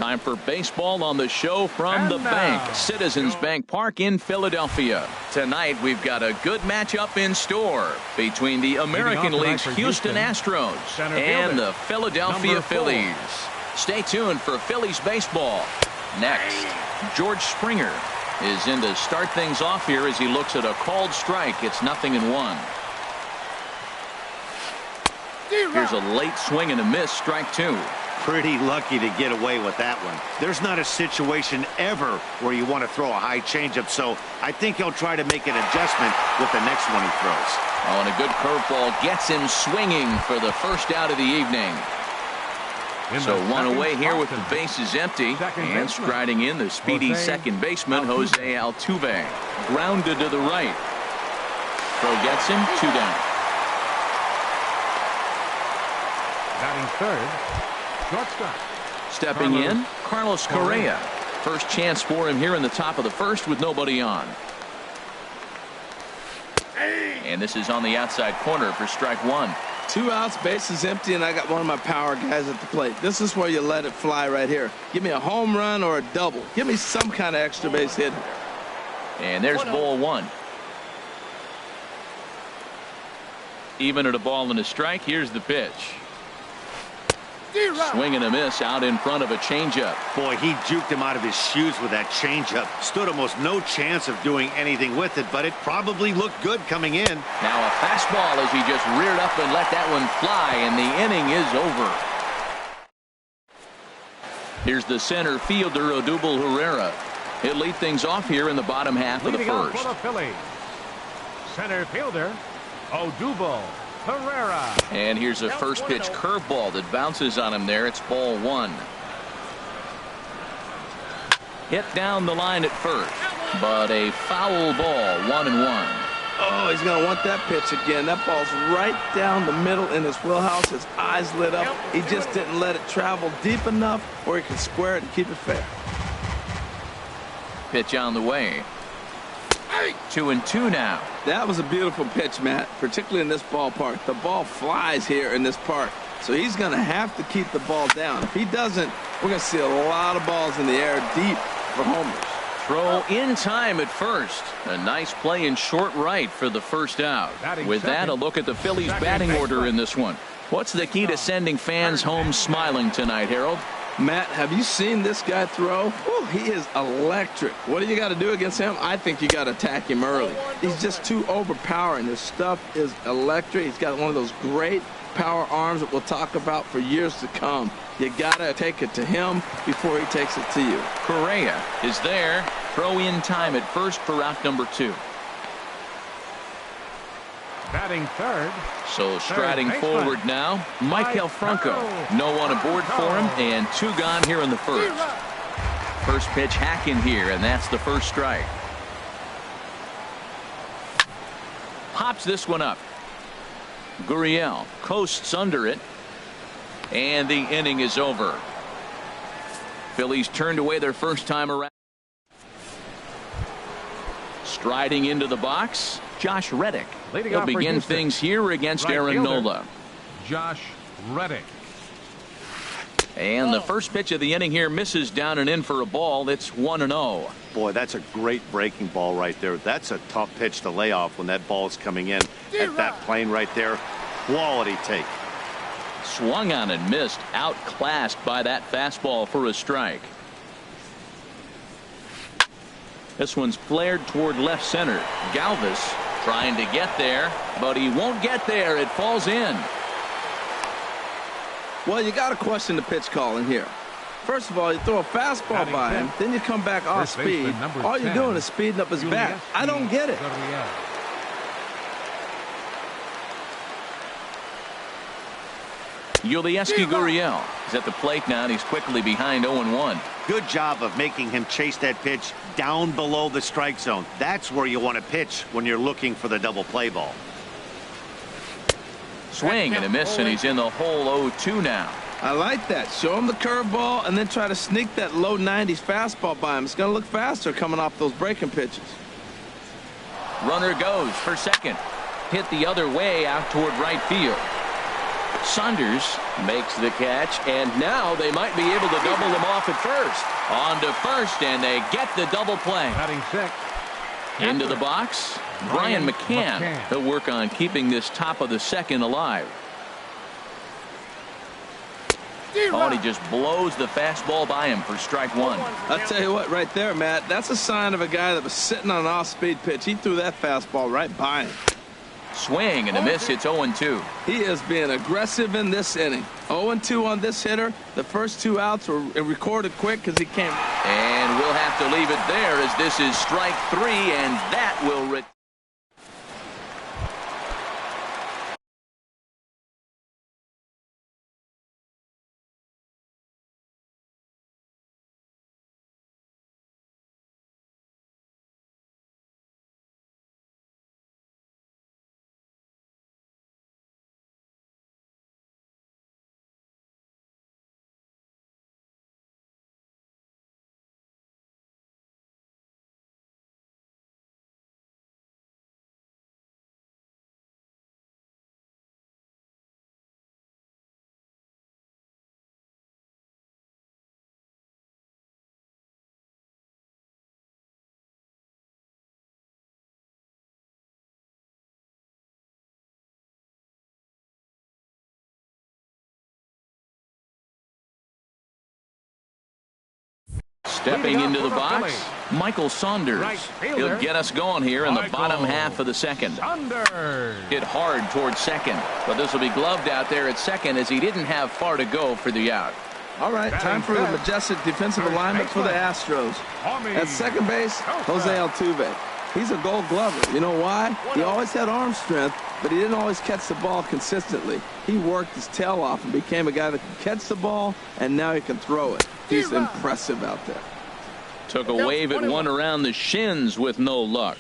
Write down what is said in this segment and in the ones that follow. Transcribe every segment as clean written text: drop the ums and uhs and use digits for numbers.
Time for baseball on the show from the bank, Citizens Bank Park in Philadelphia. Tonight we've got a good matchup in store between the American League's Houston Astros and the Philadelphia Phillies. Stay tuned for Phillies baseball. Next, George Springer is in to start things off here as he looks at a called strike. It's 0-1. Here's a late swing and a miss, strike two. Pretty lucky to get away with that one. There's not a situation ever where you want to throw a high changeup, so I think he'll try to make an adjustment with the next one he throws. Oh, and a good curveball gets him swinging for the first out of the evening. So one away here with the bases empty, and striding in the speedy second baseman Jose Altuve. Grounded to the right. Throw gets him, 2 down. Batting third, shortstop. Stepping in, Carlos Correa. First chance for him here in the top of the first with nobody on. And this is on the outside corner for strike one. 2 outs, bases empty, and I got one of my power guys at the plate. This is where you let it fly right here. Give me a home run or a double. Give me some kind of extra base hit. And there's ball one. Even at a ball and a strike, here's the pitch. Swing and a miss out in front of a changeup. Boy, he juked him out of his shoes with that changeup. Stood almost no chance of doing anything with it, but it probably looked good coming in. Now a fastball as he just reared up and let that one fly, and the inning is over. Here's the center fielder, Odubel Herrera. He'll lead things off here in the bottom half of the first. For the Phillies, center fielder, Odubel Herrera. And here's a first pitch curveball that bounces on him there. It's ball one. Hit down the line at first, but a foul ball, 1-1. Oh, he's going to want that pitch again. That ball's right down the middle in his wheelhouse. His eyes lit up. He just didn't let it travel deep enough where he could square it and keep it fair. Pitch on the way. 2-2 now. That was a beautiful pitch, Matt, particularly in this ballpark. The ball flies here in this park, so he's going to have to keep the ball down. If he doesn't, we're going to see a lot of balls in the air deep for homers. Throw in time at first. A nice play in short right for the first out. With that, a look at the Phillies batting order in this one. What's the key to sending fans home smiling tonight, Harold? Matt, have you seen this guy throw? Ooh, he is electric. What do you got to do against him? I think you got to attack him early. He's just too overpowering. His stuff is electric. He's got one of those great power arms that we'll talk about for years to come. You got to take it to him before he takes it to you. Correa is there. Throw in time at first for out number 2. Batting third. So striding forward now, Maikel Franco. No one aboard for him, and 2 gone here in the first. First pitch hacking here, and that's the first strike. Pops this one up. Gurriel coasts under it, and the inning is over. Phillies turned away their first time around. Striding into the box, Josh Reddick. He'll begin things here against Aaron Nola. Josh Reddick. And the first pitch of the inning here misses down and in for a ball. It's 1-0. Boy, that's a great breaking ball right there. That's a tough pitch to lay off when that ball is coming in at that plane right there. Quality take. Swung on and missed, outclassed by that fastball for a strike. This one's flared toward left center. Galvis trying to get there, but he won't get there. It falls in. Well, you got to question the pitch calling here. First of all, you throw a fastball by him, then you come back off speed. All you're doing is speeding up his bat. I don't get it. Yulieski Gurriel is at the plate now, and he's quickly behind 0-1. Good job of making him chase that pitch down below the strike zone. That's where you want to pitch when you're looking for the double play ball. Swing and a miss, and he's in the hole 0-2 now. I like that. Show him the curveball and then try to sneak that low 90s fastball by him. It's going to look faster coming off those breaking pitches. Runner goes for second. Hit the other way out toward right field. Saunders makes the catch, and now they might be able to double them off at first. On to first, and they get the double play. Batting sixth. Into the box, Brian McCann. He'll work on keeping this top of the second alive. Oh, and he just blows the fastball by him for strike one. I'll tell you what, right there, Matt, that's a sign of a guy that was sitting on an off-speed pitch. He threw that fastball right by him. Swing and a miss. It's 0-2. He is being aggressive in this inning. 0-2 on this hitter. The first 2 outs were recorded quick because he came. And we'll have to leave it there as this is strike 3, and that will Stepping into the box, Michael Saunders. He'll get us going here in the bottom half of the second. Hit hard towards second, but this will be gloved out there at second as he didn't have far to go for the out. All right, time for the majestic defensive alignment for the Astros. At second base, Jose Altuve. He's a gold glover. You know why? He always had arm strength, but he didn't always catch the ball consistently. He worked his tail off and became a guy that can catch the ball, and now he can throw it. He's impressive out there. Took a wave at one around the shins with no luck.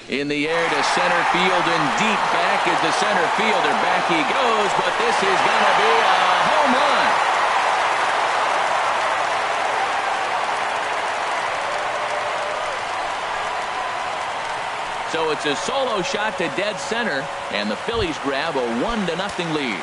In the air to center field and deep back is the center fielder. Back he goes, but this is going to be a home run. So it's a solo shot to dead center, and the Phillies grab a 1-0 lead.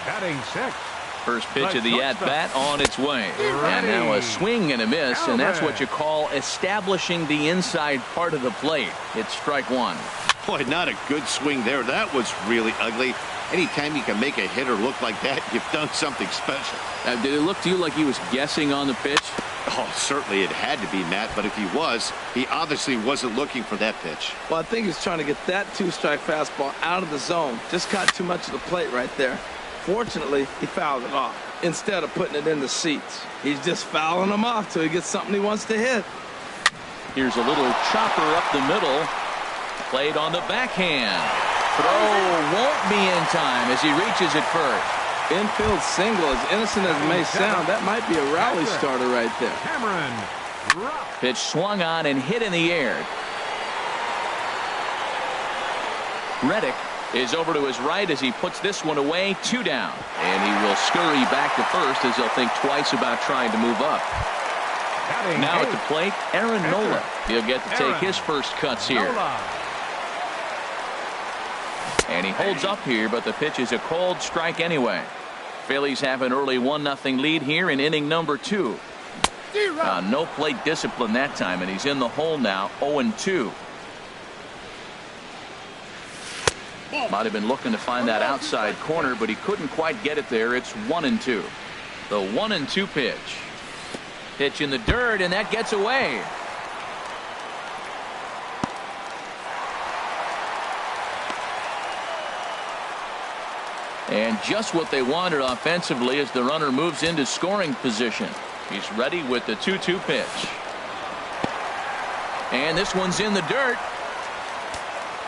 Batting sixth. First pitch of the at-bat on its way. And now a swing and a miss, and that's what you call establishing the inside part of the plate. It's strike one. Boy, not a good swing there. That was really ugly. Anytime you can make a hitter look like that, you've done something special. Did it look to you like he was guessing on the pitch? Oh, certainly it had to be, Matt, but if he was, he obviously wasn't looking for that pitch. Well, I think he's trying to get that 2-strike fastball out of the zone. Just caught too much of the plate right there. Fortunately, he fouled it off instead of putting it in the seats. He's just fouling them off till he gets something he wants to hit. Here's a little chopper up the middle. Played on the backhand. Throw won't be in time as he reaches it first. Infield single, as innocent as it may sound, that might be a rally starter right there. Pitch swung on and hit in the air. Reddick is over to his right as he puts this one away. 2 down. And he will scurry back to first as he'll think twice about trying to move up. Now at the plate, Aaron Nola. He'll get to take his first cuts here. And he holds up here, but the pitch is a cold strike anyway. Phillies have an early 1-0 lead here in inning number 2. No plate discipline that time, and he's in the hole now, 0-2. Might have been looking to find that outside corner, but he couldn't quite get it there. It's 1-2. The 1-2 pitch. Pitch in the dirt, and that gets away. And just what they wanted offensively as the runner moves into scoring position. He's ready with the 2-2 pitch. And this one's in the dirt.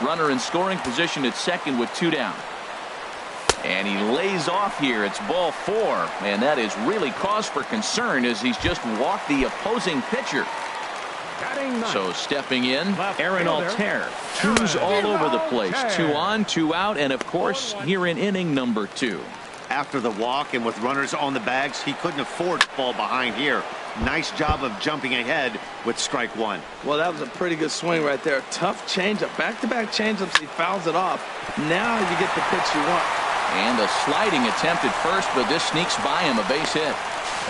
Runner in scoring position at second with 2 down. And he lays off here. It's ball 4. And that is really cause for concern as he's just walked the opposing pitcher. So stepping in, Aaron Altair. 2s all over the place. 2 on, 2 out, and of course here in inning number 2. after the walk, and with runners on the bags, he couldn't afford to fall behind here. Nice job of jumping ahead with strike one. Well, that was a pretty good swing right there. Tough changeup. Back-to-back changeups. He fouls it off. Now you get the pitch you want. And a sliding attempt at first, but this sneaks by him, a base hit.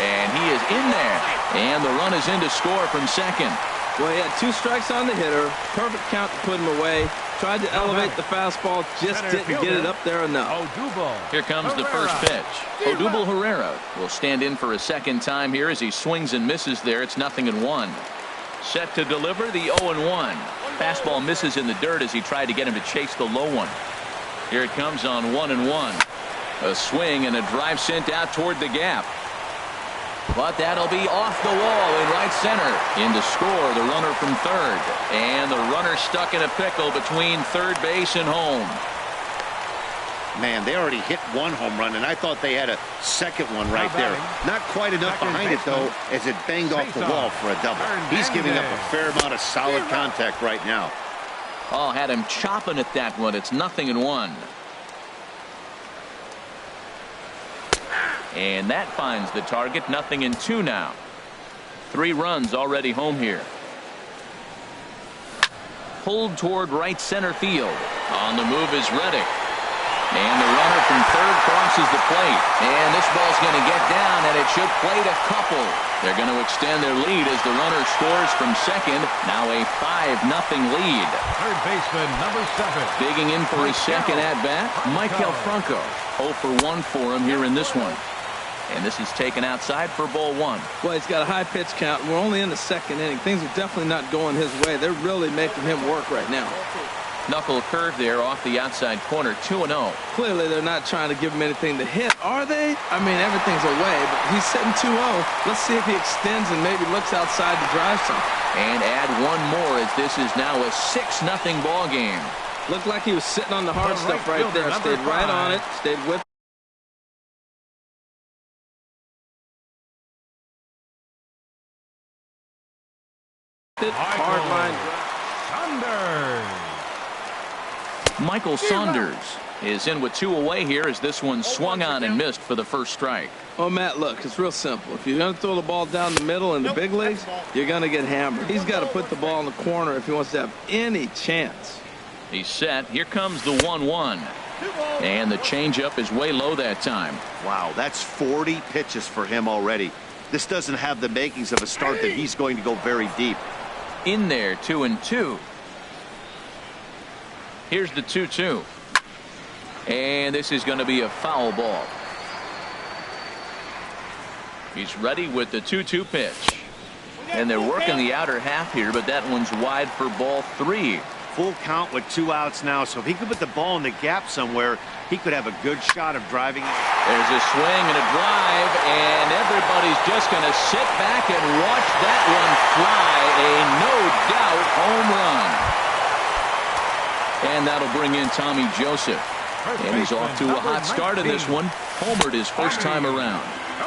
And he is in there. And the run is in to score from second. Well, he had 2 strikes on the hitter. Perfect count to put him away. Tried to elevate the fastball, just didn't get it up there enough. Here comes the first pitch. Odubel Herrera will stand in for a second time here as he swings and misses there. It's 0-1. Set to deliver the 0-1. Fastball misses in the dirt as he tried to get him to chase the low one. Here it comes on 1-1. A swing and a drive sent out toward the gap. But that'll be off the wall in right center. In to score the runner from third. And the runner stuck in a pickle between third base and home. Man, they already hit 1 home run, and I thought they had a second one right there. Not quite enough behind it, though, as it banged off the wall for a double. He's giving up a fair amount of solid contact right now. Oh, had him chopping at that one. It's 0-1. And that finds the target. 0-2 now. 3 runs already home here. Pulled toward right center field. On the move is Reddick. And the runner from third crosses the plate. And this ball's going to get down, and it should plate a couple. They're going to extend their lead as the runner scores from second. Now a 5-0 lead. Third baseman, number 7. Digging in for his second at-bat, Michael Franco. 0 for 1 for him here in this one. And this is taken outside for ball 1. Well, he's got a high pitch count. We're only in the second inning. Things are definitely not going his way. They're really making him work right now. Knuckle curve there off the outside corner. 2-0. Clearly, they're not trying to give him anything to hit, are they? I mean, everything's away, but he's sitting 2-0. Let's see if he extends and maybe looks outside to drive some. And add one more as this is now a 6-0 ball game. Looked like he was sitting on the hard stuff right there. Stayed right on it. Stayed with it. Hard line. Michael Saunders is in with 2 away here as this one swung on and missed for the first strike. Oh, Matt, look, it's real simple. If you're going to throw the ball down the middle in the big leagues, you're going to get hammered. He's got to put the ball in the corner if he wants to have any chance. He's set. Here comes the 1-1. And the changeup is way low that time. Wow, that's 40 pitches for him already. This doesn't have the makings of a start that he's going to go very deep. In there, 2-2. Here's the 2-2. And this is going to be a foul ball. He's ready with the 2-2 pitch. And they're working the outer half here, but that one's wide for ball 3. Full count with 2 outs now, so if he could put the ball in the gap somewhere, he could have a good shot of driving it. There's a swing and a drive, and everybody's just going to sit back and watch that one fly. A no-doubt home run. And that'll bring in Tommy Joseph. And he's off to a hot start in this one. Homered his first time around.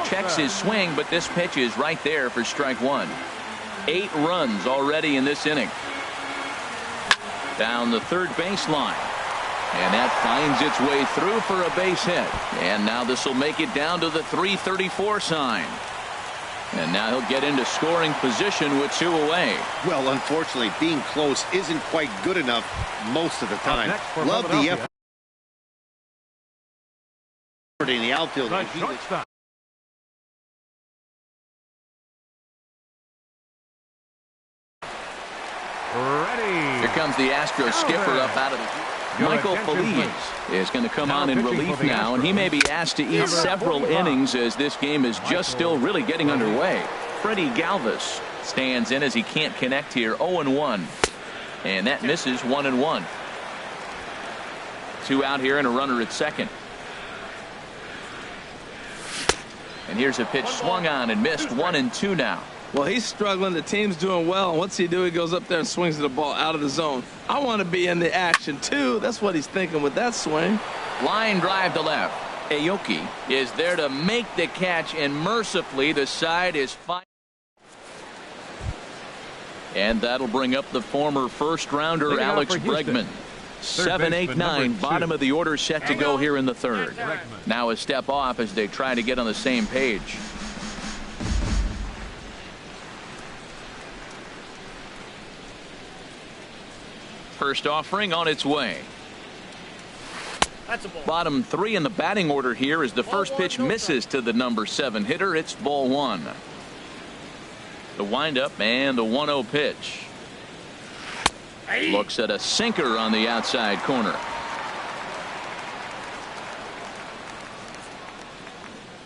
Checks his swing, but this pitch is right there for strike 1. 8 runs already in this inning. Down the third baseline. And that finds its way through for a base hit. And now this will make it down to the 334 sign. And now he'll get into scoring position with 2 away. Well, unfortunately, being close isn't quite good enough most of the time. Love the effort in the outfield. Here comes the Astros skipper up out of the... Michael Feliz is going to come on in relief now, and he may be asked to eat several innings as this game is just still really getting underway. Freddie Galvis stands in as he can't connect here. 0-1. And that misses. 1-1. 2 out here and a runner at second. And here's a pitch swung on and missed. 1-2 now. Well, he's struggling. The team's doing well. And what's he do? He goes up there and swings the ball out of the zone. I want to be in the action, too. That's what he's thinking with that swing. Line drive to left. Aoki is there to make the catch, and mercifully the side is fine. And that'll bring up the former first-rounder Alex Bregman. 7, 8, 9, bottom of the order set to go here in the third. Now a step off as they try to get on the same page. First offering on its way. Bottom 3 in the batting order here as the first pitch misses to the number 7 hitter. It's ball 1. The windup and the 1-0 pitch. Looks at a sinker on the outside corner.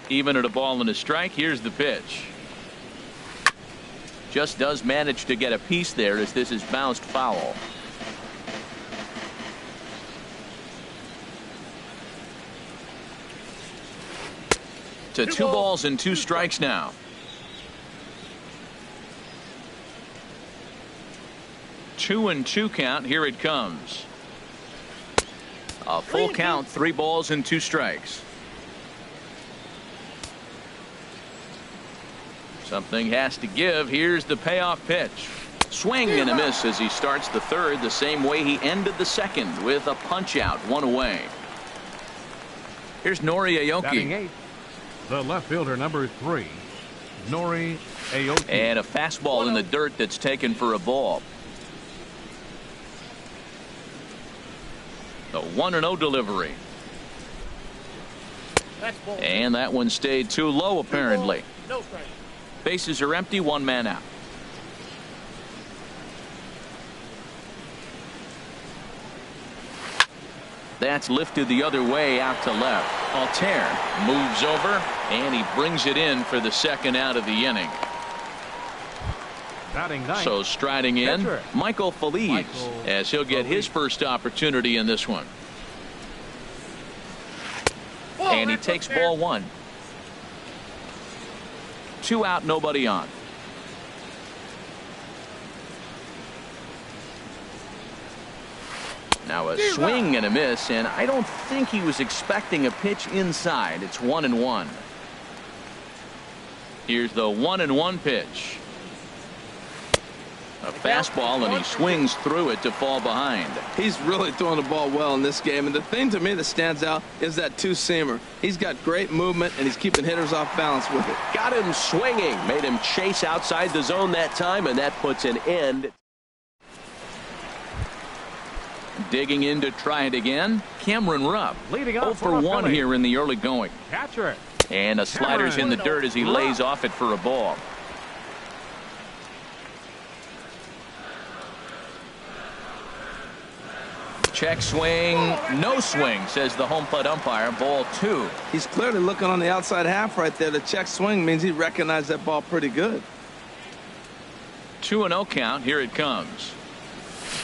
Even at a ball and a strike. Here's the pitch. Just does manage to get a piece there as this is bounced foul. To 2 balls and 2 strikes now. 2-2 count. Here it comes. A full count. 3 balls and 2 strikes. Something has to give. Here's the payoff pitch. Swing and a miss as he starts the third the same way he ended the second with a punch out, 1 away. Here's Nori Aoki. The left fielder, number 3, Nori Aoki. And a fastball in the dirt that's taken for a ball. The 1-0 delivery. And that one stayed too low apparently. Bases are empty, 1 man out. That's lifted the other way out to left. Altair moves over and he brings it in for the second out of the inning. So striding in, Michael Feliz, as he'll get his first opportunity in this one. And he takes ball 1. 2 out, nobody on. Now a swing and a miss, and I don't think he was expecting a pitch inside. It's 1-1. Here's the 1-1 pitch. A fastball, and he swings through it to fall behind. He's really throwing the ball well in this game, and the thing to me that stands out is that 2-seamer. He's got great movement, and he's keeping hitters off balance with it. Got him swinging, made him chase outside the zone that time, and that puts an end. Digging in to try it again, Cameron Rupp. Leading 0 for 1 here in the early going. Catcher. And a slider's in the dirt as he lays off it for a ball. Check swing, no swing, says the home plate umpire. Ball 2. He's clearly looking on the outside half right there. The check swing means he recognized that ball pretty good. 2-0 count. Here it comes.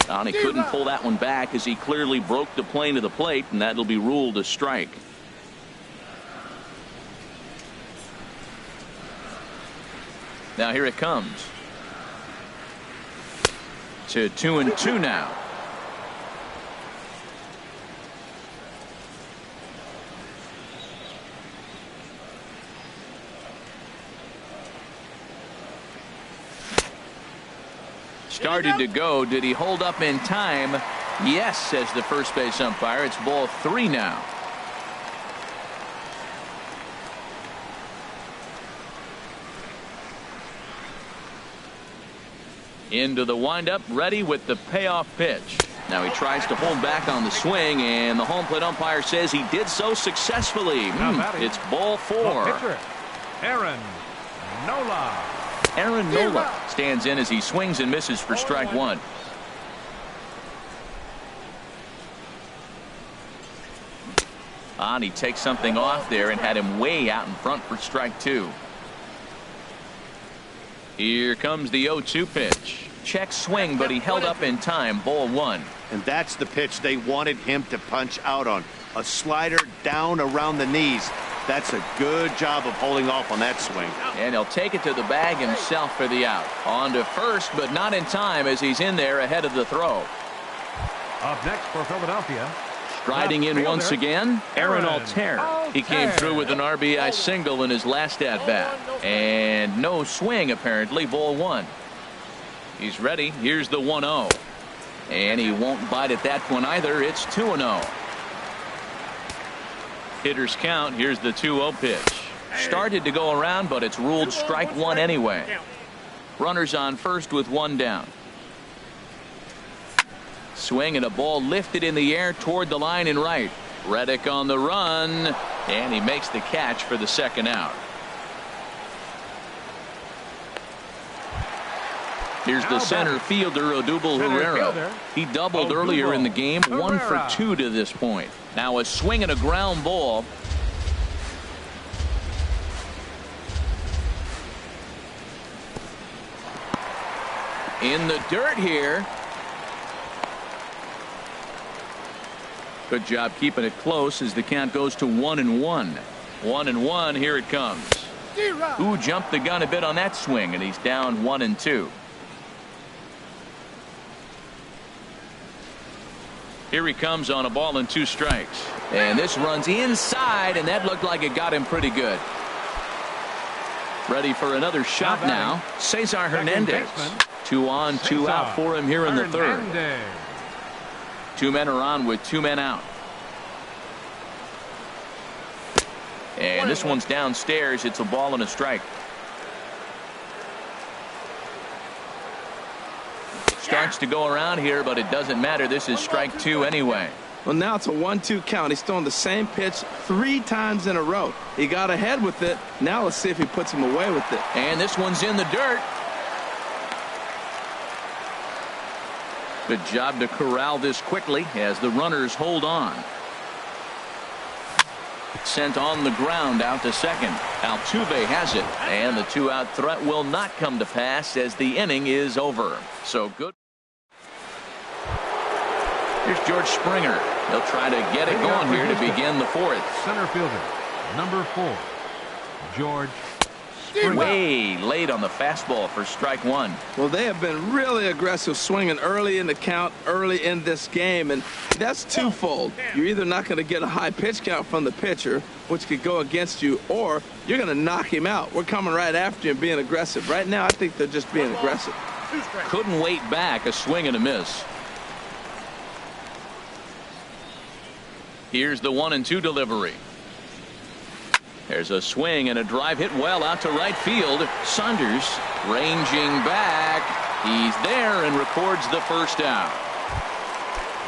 And he couldn't pull that one back as he clearly broke the plane of the plate, and that'll be ruled a strike. Now here it comes. To 2-2 now. Started to go. Did he hold up in time? Yes, says the first base umpire. It's ball 3 now. Into the windup, ready with the payoff pitch. Now he tries to hold back on the swing, and the home plate umpire says he did so successfully. It's ball 4. Aaron Nola. Aaron Nola stands in as he swings and misses for strike 1. And he takes something off there and had him way out in front for strike 2. Here comes the 0-2 pitch. Check swing, but he held up in time. Ball 1. And that's the pitch they wanted him to punch out on. A slider down around the knees. That's a good job of holding off on that swing. And he'll take it to the bag himself for the out. On to first, but not in time as he's in there ahead of the throw. Up next for Philadelphia. Striding in once again, Aaron Altair. He came through with an RBI single in his last at-bat. And no swing, apparently. Ball 1. He's ready. Here's the 1-0. And he won't bite at that one either. It's 2-0. Hitters count. Here's the 2-0 pitch. Started to go around, but it's ruled strike one anyway. Runners on first with one down. Swing and a ball lifted in the air toward the line and right. Reddick on the run, and he makes the catch for the second out. Here's the center fielder, Odubel Herrera. He doubled earlier in the game, 1 for 2 to this point. Now a swing and a ground ball. In the dirt here. Good job keeping it close as the count goes to 1-1. 1-1. Here it comes. Who jumped the gun a bit on that swing, and he's down 1-2. Here he comes on a ball and 2 strikes. And this runs inside, and that looked like it got him pretty good. Ready for another shot now. Cesar Hernandez. 2 on, 2 out for him here in the third. 2 men are on with 2 men out. And this one's downstairs. It's a ball and a strike. Starts to go around here, but it doesn't matter. This is strike 2 anyway. Well, now it's a 1-2 count. He's throwing the same pitch 3 times in a row. He got ahead with it. Now let's see if he puts him away with it. And this one's in the dirt. Good job to corral this quickly as the runners hold on. Sent on the ground out to second. Altuve has it, and the 2-out threat will not come to pass as the inning is over. So good. Here's George Springer. He'll try to get it going here to begin the fourth. Center fielder, number 4, George Springer. Way late on the fastball for strike 1. Well, they have been really aggressive swinging early in the count, early in this game, and that's twofold. You're either not going to get a high pitch count from the pitcher, which could go against you, or you're going to knock him out. We're coming right after you and being aggressive. Right now, I think they're just being aggressive. Couldn't wait back. A swing and a miss. Here's the 1-2 delivery. There's a swing and a drive hit well out to right field. Saunders ranging back. He's there and records the first out.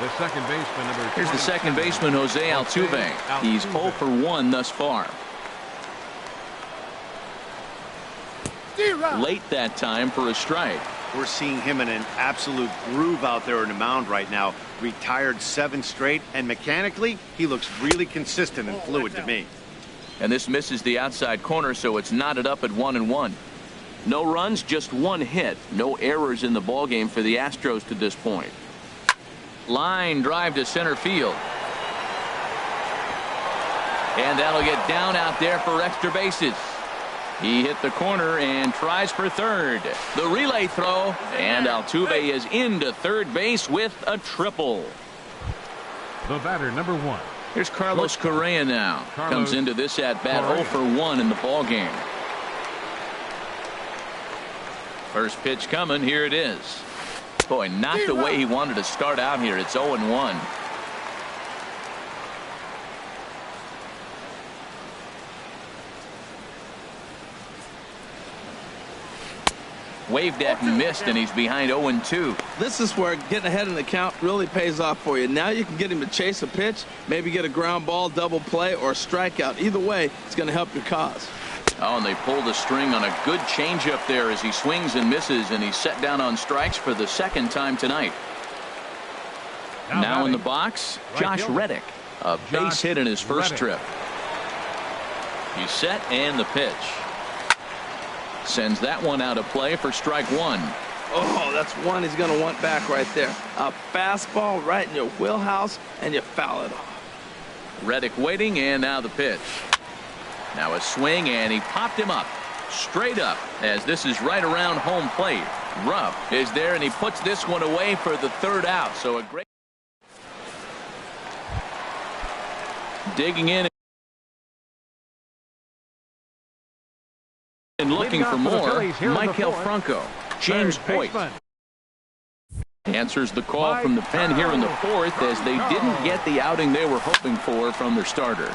The second baseman, number 27. Here's the second baseman, Jose Altuve. He's 0 for 1 thus far. Late that time for a strike. We're seeing him in an absolute groove out there on the mound right now. Retired 7 straight, and mechanically, he looks really consistent and fluid to me. And this misses the outside corner, so it's knotted up at 1-1. No runs, just 1 hit. No errors in the ballgame for the Astros to this point. Line drive to center field. And that'll get down out there for extra bases. He hit the corner and tries for third. The relay throw, and Altuve is into third base with a triple. The batter, number 1. Here's Carlos Correa now. Comes into this at-bat 0 for 1 in the ballgame. First pitch coming. Here it is. Boy, not the way he wanted to start out here. It's 0-1. Waved at and missed, and he's behind 0-2. This is where getting ahead in the count really pays off for you. Now you can get him to chase a pitch, maybe get a ground ball, double play, or a strikeout. Either way, it's going to help your cause. Oh, and they pulled the string on a good changeup there as he swings and misses, and he's set down on strikes for the second time tonight. Now in the box, Josh Reddick. A base hit in his first trip. He's set, and the pitch. Sends that one out of play for strike 1. Oh, that's one he's going to want back right there. A fastball right in your wheelhouse, and you foul it off. Reddick waiting, and now the pitch. Now a swing, and he popped him up. Straight up, as this is right around home plate. Rupp is there, and he puts this one away for the third out. So a great... Digging in. And looking for more, Michael Franco, James Hoyt. Answers the call from the pen here in the fourth as they didn't get the outing they were hoping for from their starter.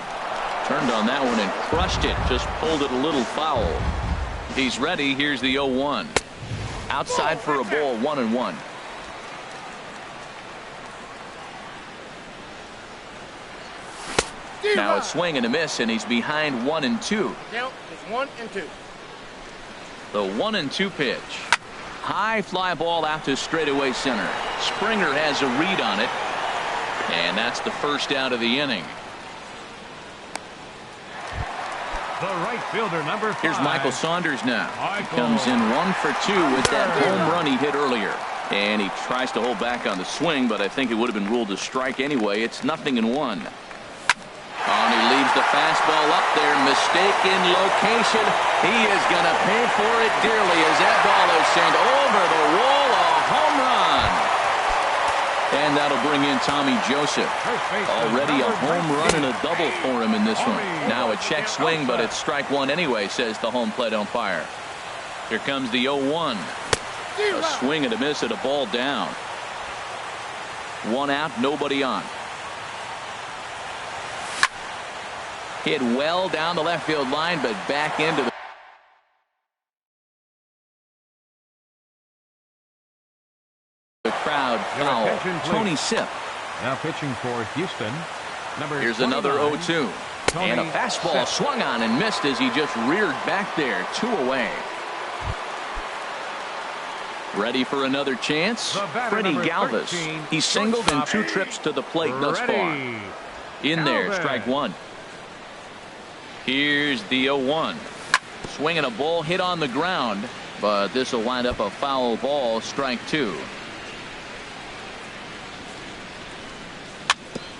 Turned on that one and crushed it. Just pulled it a little foul. He's ready. Here's the 0-1. Outside for a ball, 1-1. Now a swing and a miss, and he's behind 1-2. Count is 1-2. The 1-2 pitch. High fly ball out to straightaway center. Springer has a read on it, and that's the first out of the inning. The right fielder, number 5. Here's Michael Saunders now. He comes in 1 for 2 with that home run he hit earlier. And he tries to hold back on the swing, but I think it would have been ruled a strike anyway. It's 0-1. And he leaves the fastball up there. Mistaken location. He is going to pay for it dearly as that ball is sent over the wall. A home run. And that'll bring in Tommy Joseph. Already a home run and a double for him in this one. Now a check swing, but it's strike one anyway, says the home plate umpire. Here comes the 0-1. A swing and a miss at a ball down. 1 out, nobody on. Hit well down the left field line, but back into the crowd foul. Tony Sipp. Now pitching for Houston. Here's another 0-2. And a fastball swung on and missed as he just reared back there. 2 away. Ready for another chance? Freddie Galvis. He's singled in 2 trips to the plate thus far. In there, strike 1. Here's the 0-1. Swinging a ball hit on the ground, but this will wind up a foul ball, strike 2.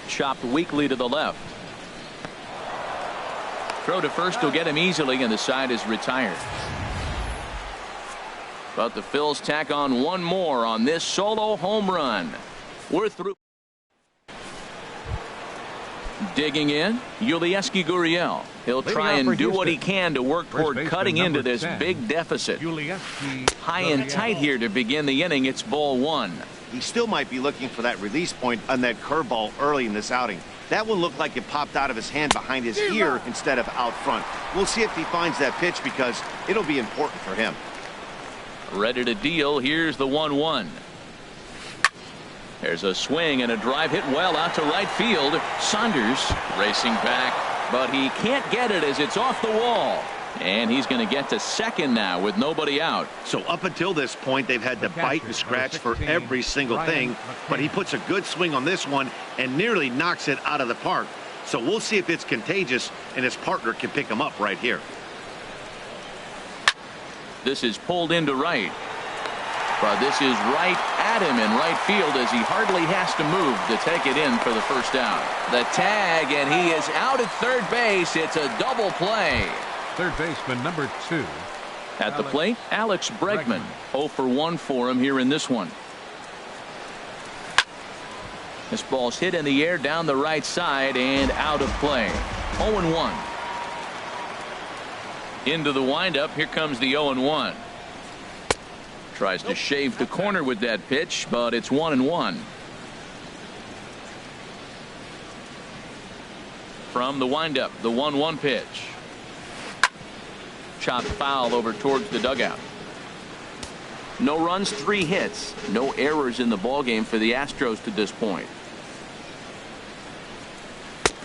Chopped weakly to the left. Throw to first will get him easily, and the side is retired. But the Phils tack on 1 more on this solo home run. We're through. Digging in, Yulieski Gurriel. He'll try and do what he can to work toward cutting into this big deficit. High and tight here to begin the inning. It's ball 1. He still might be looking for that release point on that curveball early in this outing. That one looked like it popped out of his hand behind his ear instead of out front. We'll see if he finds that pitch because it'll be important for him. Ready to deal. Here's the 1-1. There's a swing and a drive hit well out to right field. Saunders racing back, but he can't get it as it's off the wall. And he's going to get to second now with nobody out. So up until this point, they've had to bite and scratch for every single thing. But he puts a good swing on this one and nearly knocks it out of the park. So we'll see if it's contagious and his partner can pick him up right here. This is pulled into right. But this is right at him in right field as he hardly has to move to take it in for the first out. The tag, and he is out at third base. It's a double play. Third baseman number 2. At the plate, Alex Bregman. 0 for 1 for him here in this one. This ball's hit in the air down the right side and out of play. 0-1. Into the windup. Here comes the 0-1. Tries to shave the corner with that pitch, but it's 1-1. From the windup, the 1-1 pitch. Chopped foul over towards the dugout. No runs, 3 hits. No errors in the ballgame for the Astros to this point.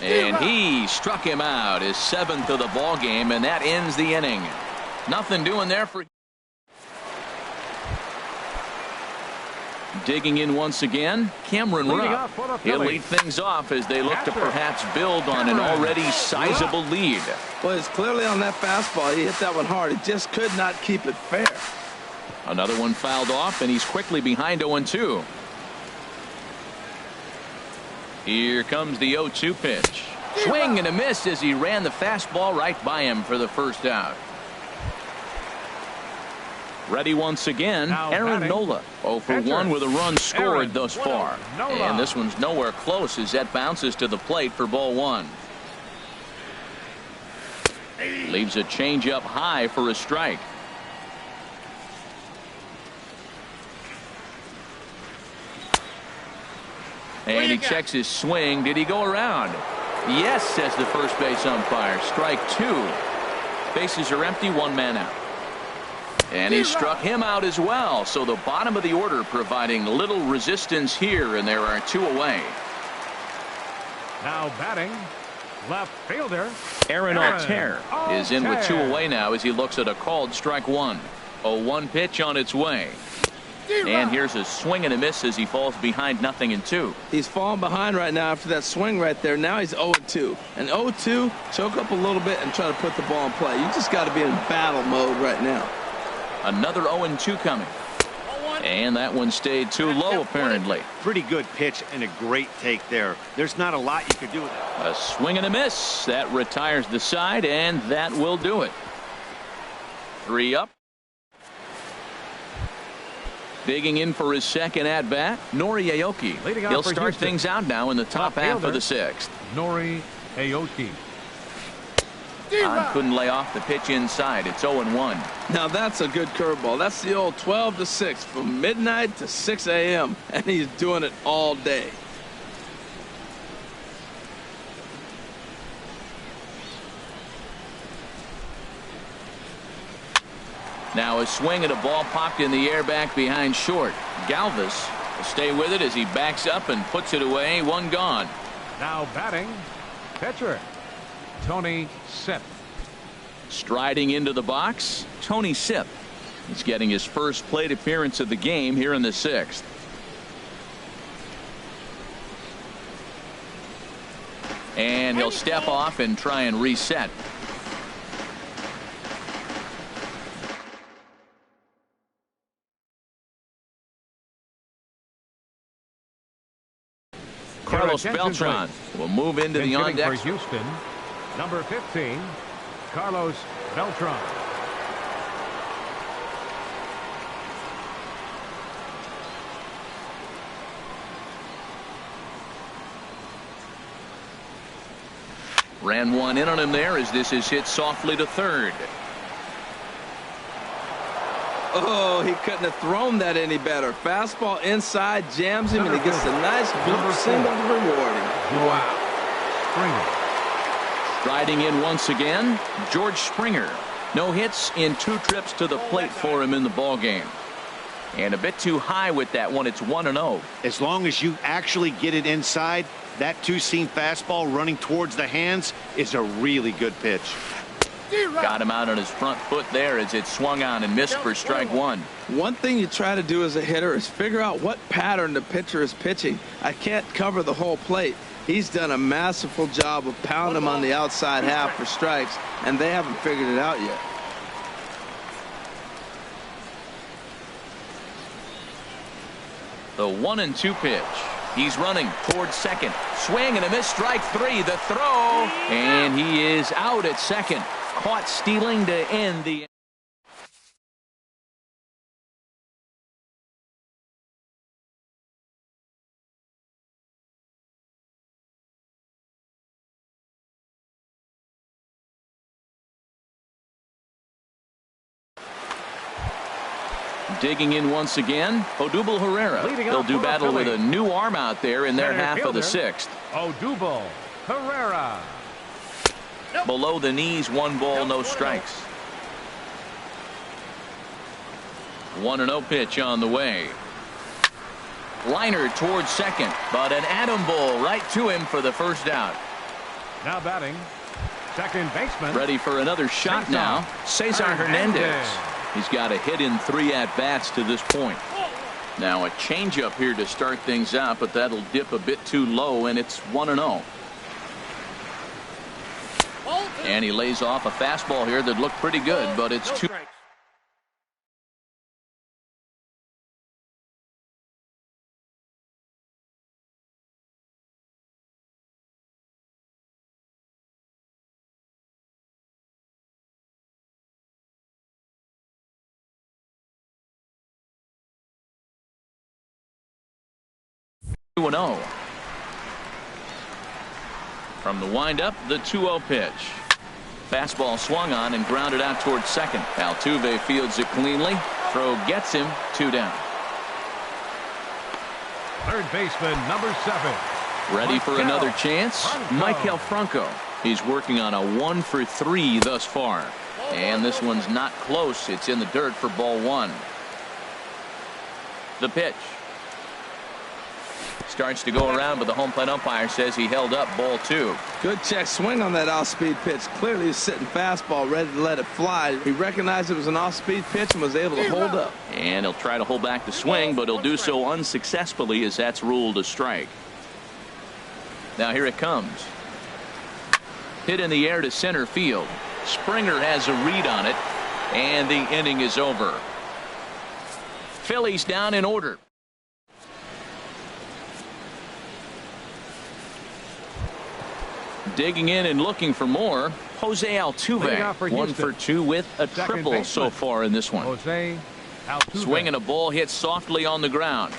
And he struck him out, his 7th of the ballgame, and that ends the inning. Nothing doing there for. Digging in once again, Cameron Rupp. He'll lead things off as they look to perhaps build on an already sizable lead. Well, it's clearly on that fastball. He hit that one hard. He just could not keep it fair. Another one fouled off, and he's quickly behind 0-2. Here comes the 0-2 pitch. Swing and a miss as he ran the fastball right by him for the first out. Ready once again, Aaron Nola. 0 for 1 with a run scored thus far. And this one's nowhere close as that bounces to the plate for ball 1. Leaves a changeup high for a strike. And he checks his swing. Did he go around? Yes, says the first base umpire. Strike 2. Bases are empty, 1 man out. And he struck him out as well. So the bottom of the order providing little resistance here, and there are 2 away. Now batting, left fielder Aaron Altair is in with 2 away now as he looks at a called strike 1. 0-1 pitch on its way. And here's a swing and a miss as he falls behind 0-2. He's falling behind right now after that swing right there. Now he's 0-2. And 0-2, choke up a little bit and try to put the ball in play. You just got to be in battle mode right now. Another 0-2 coming. And that one stayed too low, apparently. Pretty good pitch and a great take there. There's not a lot you could do with it. A swing and a miss. That retires the side, and that will do it. 3 up. Digging in for his second at-bat, Nori Aoki. He'll start things out now in the top half of the 6th. Nori Aoki. Couldn't lay off the pitch inside. It's 0-1. Now that's a good curveball. That's the old 12-6 from midnight to 6 a.m. and he's doing it all day. Now a swing and a ball popped in the air back behind short. Galvis will stay with it as he backs up and puts it away. 1 gone. Now batting, pitcher Tony Sipp. Striding into the box, Tony Sipp. He's getting his first plate appearance of the game here in the 6th. And he'll step off and try and reset. Carlos Beltran will move into the on deck. For Houston, number 15, Carlos Beltran. Ran 1 in on him there as this is hit softly to third. Oh, he couldn't have thrown that any better. Fastball inside, jams him, and he gets a nice bloop single to reward him. Wow. Striding in once again, George Springer. No hits in 2 trips to the plate for him in the ballgame. And a bit too high with that one. It's 1-0. As long as you actually get it inside, that 2-seam fastball running towards the hands is a really good pitch. Got him out on his front foot there as it swung on and missed for strike 1. One thing you try to do as a hitter is figure out what pattern the pitcher is pitching. I can't cover the whole plate. He's done a masterful job of pounding him on the outside half for strikes, and they haven't figured it out yet. The 1-2 pitch. He's running towards second. Swing and a miss. Strike 3. The throw. And he is out at second. Caught stealing to end the. Digging in once again, Odubel Herrera. He'll do battle with a new arm out there in their half of the 6th. Odubel Herrera. Below the knees, 1 ball, no strikes. 1-0 pitch on the way. Liner towards second, but an atom ball right to him for the first out. Now batting, second baseman. Ready for another shot now, Cesar Hernandez. He's got a hit in 3 at-bats to this point. Now a changeup here to start things out, but that'll dip a bit too low, and it's 1-0. And he lays off a fastball here that looked pretty good, but it's too. From the windup, the 2-0 pitch. Fastball swung on and grounded out towards second. Altuve fields it cleanly. Throw gets him. 2 down. Third baseman, number 7. Ready for another chance? Michael Franco. He's working on a 1 for 3 thus far. And this one's not close. It's in the dirt for ball 1. The pitch. Starts to go around, but the home plate umpire says he held up ball 2. Good check swing on that off-speed pitch. Clearly he's sitting fastball, ready to let it fly. He recognized it was an off-speed pitch and was able to hold up. And he'll try to hold back the swing, but he'll do so unsuccessfully as that's ruled a strike. Now here it comes. Hit in the air to center field. Springer has a read on it, and the inning is over. Phillies down in order. Digging in and looking for more, Jose Altuve, 1 for 2 with a triple so far in this one. Jose Altuve. Swinging a ball hit softly on the ground.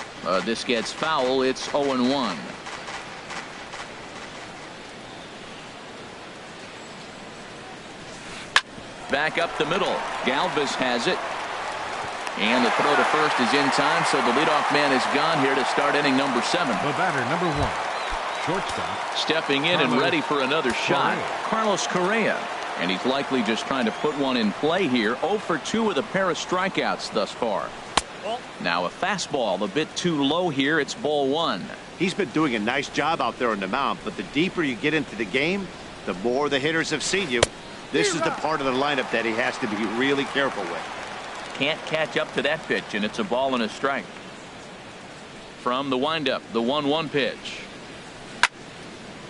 This gets foul. It's 0-1. Back up the middle. Galvis has it. And the throw to first is in time, so the leadoff man is gone here to start inning number 7. The batter, number 1. Shortstop. Stepping in and ready for another shot, Carlos Correa. And he's likely just trying to put one in play here. 0 for 2 with a pair of strikeouts thus far. Now a fastball a bit too low here. It's ball 1. He's been doing a nice job out there on the mound, but the deeper you get into the game, the more the hitters have seen you. This is the part of the lineup that he has to be really careful with. Can't catch up to that pitch, and it's a ball and a strike. From the windup, the 1-1 pitch.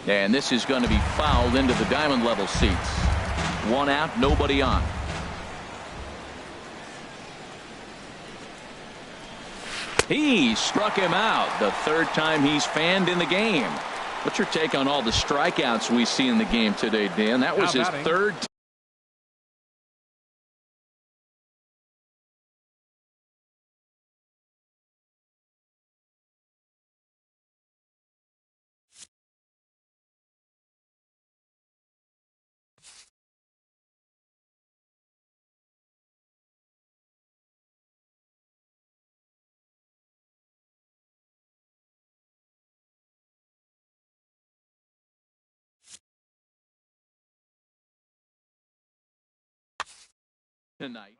And this is going to be fouled into the diamond level seats. 1 out, nobody on. He struck him out the 3rd time he's fanned in the game. What's your take on all the strikeouts we see in the game today, Dan? That was his 3rd tonight.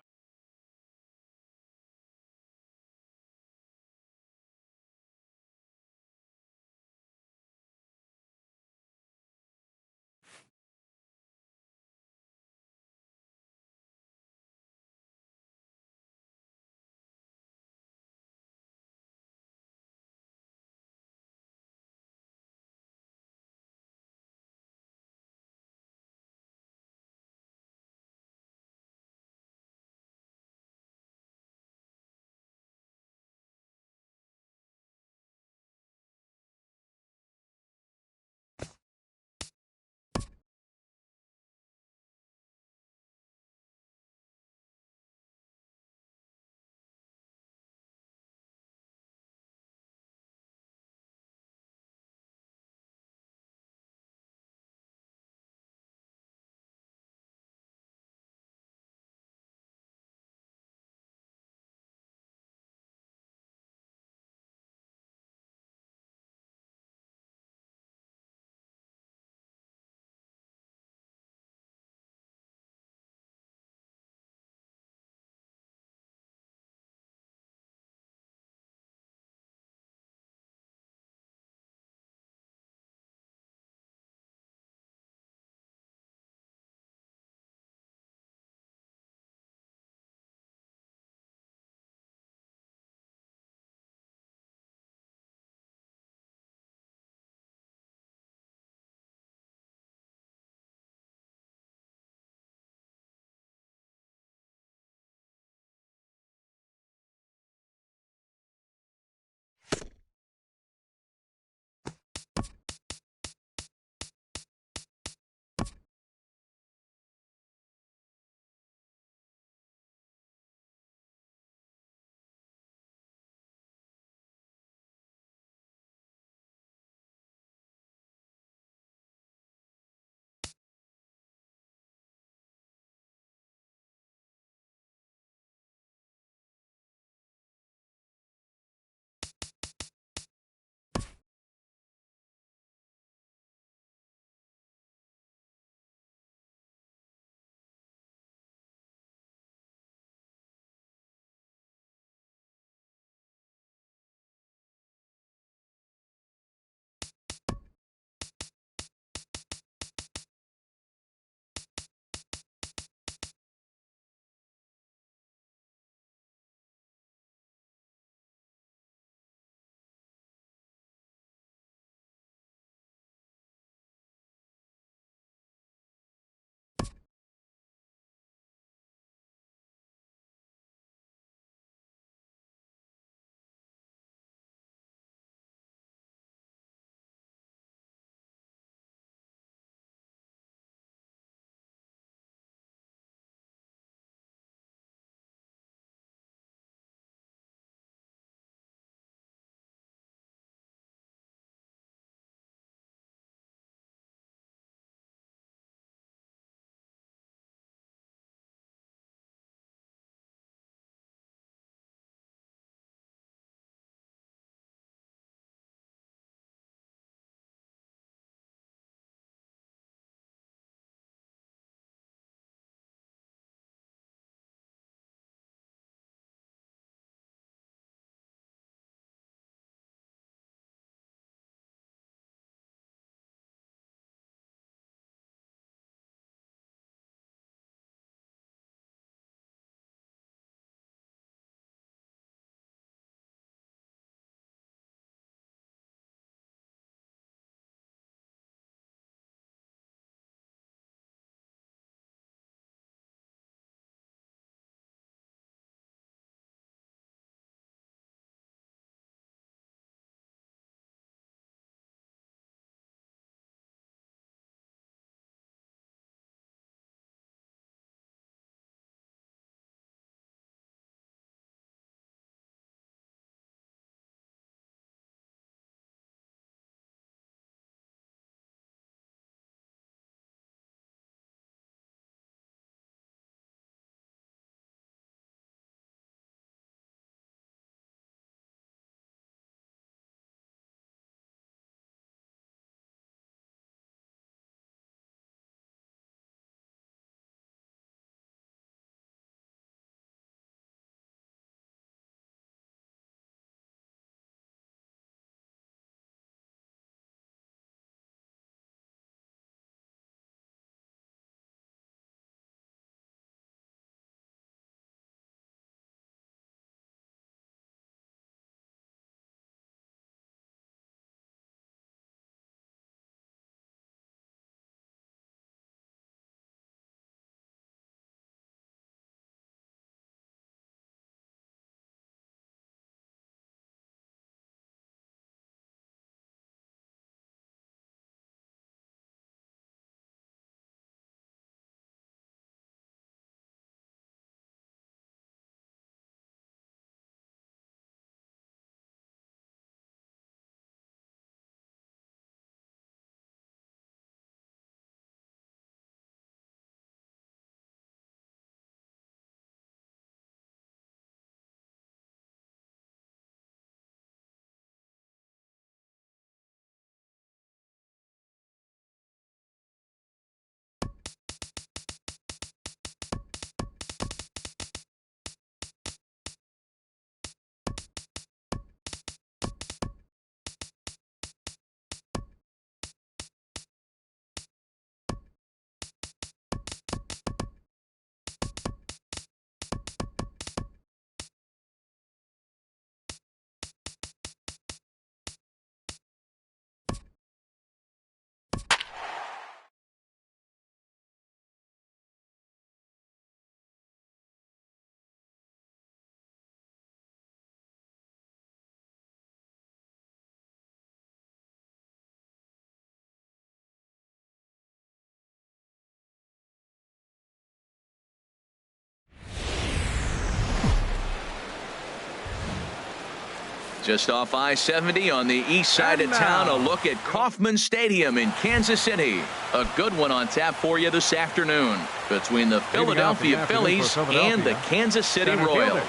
Just off I-70 on the east side of town, a look at Kauffman Stadium in Kansas City. A good one on tap for you this afternoon between the Philadelphia Phillies and the Kansas City Royals.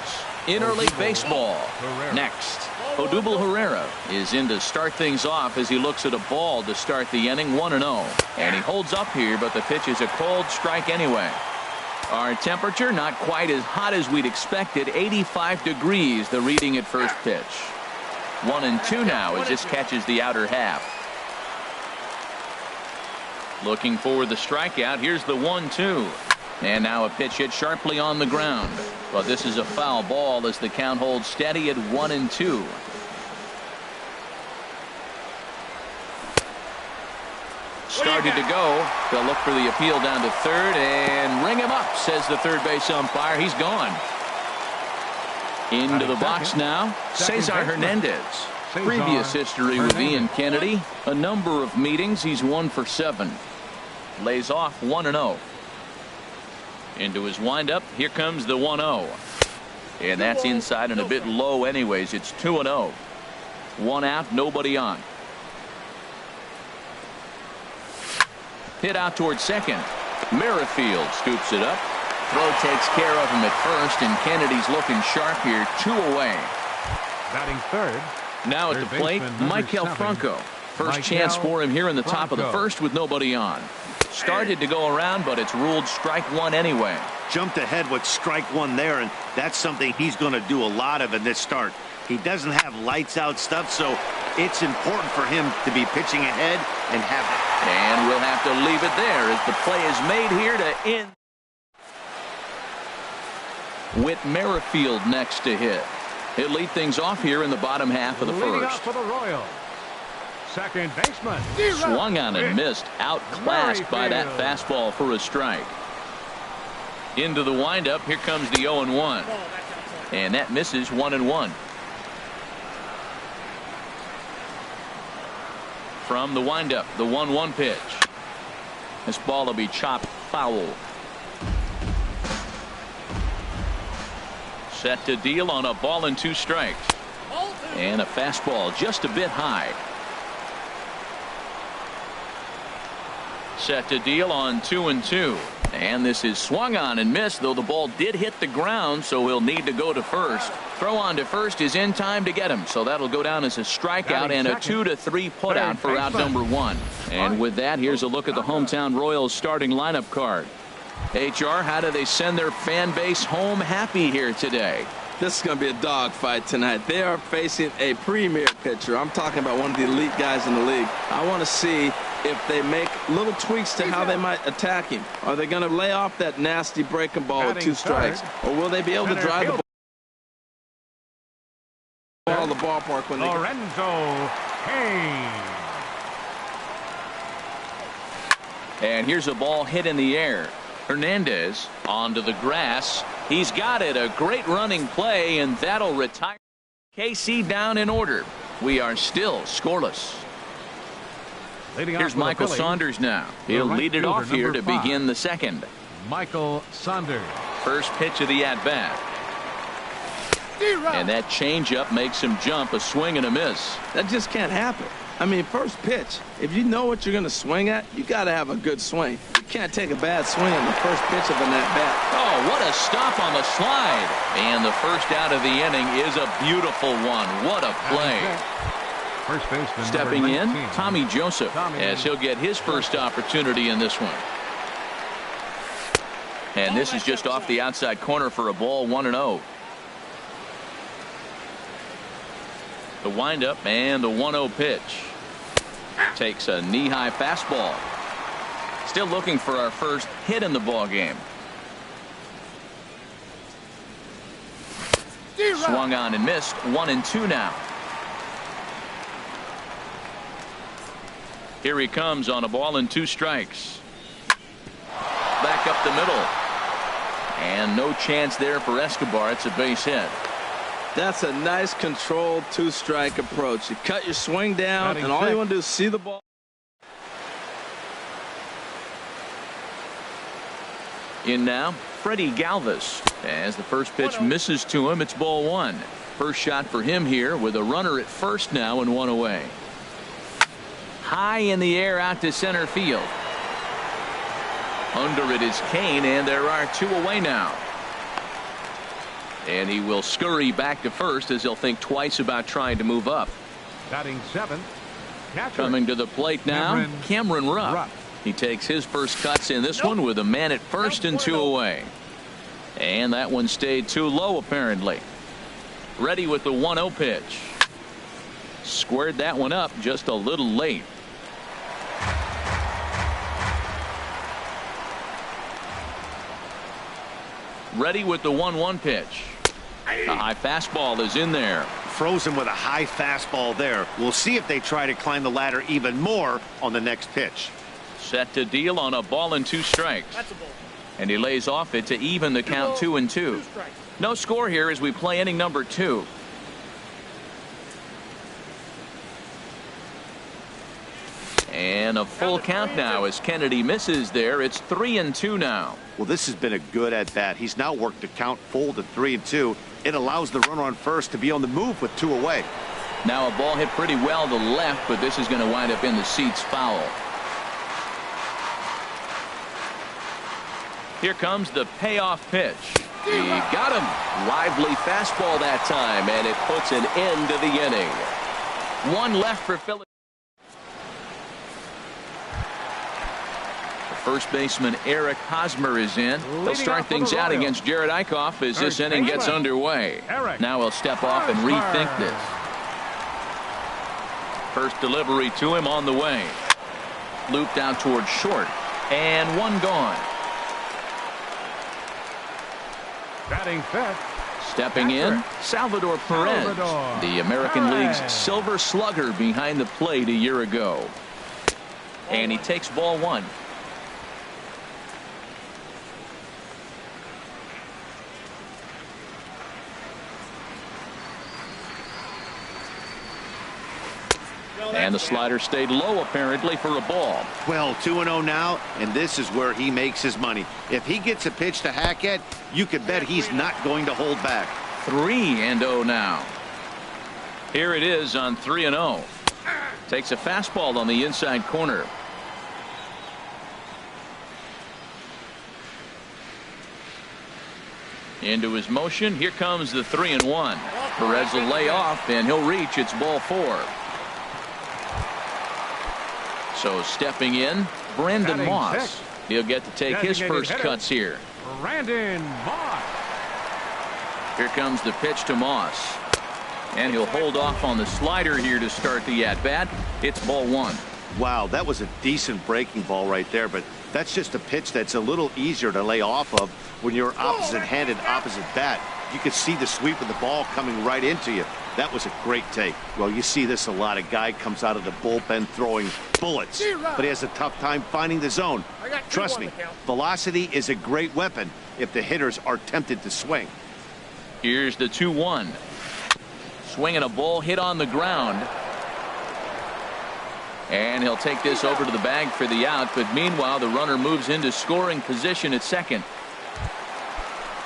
Interleague baseball. Next, Odubel Herrera is in to start things off as he looks at a ball to start the inning, 1-0. And he holds up here, but the pitch is a cold strike anyway. Our temperature not quite as hot as we'd expected, 85 degrees the reading at first pitch. 1-2 now as this catches the outer half. Looking for the strikeout. Here's the 1-2. And now a pitch hit sharply on the ground. But this is a foul ball as the count holds steady at 1-2. Started to go. They'll look for the appeal down to third and ring him up, says the third base umpire. He's gone. Into the box now, Cesar Hernandez. Previous history with Ian Kennedy. A number of meetings. He's 1 for 7. Lays off 1-0. Into his windup. Here comes the 1-0. And that's inside and a bit low anyways. It's 2-0. 1 out, nobody on. Hit out towards second. Merrifield scoops it up. Throw takes care of him at first, and Kennedy's looking sharp here. 2 away. Batting third. Now at the plate, Michael Franco. First chance for him here in the top of the first with nobody on. Started to go around, but it's ruled strike 1 anyway. Jumped ahead with strike 1 there, and that's something he's going to do a lot of in this start. He doesn't have lights out stuff, so it's important for him to be pitching ahead and have it. And we'll have to leave it there as the play is made here to end. With Merrifield next to hit. He'll lead things off here in the bottom half of the first. For the Royals. Second baseman. Swung on and missed. Outclassed by that fastball for a strike. Into the windup. Here comes the 0-1. And that misses 1-1. From the windup, the 1-1 pitch. This ball will be chopped foul. Set to deal on a ball and 2 strikes. And a fastball just a bit high. Set to deal on 2-2. And this is swung on and missed, though the ball did hit the ground, so he'll need to go to first. Throw on to first is in time to get him, so that'll go down as a strikeout and a 2-3 putout for out number 1. And with that, here's a look at the hometown Royals starting lineup card. HR, how do they send their fan base home happy here today? This is going to be a dogfight tonight. They are facing a premier pitcher. I'm talking about one of the elite guys in the league. I want to see if they make little tweaks to how they might attack him. Are they going to lay off that nasty breaking ball with 2 strikes? Or will they be able to drive the ball to the ballpark when they Lorenzo Hayes. And here's a ball hit in the air. Hernandez onto the grass. He's got it. A great running play, and that'll retire KC down in order. We are still scoreless. Here's Michael Saunders now. He'll lead it off here to begin the second. Michael Saunders. First pitch of the at-bat. And that changeup makes him jump. A swing and a miss. That just can't happen. I mean, first pitch, if you know what you're going to swing at, you got to have a good swing. You can't take a bad swing on the first pitch of an at-bat. Oh, what a stop on the slide. And the first out of the inning is a beautiful one. What a play. First baseman stepping in, 19. Tommy Joseph, as he'll get his first opportunity in this one. And this is just off the outside corner for a ball, 1-0. The windup and the 1-0 pitch. Takes a knee-high fastball. Still looking for our first hit in the ball game. Swung on and missed. 1-2 now. Here he comes on a ball and 2 strikes. Back up the middle. And no chance there for Escobar. It's a base hit. That's a nice controlled 2-strike approach. You cut your swing down, and all you want to do is see the ball. In now, Freddie Galvis. As the first pitch misses to him, it's ball 1. first shot for him here with a runner at first now and one away. High in the air out to center field. Under it is Kane, and there are two away now. And he will scurry back to first as he'll think twice about trying to move up. Batting seventh, coming to the plate now, Cameron Rupp. He takes his first cuts in this one with a man at first and two away. And that one stayed too low apparently. Ready with the 1-0 pitch. Squared that one up just a little late. Ready with the 1-1 pitch. A high fastball is in there. Frozen with a high fastball there. We'll see if they try to climb the ladder even more on the next pitch. Set to deal on a ball and 2 strikes. And he lays off it to even the count 2-2. No score here as we play inning number 2. And a full count now as Kennedy misses there. It's 3-2 now. Well, this has been a good at bat. He's now worked the count full to 3-2. It allows the runner on first to be on the move with 2 away. Now a ball hit pretty well to left, but this is going to wind up in the seats foul. Here comes the payoff pitch. He got him. Lively fastball that time, and it puts an end to the inning. 1 left for Philadelphia. First baseman Eric Hosmer is in. He'll start things out against Jared Eichhoff as this inning gets underway. Now he'll step off and rethink this. First delivery to him on the way. Looped out towards short. And 1 gone. Batting fifth. Stepping in, Salvador Perez, the American League's silver slugger behind the plate a year ago. And he takes ball 1. And the slider stayed low apparently for a ball. Well, 2-0 now, and this is where he makes his money. If he gets a pitch to hack at, you could bet he's not going to hold back. 3-0 now. Here it is on 3-0. Takes a fastball on the inside corner. Into his motion. Here comes the 3-1. Perez will lay off, and he'll reach. It's ball 4. So stepping in, Brandon Moss. He'll get to take his first cuts here. Brandon Moss. Here comes the pitch to Moss. And he'll hold off on the slider here to start the at-bat. It's ball 1. Wow, that was a decent breaking ball right there, but that's just a pitch that's a little easier to lay off of when you're opposite-handed, opposite bat. You could see the sweep of the ball coming right into you. That was a great take. Well, you see this a lot. A guy comes out of the bullpen throwing bullets, but he has a tough time finding the zone. Trust me, velocity is a great weapon if the hitters are tempted to swing. Here's the 2-1. Swinging a ball hit on the ground. And he'll take this over to the bag for the out, but meanwhile the runner moves into scoring position at second.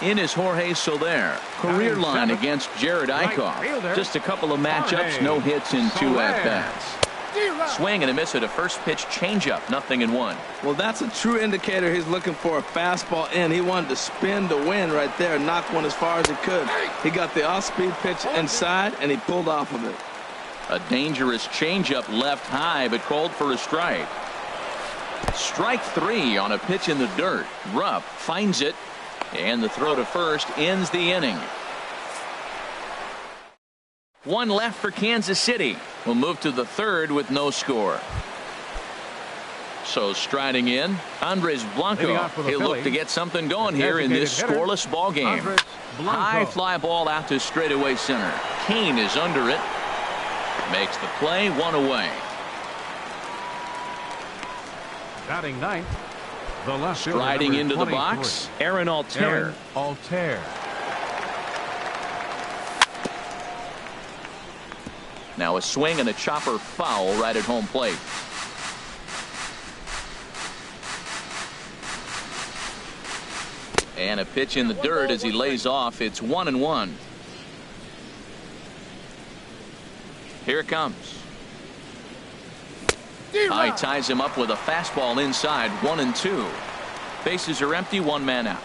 In is Jorge Soler. Career line against Jared Eichhoff. Just a couple of matchups, no hits in 2 at-bats. Swing and a miss at a first pitch changeup, 0-1. Well, that's a true indicator he's looking for a fastball in. He wanted to spin to win right there, knock one as far as he could. He got the off-speed pitch inside, and he pulled off of it. A dangerous changeup left high, but called for a strike. Strike 3 on a pitch in the dirt. Rupp finds it, and the throw to first ends the inning. 1 left for Kansas City. We'll move to the 3rd with no score. So striding in, Andres Blanco. He'll look to get something going here in this scoreless ball game. High fly ball out to straightaway center. Kane is under it. Makes the play, 1 away. Batting 9th. The left striding into the box, Aaron Altair. Now a swing and a chopper foul right at home plate. And a pitch in the dirt as he lays off. It's 1-1. Here it comes. He ties him up with a fastball inside. 1-2. Bases are empty. One man out.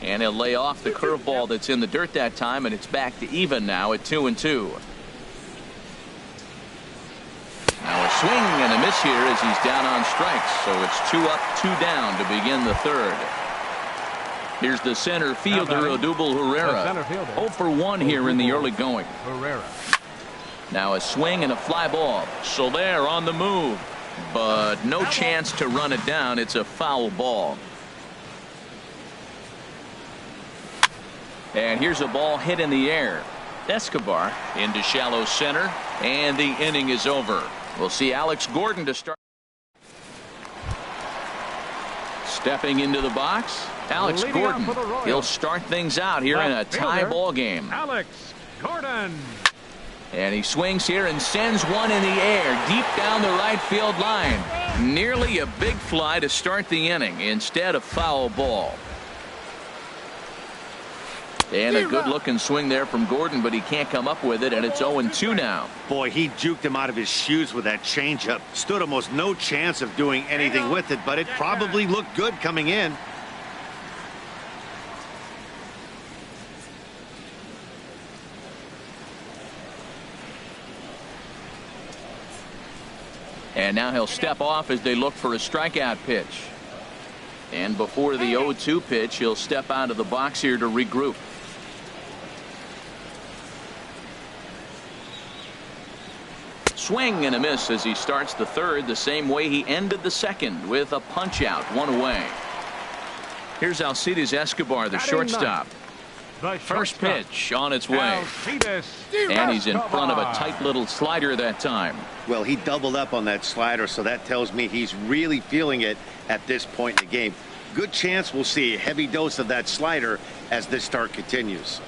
And he'll lay off the curveball that's in the dirt that time, and it's back to even now at 2-2. Now a swing and a miss here as he's down on strikes. So it's 2 up, 2 down to begin the third. Here's the center fielder, Odubel Herrera. 0 for 1 here in the early going. Now a swing and a fly ball. Soler on the move, but no chance to run it down. It's a foul ball. And here's a ball hit in the air. Escobar into shallow center, and the inning is over. We'll see Alex Gordon to start. Stepping into the box, Alex Gordon. He'll start things out here in a tie ball game. Alex Gordon. And he swings here and sends one in the air deep down the right field line. Nearly a big fly to start the inning. Instead, a foul ball. And a good-looking swing there from Gordon, but he can't come up with it, and it's 0-2 now. Boy, he juked him out of his shoes with that changeup. Stood almost no chance of doing anything with it, but it probably looked good coming in. And now he'll step off as they look for a strikeout pitch. And before the 0-2 pitch, he'll step out of the box here to regroup. Swing and a miss as he starts the third the same way he ended the second, with a punch out, 1 away. Here's Alcides Escobar, the shortstop. First pitch on its way. And he's in front of a tight little slider that time. Well, he doubled up on that slider, so that tells me he's really feeling it at this point in the game. Good chance we'll see a heavy dose of that slider as this start continues.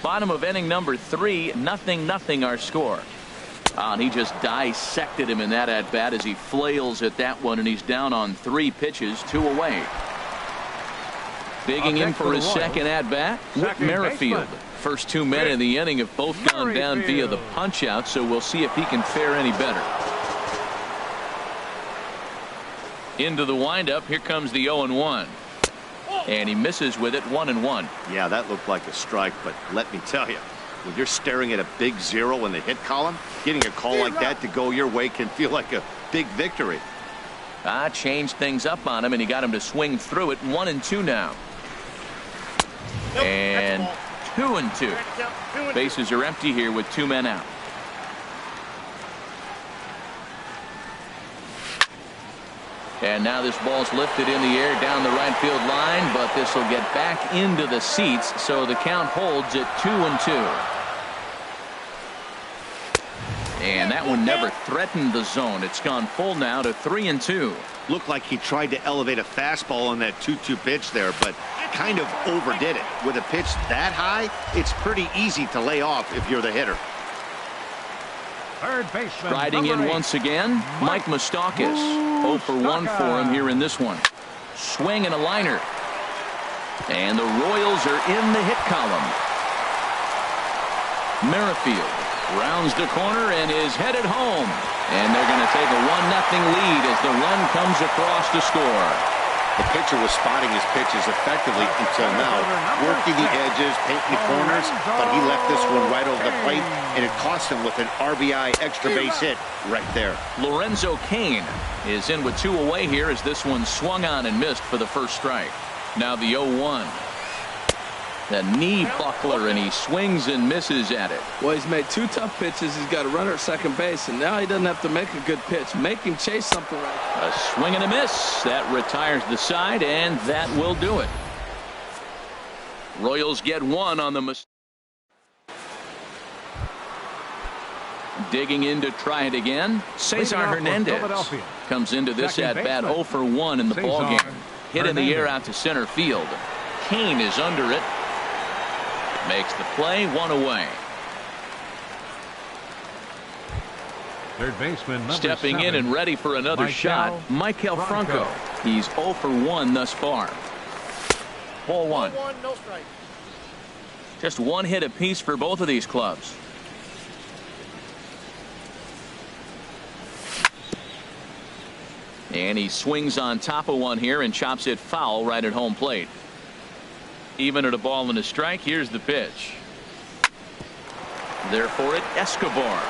Bottom of inning number 3, 0-0 our score. And he just dissected him in that at-bat as he flails at that one, and he's down on 3 pitches, 2 away. Digging in for his second at-bat, Whit Merrifield. First 2 men in the inning have both gone down via the punch-out, so we'll see if he can fare any better. Into the windup, here comes the 0-1. And he misses with it, 1-1. Yeah, that looked like a strike, but let me tell you, when you're staring at a big 0 in the hit column, getting a call like that to go your way can feel like a big victory. Changed things up on him, and he got him to swing through it. 1-2 now. And 2-2. Bases are empty here with 2 men out. And now this ball's lifted in the air down the right field line, but this will get back into the seats, so the count holds at 2-2. And that one never threatened the zone. It's gone full now to 3-2. Looked like he tried to elevate a fastball on that 2-2 pitch there, but kind of overdid it. With a pitch that high, it's pretty easy to lay off if you're the hitter. Third baseman. Riding in once again, Mike Moustakas. 0 for 1 for him here in this one. Swing and a liner. And the Royals are in the hit column. Merrifield rounds the corner and is headed home. And they're going to take a 1-0 lead as the run comes across to score. The pitcher was spotting his pitches effectively until now, working the edges, painting the corners, but he left this one right over the plate, and it cost him with an RBI extra base hit right there. Lorenzo Cain is in with 2 away here as this one swung on and missed for the first strike. Now the 0-1. The knee buckler, and he swings and misses at it. Well, he's made 2 tough pitches. He's got a runner at second base, and now he doesn't have to make a good pitch. Make him chase something right. A swing and a miss. That retires the side, and that will do it. Royals get 1 on the mistake. Digging in to try it again. Cesar Hernandez comes into this at-bat 0 for 1 in the ballgame. Hit in the air out to center field. Cain is under it. Makes the play, 1 away. Third baseman stepping in and ready for another shot, Maikel Franco. He's 0 for 1 thus far. Ball 1. No strike. Just one hit apiece for both of these clubs. And he swings on top of one here and chops it foul right at home plate. Even at a ball and a strike, here's the pitch. There for it, Escobar.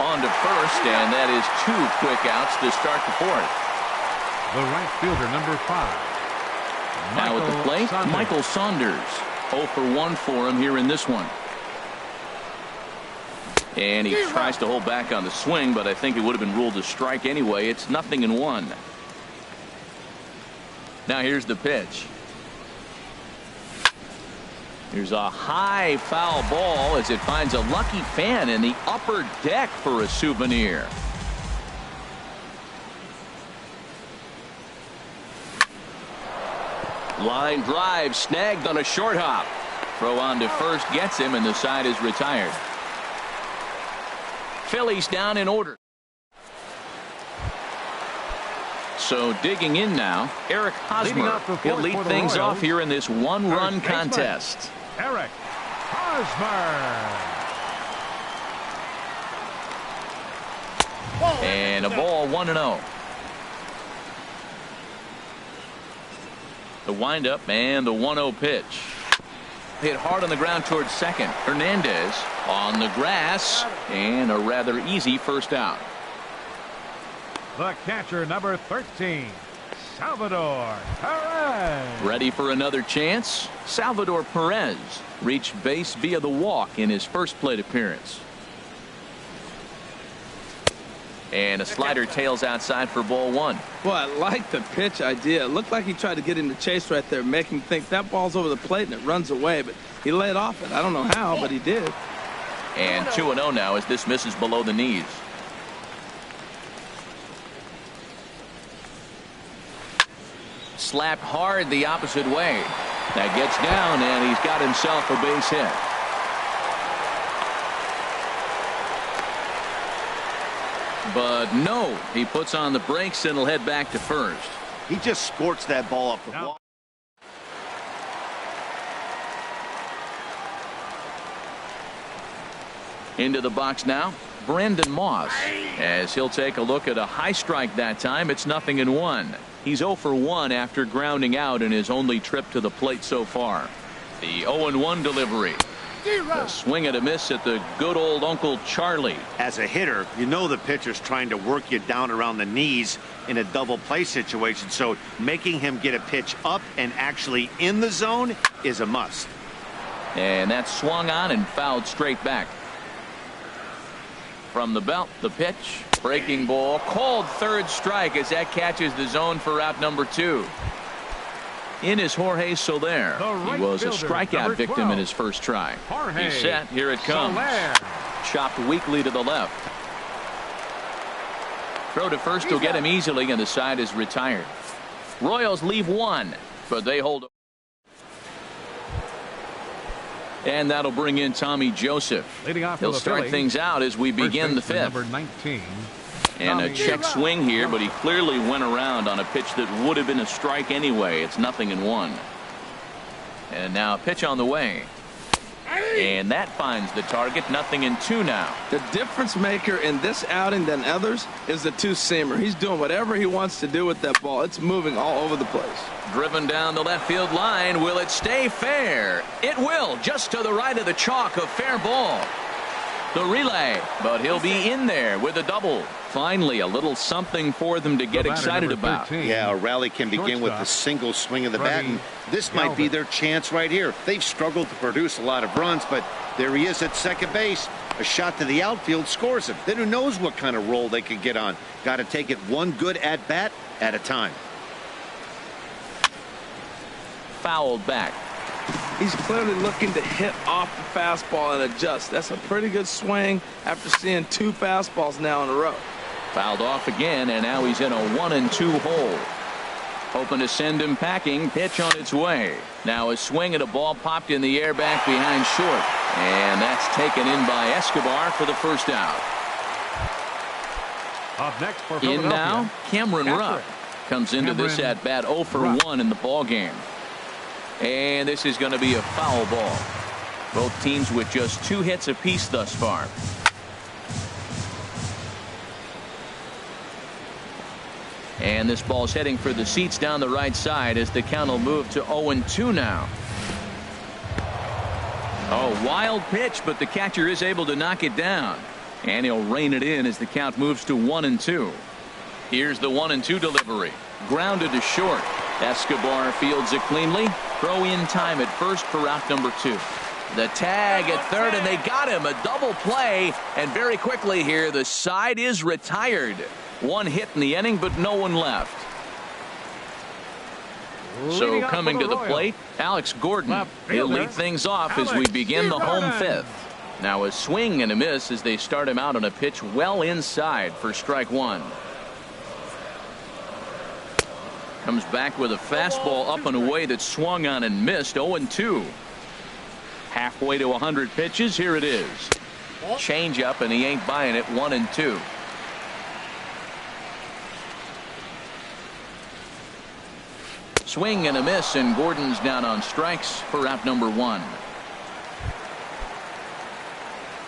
On to first, and that is 2 quick outs to start the fourth. The right fielder, number 5. Now at the plate, Michael Saunders. 0 for 1 for him here in this one. And he tries to hold back on the swing, but I think it would have been ruled a strike anyway. It's 0-1. Now here's the pitch. Here's a high foul ball as it finds a lucky fan in the upper deck for a souvenir. Line drive snagged on a short hop. Throw on to first gets him, and the side is retired. Phillies down in order. So digging in now, Eric Hosmer. He'll lead things off here in this one-run contest. Eric Hosmer. And a ball, 1-0. The windup and the 1-0 pitch. Hit hard on the ground towards second. Hernandez on the grass, and a rather easy first out. The catcher, number 13, Salvador Perez. Ready for another chance? Salvador Perez reached base via the walk in his first plate appearance. And a slider tails outside for ball 1. Well, I like the pitch idea. It looked like he tried to get him to chase right there, make him think that ball's over the plate and it runs away, but he laid off it. I don't know how, but he did. And 2-0 now as this misses below the knees. Slapped hard the opposite way. That gets down, and he's got himself a base hit. But no, he puts on the brakes and will head back to first. He just squirts that ball up the wall. Into the box now, Brandon Moss, as he'll take a look at a high strike that time. It's 0-1. He's 0 for 1 after grounding out in his only trip to the plate so far. The 0-1 delivery. A swing and a miss at the good old Uncle Charlie. As a hitter, you know the pitcher's trying to work you down around the knees in a double play situation, so making him get a pitch up and actually in the zone is a must. And that swung on and fouled straight back. From the belt, the pitch, breaking ball, called third strike as that catches the zone for out number 2. In is Jorge Soler. He was a strikeout victim in his first try. He's set. Here it comes. Chopped weakly to the left. Throw to first will get him easily, and the side is retired. Royals leave 1, but they hold. And that'll bring in Tommy Joseph. He'll start things out as we begin the 5th. Number 19. And a check swing here, but he clearly went around on a pitch that would have been a strike anyway. It's 0-1. And now a pitch on the way. And that finds the target. 0-2 now. The difference maker in this outing than others is the two-seamer. He's doing whatever he wants to do with that ball. It's moving all over the place. Driven down the left field line. Will it stay fair? It will, just to the right of the chalk. A fair ball. The relay, but he'll be in there with a double. Finally, a little something for them to get excited about. Yeah, a rally can begin with a single swing of the bat, and this might be their chance right here. They've struggled to produce a lot of runs, but there he is at second base. A shot to the outfield scores him. Then who knows what kind of roll they could get on. Got to take it one good at-bat at a time. Fouled back. He's clearly looking to hit off the fastball and adjust. That's a pretty good swing after seeing 2 fastballs now in a row. Fouled off again, and now he's in a 1-2 hole. Hoping to send him packing. Pitch on its way. Now a swing at a ball popped in the air back behind short. And that's taken in by Escobar for the first out. Up next for in now, Cameron Rupp comes into this at bat 0 for 1 in the ball game. And this is going to be a foul ball. Both teams with just 2 hits apiece thus far. And this ball's heading for the seats down the right side as the count will move to 0-2 now. Oh, wild pitch, but the catcher is able to knock it down. And he'll rein it in as the count moves to 1-2. Here's the 1-2 delivery. Grounded to short. Escobar fields it cleanly. Throw in time at first for out number 2. The tag at third, and they got him. A double play, and very quickly here, the side is retired. 1 hit in the inning, but no one left. So coming to the plate, Alex Gordon. He'll lead things off as we begin the home 5th. Now a swing and a miss as they start him out on a pitch well inside for strike 1. Comes back with a fastball up and away that swung on and missed. 0-2. Halfway to 100 pitches. Here it is. Change up, and he ain't buying it. 1-2. Swing and a miss, and Gordon's down on strikes for out number 1.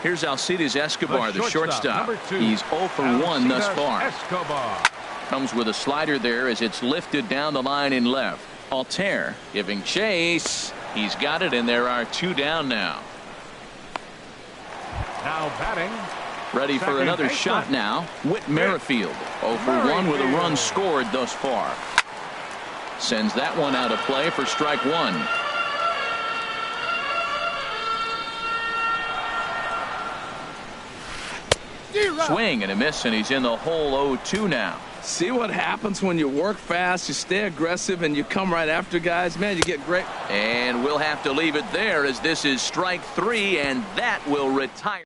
Here's Alcides Escobar, the shortstop. He's 0 for 1 thus far. Escobar. Comes with a slider there as it's lifted down the line in left. Altair giving chase. He's got it, and there are 2 down now. Now batting. Ready for another shot now. Whit Merrifield. 0 for 1 with a run scored thus far. Sends that one out of play for strike 1. Swing and a miss, and he's in the hole. 0-2 now. See what happens when you work fast, you stay aggressive, and you come right after guys. Man, you get great. And we'll have to leave it there as this is strike 3, and that will retire.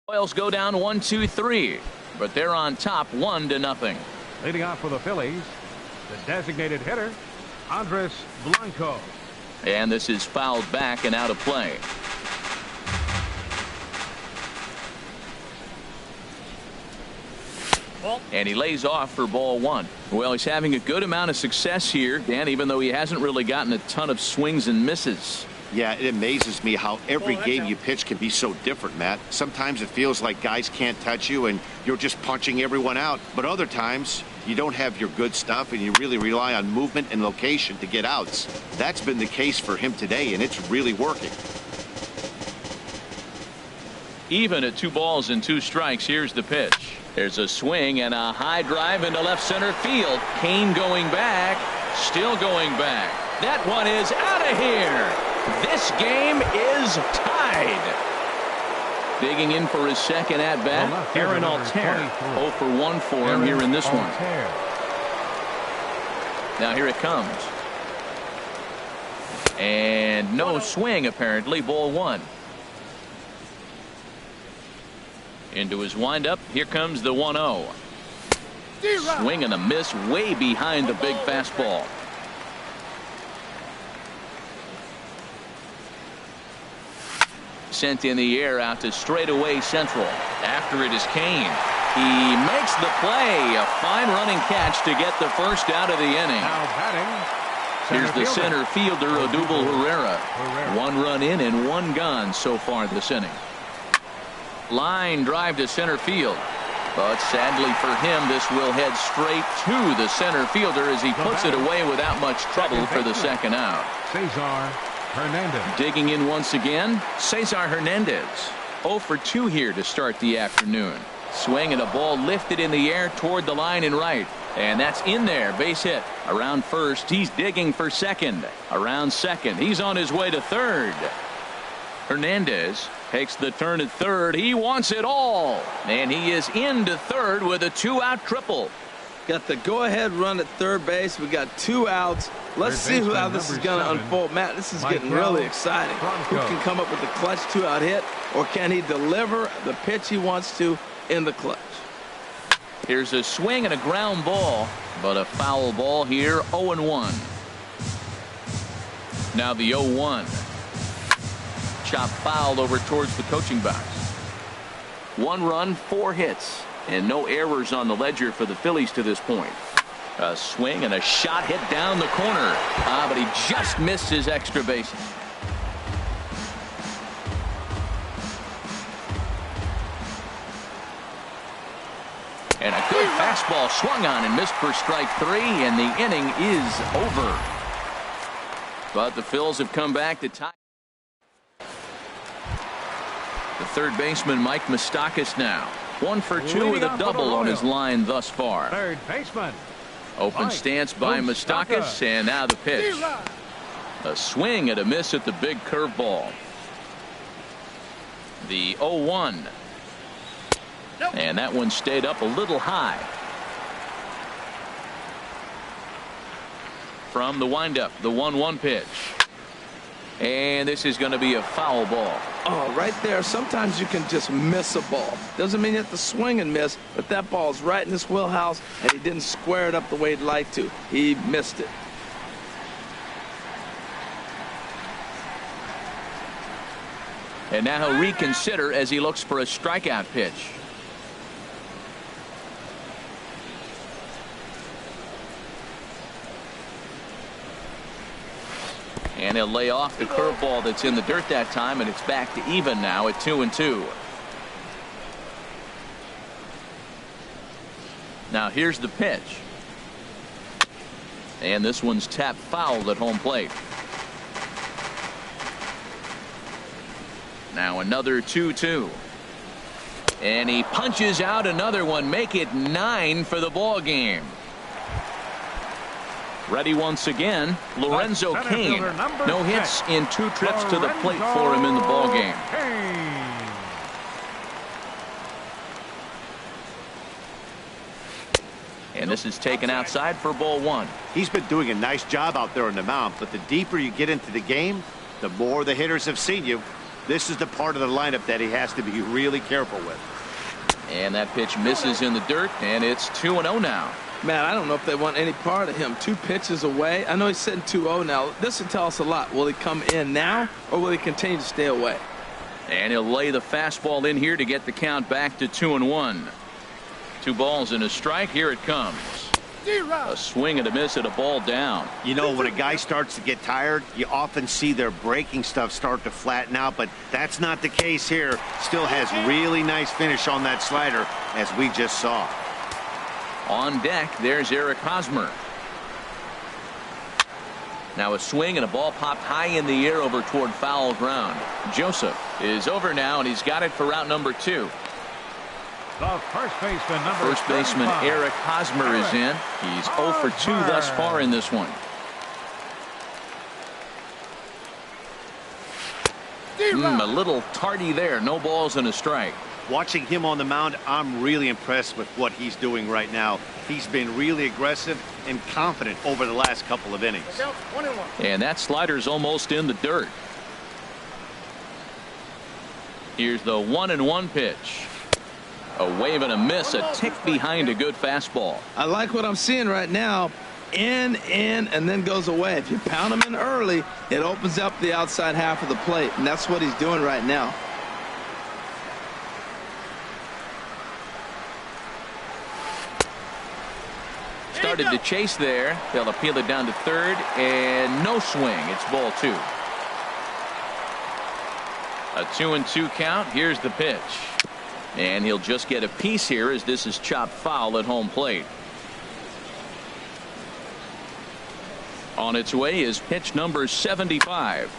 Royals go down 1-2-3, but they're on top 1-0. Leading off for the Phillies, the designated hitter, Andres Blanco. And this is fouled back and out of play. And he lays off for ball 1. Well, he's having a good amount of success here, Dan, even though he hasn't really gotten a ton of swings and misses. Yeah, it amazes me how every game you pitch can be so different, Matt. Sometimes it feels like guys can't touch you and you're just punching everyone out. But other times you don't have your good stuff and you really rely on movement and location to get outs. That's been the case for him today, and it's really working. Even at 2 balls and 2 strikes, here's the pitch. There's a swing and a high drive into left center field. Kane going back, still going back. That one is out of here. This game is tied. Digging in for his second at bat, Aaron Altair. 0 for 1 for him here in this one. Now here it comes. And no swing apparently. Ball 1. Into his windup. Here comes the 1-0. Swing and a miss way behind the big fastball. Sent in the air out to straightaway central. After it is Kane. He makes the play. A fine running catch to get the first out of the inning. Now batting. Here's the center fielder, Odubel Herrera. 1 run in and 1 gone so far this inning. Line drive to center field. But sadly for him, this will head straight to the center fielder as he puts it away without much trouble for the second out. Cesar Hernandez. Digging in once again, Cesar Hernandez. 0 for 2 here to start the afternoon. Swing and a ball lifted in the air toward the line and right. And that's in there. Base hit. Around first, he's digging for second. Around second, he's on his way to third. Hernandez takes the turn at third. He wants it all. And he is into third with a 2-out triple. Got the go-ahead run at third base. We got 2 outs. Let's see how this is going to unfold. Matt, this is getting really exciting. Who can come up with the clutch 2-out hit, or can he deliver the pitch he wants to in the clutch? Here's a swing and a ground ball, but a foul ball here. 0-1. Now the 0-1. Chop fouled over towards the coaching box. 1 run, 4 hits, and no errors on the ledger for the Phillies to this point. A swing and a shot hit down the corner. But he just missed his extra base. And a good fastball swung on and missed for strike 3, and the inning is over. But the Phils have come back to tie. The third baseman, Mike Moustakas, now 1 for 2 with a double on his line thus far. Third baseman. Open stance by Moustakas, and now the pitch. A swing and a miss at the big curveball. The 0-1. And that one stayed up a little high. From the windup, the 1-1 pitch. And this is going to be a foul ball. Oh, right there. Sometimes you can just miss a ball. Doesn't mean you have to swing and miss, but that ball's right in his wheelhouse, and he didn't square it up the way he'd like to. He missed it. And now he'll reconsider as he looks for a strikeout pitch. And he'll lay off the curveball that's in the dirt that time, and it's back to even now at 2-2. Now here's the pitch. And this one's tapped foul at home plate. Now another 2-2. And he punches out another one. Make it 9 for the ball game. Ready once again, Lorenzo Cain. No hits in 2 trips to the plate for him in the ball game. And this is taken outside for ball 1. He's been doing a nice job out there on the mound, but the deeper you get into the game, the more the hitters have seen you. This is the part of the lineup that he has to be really careful with. And that pitch misses in the dirt, and it's 2-0 now. Man, I don't know if they want any part of him. 2 pitches away. I know he's sitting 2-0 now. This will tell us a lot. Will he come in now, or will he continue to stay away? And he'll lay the fastball in here to get the count back to 2-1. 2 balls and a strike. Here it comes. A swing and a miss at a ball down. You know, when a guy starts to get tired, you often see their breaking stuff start to flatten out, but that's not the case here. Still has really nice finish on that slider, as we just saw. On deck, there's Eric Hosmer. Now a swing and a ball popped high in the air over toward foul ground. Joseph is over now, and he's got it for route number 2. The first baseman, First baseman Eric Hosmer is in. He's 0 for 2 thus far in this one. A little tardy there. No balls and a strike. Watching him on the mound, I'm really impressed with what he's doing right now. He's been really aggressive and confident over the last couple of innings. And that slider's almost in the dirt. Here's the 1-1 pitch. A wave and a miss, a tick behind a good fastball. I like what I'm seeing right now. In, and then goes away. If you pound him in early, it opens up the outside half of the plate, and that's what he's doing right now. Started to chase there. They'll appeal it down to third, and no swing. It's ball 2. A 2-2 count. Here's the pitch. And he'll just get a piece here as this is chopped foul at home plate. On its way is pitch number 75.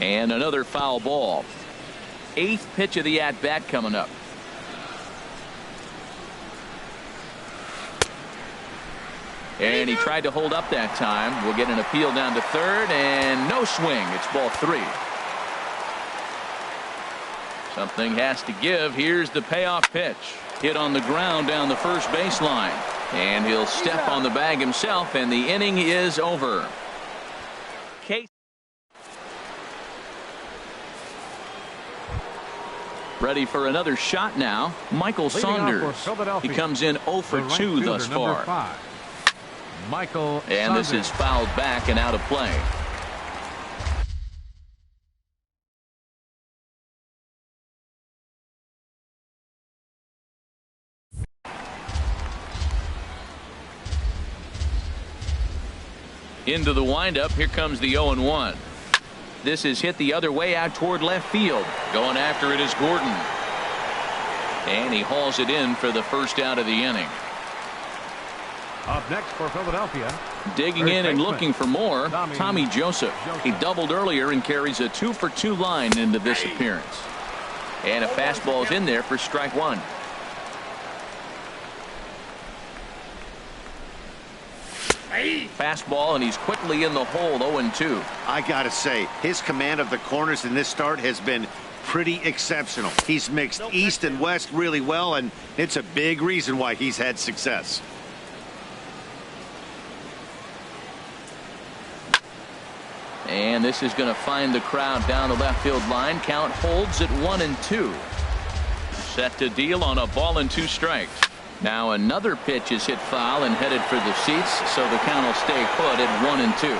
And another foul ball. 8th pitch of the at-bat coming up. And he tried to hold up that time. We'll get an appeal down to third, and no swing. It's ball 3. Something has to give. Here's the payoff pitch. Hit on the ground down the first baseline. And he'll step on the bag himself, and the inning is over. Case. Ready for another shot now. Michael Saunders. He comes in 0 for 2 thus far. Michael and Saunders. This is fouled back and out of play. Into the windup. Here comes the 0-1. This is hit the other way out toward left field. Going after it is Gordon. And he hauls it in for the first out of the inning. Up next for Philadelphia. Digging in and looking for more, Tommy Joseph. He doubled earlier and carries a 2-for-2 line into this appearance. And a fastball is in there for strike one. Fastball, and he's quickly in the hole. 0-2. I gotta say, his command of the corners in this start has been pretty exceptional. He's mixed east and west really well, and it's a big reason why he's had success. And this is going to find the crowd down the left field line. Count holds at 1-2. Set to deal on a ball and 2 strikes. Now another pitch is hit foul and headed for the seats, so the count will stay put at 1-2.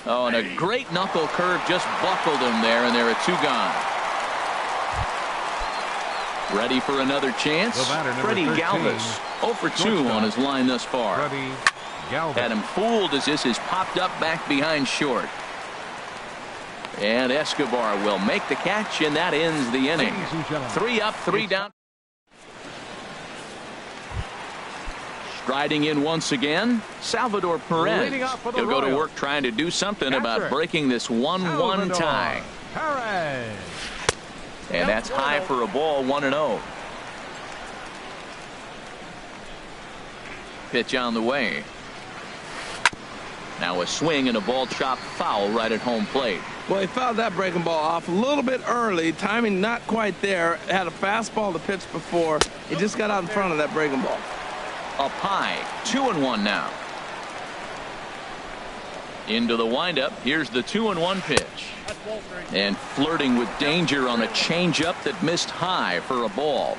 Oh, and a great knuckle curve just buckled him there, and there are 2 gone. Ready for another chance. Freddie Galvis 0-for-2 on his line thus far. Had him fooled as this is popped up back behind short. And Escobar will make the catch, and that ends the inning. 3 up, 3 down. Striding in once again, Salvador Perez. He'll go to work trying to do something about breaking this 1-1 tie. And that's high for a ball. 1-0. Pitch on the way. Now a swing and a ball chopped foul right at home plate. Well, he fouled that breaking ball off a little bit early. Timing not quite there. Had a fastball to pitch before. He just got out in front of that breaking ball. Up high. 2-1 now. Into the windup. Here's the 2-1 pitch. And flirting with danger on a changeup that missed high for a ball.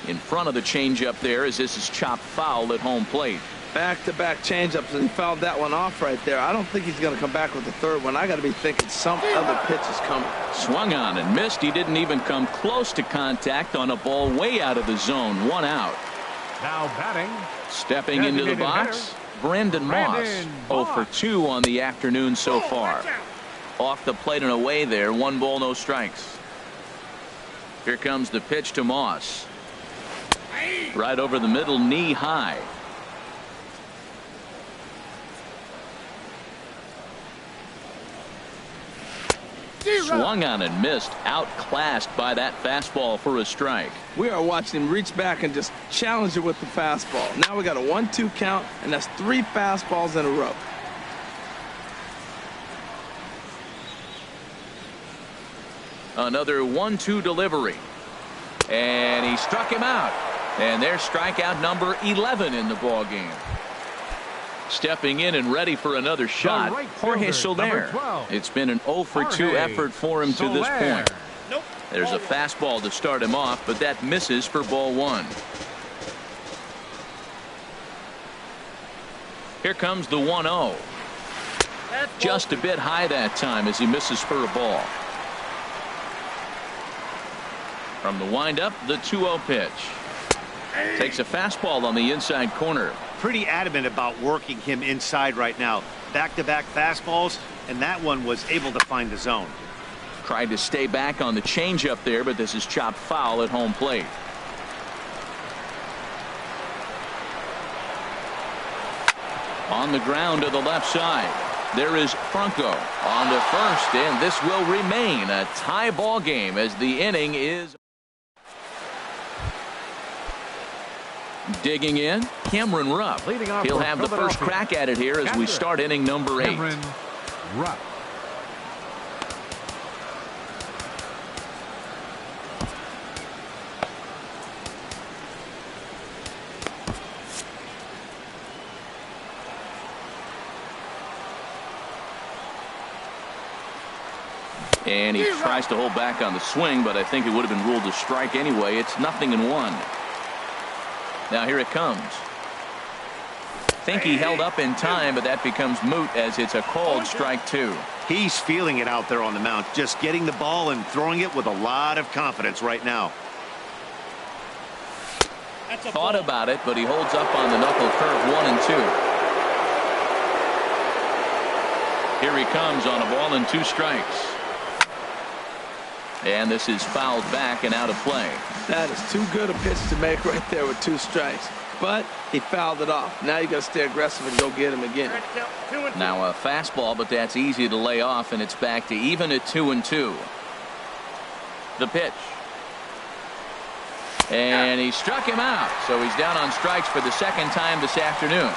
In front of the changeup there as this is chopped foul at home plate. Back-to-back changeups, and he fouled that one off right there. I don't think he's going to come back with the third one. I got to be thinking some other pitch is coming. Swung on and missed. He didn't even come close to contact on a ball way out of the zone. 1 out. Now batting. Stepping into the box, Brandon Moss. 0-for-2 on the afternoon so far. Off the plate and away there. 1 ball, no strikes. Here comes the pitch to Moss. Right over the middle, knee high. Swung on and missed. Outclassed by that fastball for a strike. We are watching him reach back and just challenge it with the fastball. Now we got a 1-2 count, and that's 3 fastballs in a row. Another 1-2 delivery. And he struck him out. And there's strikeout number 11 in the ball game. Stepping in and ready for another shot, Jorge Soler. It's been an 0-for-2 effort for him to this point. There's a fastball to start him off, but that misses for ball 1. Here comes the 1-0. Just a bit high that time as he misses for a ball. From the windup, the 2-0 pitch. Takes a fastball on the inside corner. Pretty adamant about working him inside right now. Back-to-back fastballs, and that one was able to find the zone. Tried to stay back on the changeup there, but this is chopped foul at home plate. On the ground to the left side. There is Franco on to first, and this will remain a tie ball game as the inning is. Digging in, Cameron Rupp. He'll have the first crack at it here as we start inning number 8. Cameron Rupp. And he tries to hold back on the swing, but I think it would have been ruled a strike anyway. It's 0-1. Now here it comes. think he held up in time, but that becomes moot as it's a called strike 2. He's feeling it out there on the mound, just getting the ball and throwing it with a lot of confidence right now. Thought about it, but he holds up on the knuckle curve 1 and 2. Here he comes on a ball and 2 strikes. And this is fouled back and out of play. That is too good a pitch to make right there with 2 strikes. But he fouled it off. Now you got to stay aggressive and go get him again. Now a fastball, but that's easy to lay off, and it's back to even at 2 and 2. The pitch. And he struck him out, so he's down on strikes for the second time this afternoon.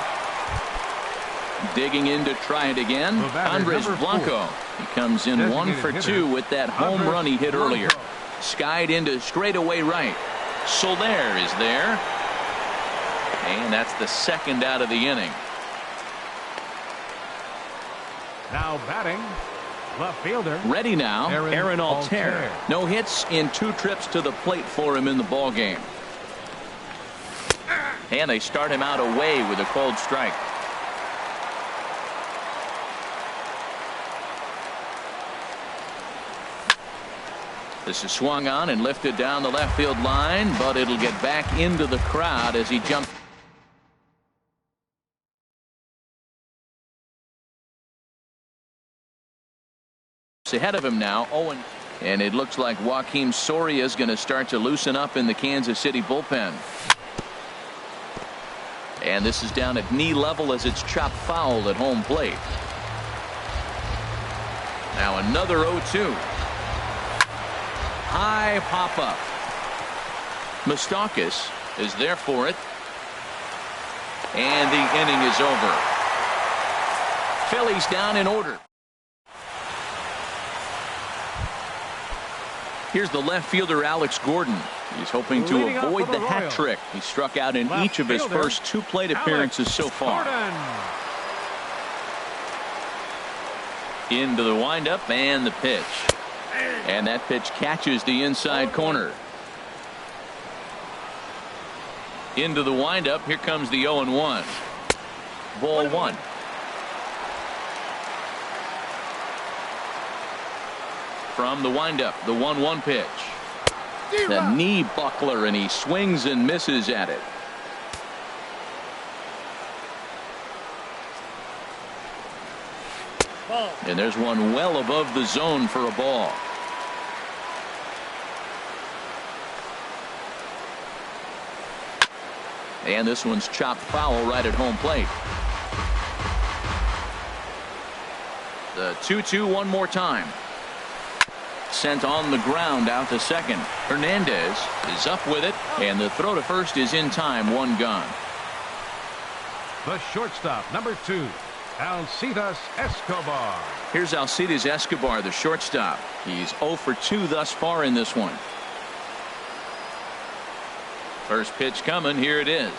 Digging in to try it again, Andres Blanco. He comes in 1 for 2 with that home run he hit earlier. Skied into straightaway right. Soler is there. And that's the second out of the inning. Now batting, left fielder. Ready now, Aaron Altair. Altair. No hits in 2 trips to the plate for him in the ball game. And they start him out away with a called strike. This is swung on and lifted down the left field line, but it'll get back into the crowd as he jumps ahead of him now. Owen, and it looks like Joakim Soria is going to start to loosen up in the Kansas City bullpen. And this is down at knee level as it's chopped foul at home plate. Now another 0-2. High pop up. Moustakas is there for it. And the inning is over. Phillies down in order. Here's the left fielder, Alex Gordon. He's hoping to avoid the hat trick. He struck out in each of his first 2 plate appearances so far. Into the windup and the pitch. And that pitch catches the inside corner. Into the windup. Here comes the 0-1. Ball 1. From the windup, the 1-1 pitch. The knee buckler, and he swings and misses at it. And there's one well above the zone for a ball. And this one's chopped foul right at home plate. The 2-2 one more time. Sent on the ground out to second. Hernandez is up with it, and the throw to first is in time. 1 gone. The shortstop, number 2, Alcides Escobar. Here's Alcides Escobar, the shortstop. He's 0 for 2 thus far in this one. First pitch coming. Here it is.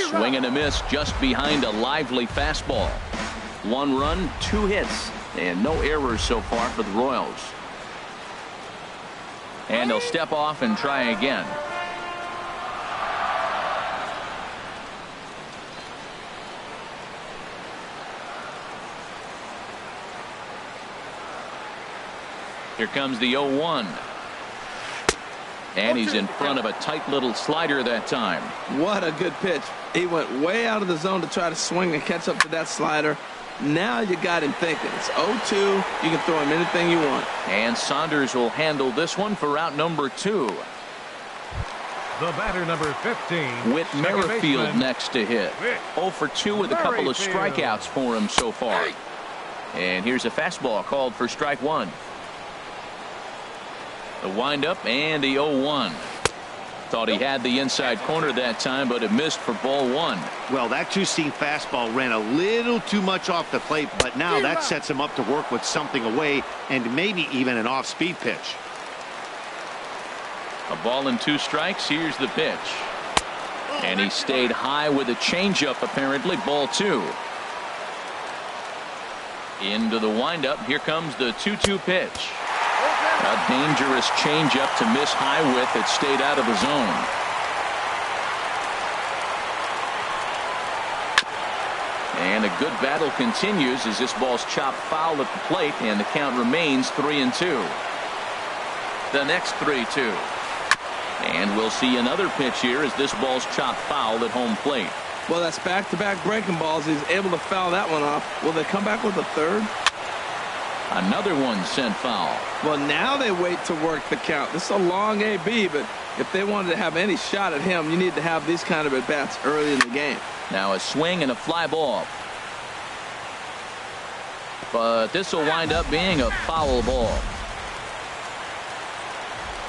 Swing and a miss just behind a lively fastball. 1 run, 2 hits, and no errors so far for the Royals. And he'll step off and try again. Here comes the 0-1. And he's in front of a tight little slider that time. What a good pitch. He went way out of the zone to try to swing and catch up to that slider. Now you got him thinking. It's 0-2. You can throw him anything you want. And Saunders will handle this one for out number 2. The batter, number 15. Whit Merrifield next to hit. 0 for 2 with a couple of strikeouts for him so far. And here's a fastball called for strike 1. The windup and the 0-1. Thought he had the inside corner that time, but it missed for ball 1. Well, that 2-seam fastball ran a little too much off the plate, but now that sets him up to work with something away and maybe even an off-speed pitch. A ball and 2 strikes. Here's the pitch. And he stayed high with a changeup, apparently. Ball 2. Into the windup. Here comes the 2-2 pitch. A dangerous changeup to miss high with. It stayed out of the zone. And a good battle continues as this ball's chopped foul at the plate, and the count remains 3-2. The next 3-2. And we'll see another pitch here as this ball's chopped foul at home plate. Well, that's back-to-back breaking balls. He's able to foul that one off. Will they come back with a third? Another one sent foul. Well, now they wait to work the count. This is a long AB, but if they wanted to have any shot at him, you need to have these kind of at-bats early in the game. Now a swing and a fly ball. But this will wind up being a foul ball.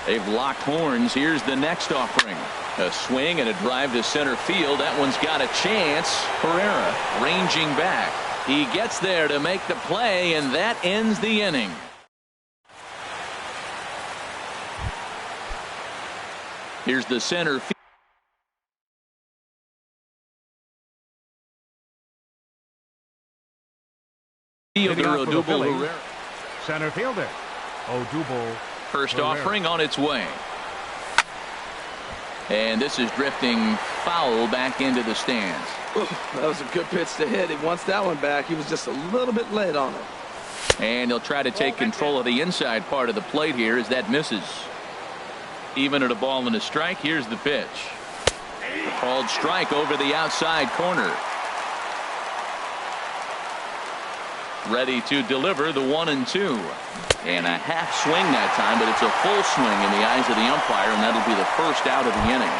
They've locked horns. Here's the next offering. A swing and a drive to center field. That one's got a chance. Herrera ranging back. He gets there to make the play, and that ends the inning. Here's the center fielder, Odubel Herrera. Center fielder, Odubel. First Herrera. offering on its way. And this is drifting foul back into the stands. Ooh, that was a good pitch to hit. He wants that one back. He was just a little bit late on it. And he'll try to take control of the inside part of the plate here as that misses. Even at a ball and a strike, here's the pitch. Called strike over the outside corner. Ready to deliver the 1-2. And a half swing that time, but it's a full swing in the eyes of the umpire, and that'll be the first out of the inning.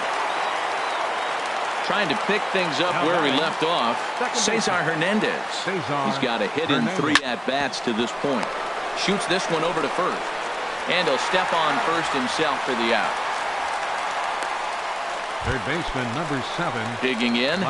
Trying to pick things up where he left off, Cesar Hernandez. He's got a hit in 3 at-bats to this point. Shoots this one over to first. And he'll step on first himself for the out. Third baseman, number 7. Digging in,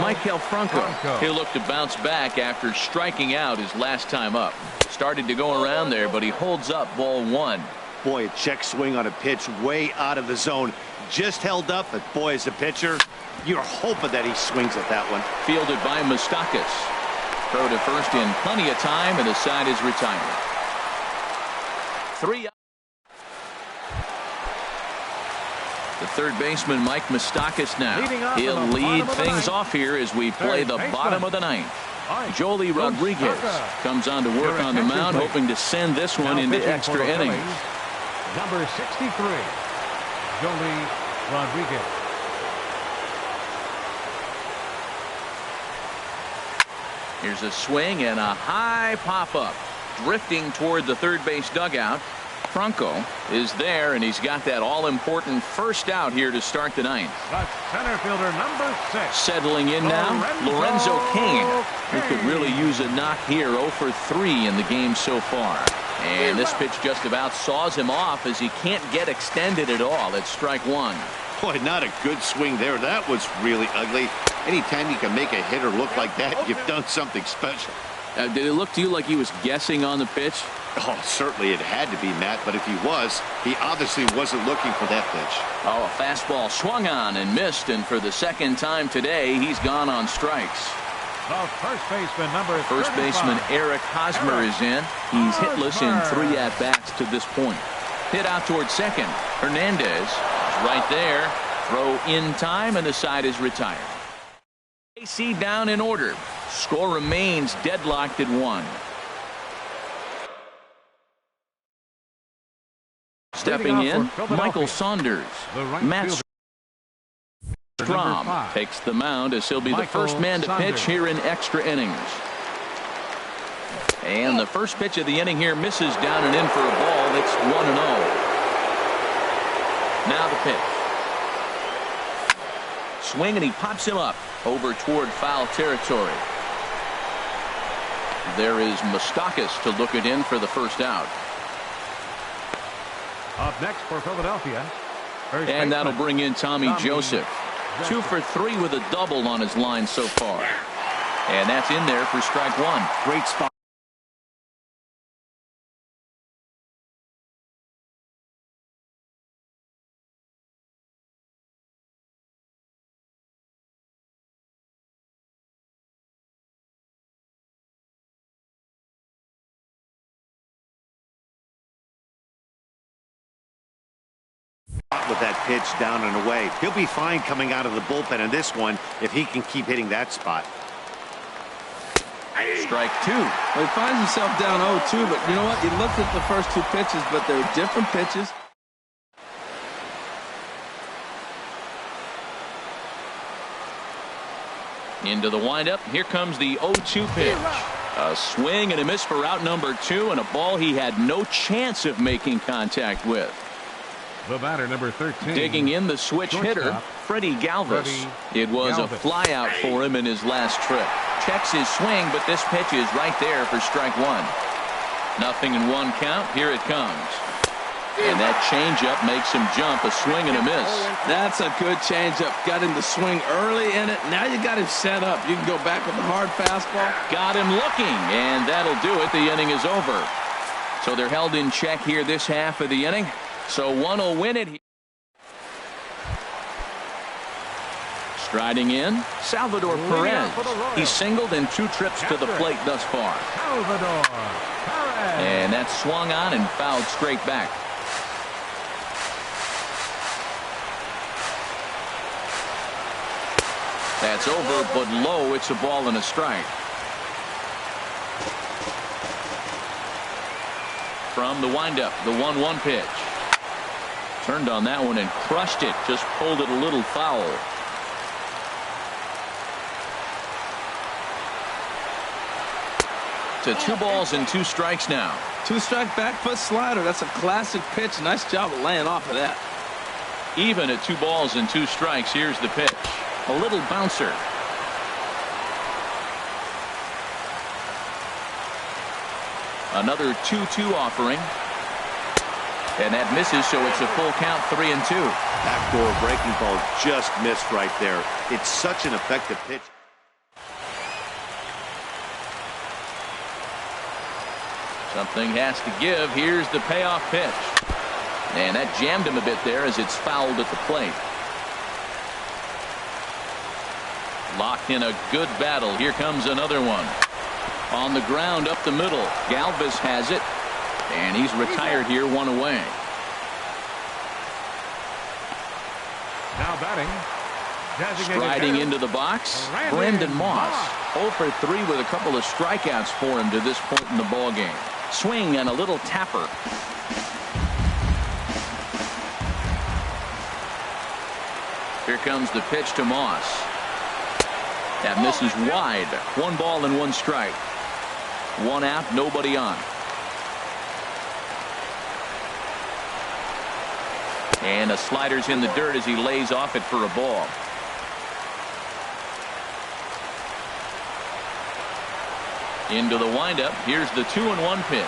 Michael Franco. Franco. He'll look to bounce back after striking out his last time up. Started to go around there, but he holds up ball 1. Boy, a check swing on a pitch way out of the zone. Just held up, but boy, as a pitcher, you're hoping that he swings at that one. Fielded by Moustakas. Throw to first in plenty of time, and the side is retired. 3 out. The third baseman, Mike Moustakas, now. He'll lead things off here as we play the bottom of the 9th. Joely Rodriguez comes on to work on the mound, hoping to send this one into extra innings. Number 63, Joely Rodriguez. Here's a swing and a high pop-up. Drifting toward the third base dugout. Franco is there, and he's got that all-important first out here to start the 9th. The center fielder, number 6. Settling in now, Lorenzo Cain, who could really use a knock here. 0 for 3 in the game so far. And this pitch just about saws him off as he can't get extended at all. It's strike 1. Boy, not a good swing there. That was really ugly. Anytime you can make a hitter look like that, you've done something special. Did it look to you like he was guessing on the pitch? Oh, certainly it had to be, Matt, but if he was, he obviously wasn't looking for that pitch. Oh, a fastball swung on and missed, and for the second time today, he's gone on strikes. The first baseman, number 35. First baseman Eric Hosmer is in. He's hitless in 3 at-bats to this point. Hit out towards second. Hernandez is right there. Throw in time, and the side is retired. AC down in order. Score remains deadlocked at 1. Stepping in, Michael Saunders. Matt Strom takes the mound as he'll be the first man to pitch here in extra innings. And the first pitch of the inning here misses down and in for a ball. It's 1-0. Now the pitch. Swing, and he pops him up over toward foul territory. There is Moustakas to look it in for the first out. Up next for Philadelphia. And that'll bring in Tommy Joseph. 2 for 3 with a double on his line so far. And that's in there for strike 1. Great spot. With that pitch down and away. He'll be fine coming out of the bullpen in this one if he can keep hitting that spot. Strike two. Well, he finds himself down 0-2, but you know what? He looked at the first two pitches, but they're different pitches. Into the windup. Here comes the 0-2 pitch. A swing and a miss for out number 2, and a ball he had no chance of making contact with. The batter, number 13. Digging in the switch hitter, Freddie Galvis. It was a flyout for him in his last trip. Checks his swing, but this pitch is right there for strike one. Nothing in one count. Here it comes. And that changeup makes him jump. A swing and a miss. That's a good changeup. Got him to swing early in it. Now you got him set up. You can go back with the hard fastball. Got him looking, and that'll do it. The inning is over. So they're held in check here this half of the inning. So one will win it. Striding in, Salvador Perez. He's singled in 2 trips to the plate thus far. Salvador Perez. And that's swung on and fouled straight back. That's over, but low. It's a ball and a strike. From the windup, the 1-1 pitch. Turned on that one and crushed it. Just pulled it a little foul. To 2 balls and 2 strikes now. 2-strike back foot slider. That's a classic pitch. Nice job of laying off of that. Even at 2 balls and 2 strikes. Here's the pitch. A little bouncer. Another 2-2 offering. And that misses, so it's a full count, 3-2. Backdoor breaking ball just missed right there. It's such an effective pitch. Something has to give. Here's the payoff pitch. And that jammed him a bit there as it's fouled at the plate. Locked in a good battle. Here comes another one. On the ground up the middle. Galvis has it. And he's retired here, 1 away. Now batting. Striding into the box, Brandon Moss. 0 for 3 with a couple of strikeouts for him to this point in the ballgame. Swing and a little tapper. Here comes the pitch to Moss. That misses wide. 1 ball and 1 strike. 1 out, nobody on. And a slider's in the dirt as he lays off it for a ball. Into the windup. Here's the 2-1 pitch.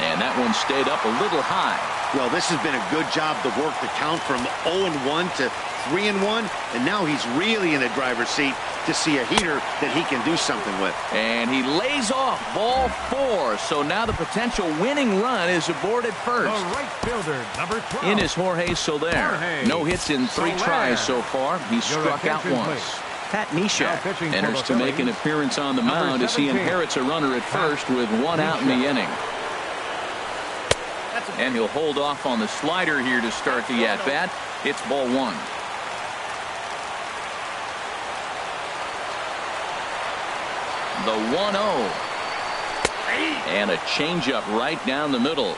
And that one stayed up a little high. Well, this has been a good job to work the count from 0-1 to 3-1. And now he's really in a driver's seat to see a heater that he can do something with. And he lays off ball 4. So now the potential winning run is aboard at first. The right fielder, number 12. In is Jorge Soler. No hits in 3 tries so far. He's struck out once. Pat Neshek enters to make an appearance on the mound as he inherits a runner at first with 1 out in the inning. And he'll hold off on the slider here to start the at-bat. It's ball 1. The 1-0. And a changeup right down the middle.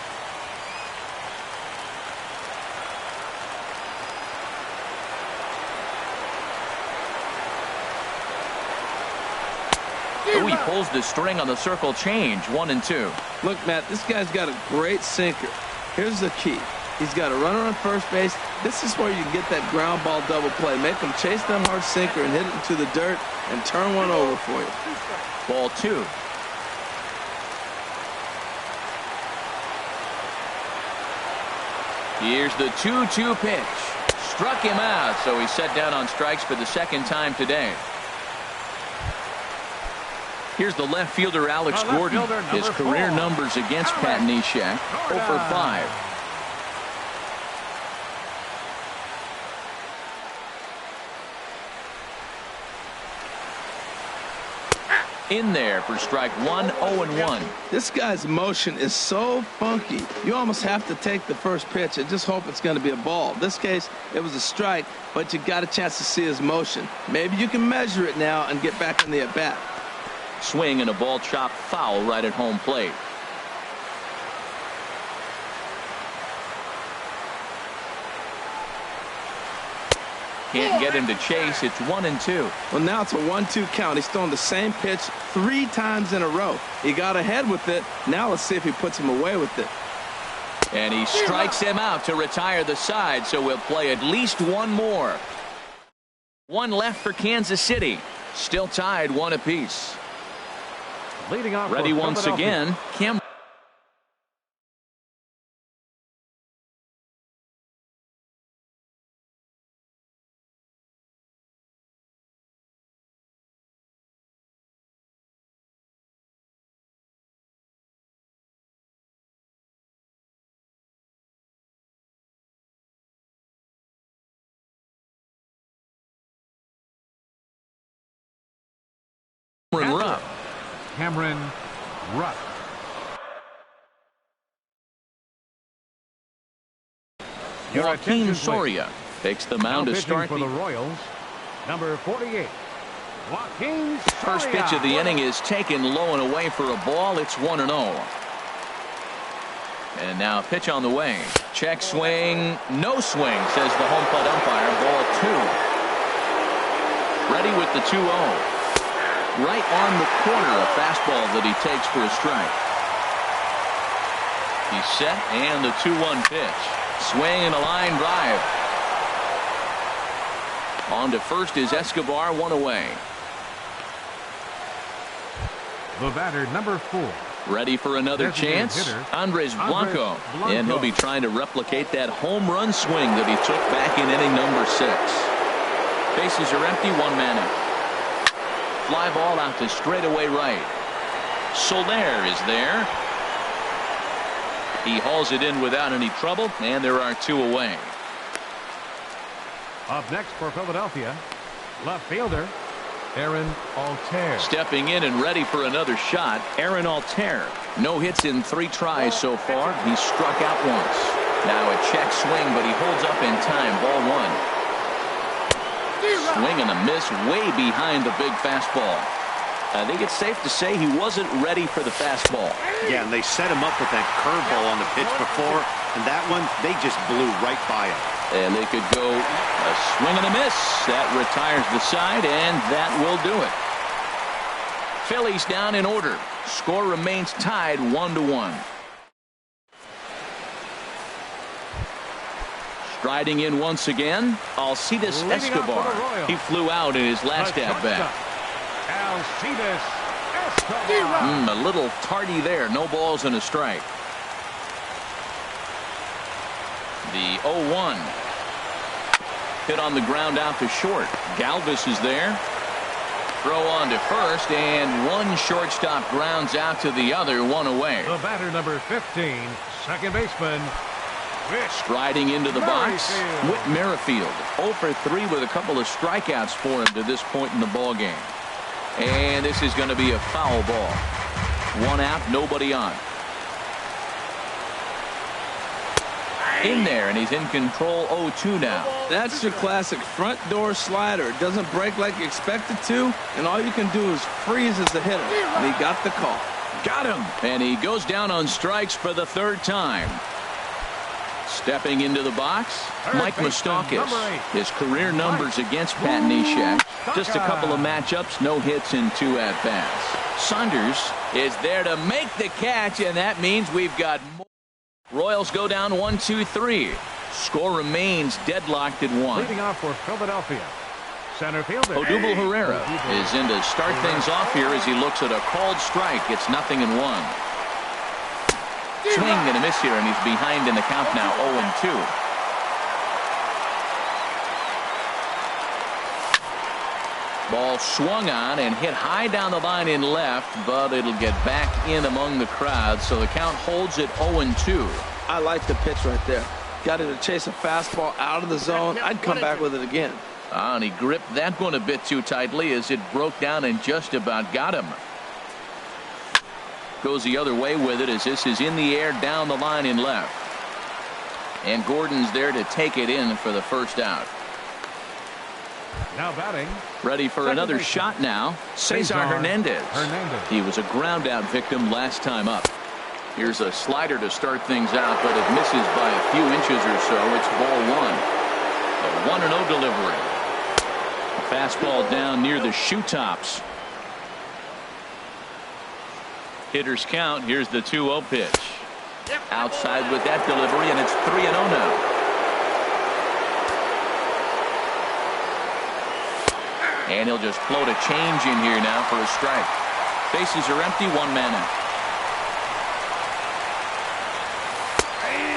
Oh, he pulls the string on the circle change. 1-2. Look, Matt, this guy's got a great sinker. Here's the key. He's got a runner on first base. This is where you can get that ground ball double play. Make him chase them hard sinker and hit it into the dirt and turn one over for you. Ball 2. Here's the 2-2 pitch. Struck him out, so he's set down on strikes for the 2nd time today. Here's the left fielder, Alex Gordon. His career numbers against Pat Neshek, 0 for 5. In there for strike 1, 0-1. This guy's motion is so funky. You almost have to take the first pitch and just hope it's going to be a ball. In this case, it was a strike, but you got a chance to see his motion. Maybe you can measure it now and get back in the at-bat. Swing and a ball chopped foul right at home plate. Can't get him to chase. It's 1-2. Well, now it's a 1-2 count. He's thrown the same pitch 3 times in a row. He got ahead with it. Now let's see if he puts him away with it. And he strikes him out to retire the side, so we'll play at least one more. One left for Kansas City. Still tied 1 apiece. Leading off ready once again. Kim. Cameron Rupp. Joaquin Soria takes the mound to start for the Royals. Number 48. Joaquin Soria. First pitch of the inning is taken low and away for a ball. It's 1-0. And now pitch on the way. Check swing. No swing, says the home plate umpire. Ball 2. Ready with the 2-0. Right on the corner, a fastball that he takes for a strike. He's set, and the 2-1 pitch. Swing and a line drive. On to first is Escobar, 1 away. The batter, number 4. Ready for another chance. Andres Blanco. And he'll be trying to replicate that home run swing that he took back in inning number 6. Bases are empty, 1 man out. Fly ball out to straightaway right. Soler is there. He hauls it in without any trouble, and there are 2 away. Up next for Philadelphia, left fielder Aaron Altair. Stepping in and ready for another shot, Aaron Altair. No hits in 3 tries so far. He's struck out once. Now a check swing, but he holds up in time. Ball 1. Swing and a miss way behind the big fastball. I think it's safe to say he wasn't ready for the fastball. Yeah, and they set him up with that curveball on the pitch before, and that one, they just blew right by him. And they could go a swing and a miss. That retires the side, and that will do it. Phillies down in order. Score remains tied 1-1. Striding in once again, Alcides Escobar. He flew out in his last at-bat. Alcides Escobar. A little tardy there. No balls and a strike. The 0-1. Hit on the ground out to short. Galvis is there. Throw on to first, and one shortstop grounds out to the other, 1 away. The batter, number 15, second baseman. Striding into the box, Whit Merrifield. 0 for 3 with a couple of strikeouts for him to this point in the ball game. And this is going to be a foul ball. 1 out, nobody on. In there, and he's in control. 0-2 now. That's your classic front door slider. It doesn't break like you expect it to, and all you can do is freeze as the hitter. And he got the call. Got him. And he goes down on strikes for the 3rd time. Stepping into the box, Mike Moustakas. His career numbers against Pat Neshek. Just a couple of matchups, no hits in 2 at-bats. Saunders is there to make the catch, and that means we've got more. Royals go down 1-2-3. Score remains deadlocked at 1. Leading off for Philadelphia, center fielder Odubel Herrera is in to start things off here as he looks at a called strike. It's 0-1. Swing and a miss here, and he's behind in the count now, 0-2. Ball swung on and hit high down the line in left, but it'll get back in among the crowd, so the count holds at 0-2. I like the pitch right there. Got it to chase a fastball out of the zone. I'd come back with it again. And he gripped that one a bit too tightly as it broke down and just about got him. Goes the other way with it as this is in the air down the line in left. And Gordon's there to take it in for the first out. Now batting. Ready for another shot now. Cesar Hernandez. He was a ground out victim last time up. Here's a slider to start things out, but it misses by a few inches or so. It's ball one. A 1-0 delivery. Fastball down near the shoe tops. Hitters count. Here's the 2-0 pitch. Outside with that delivery, and it's 3-0 now. And he'll just float a change in here now for a strike. Bases are empty, one man out.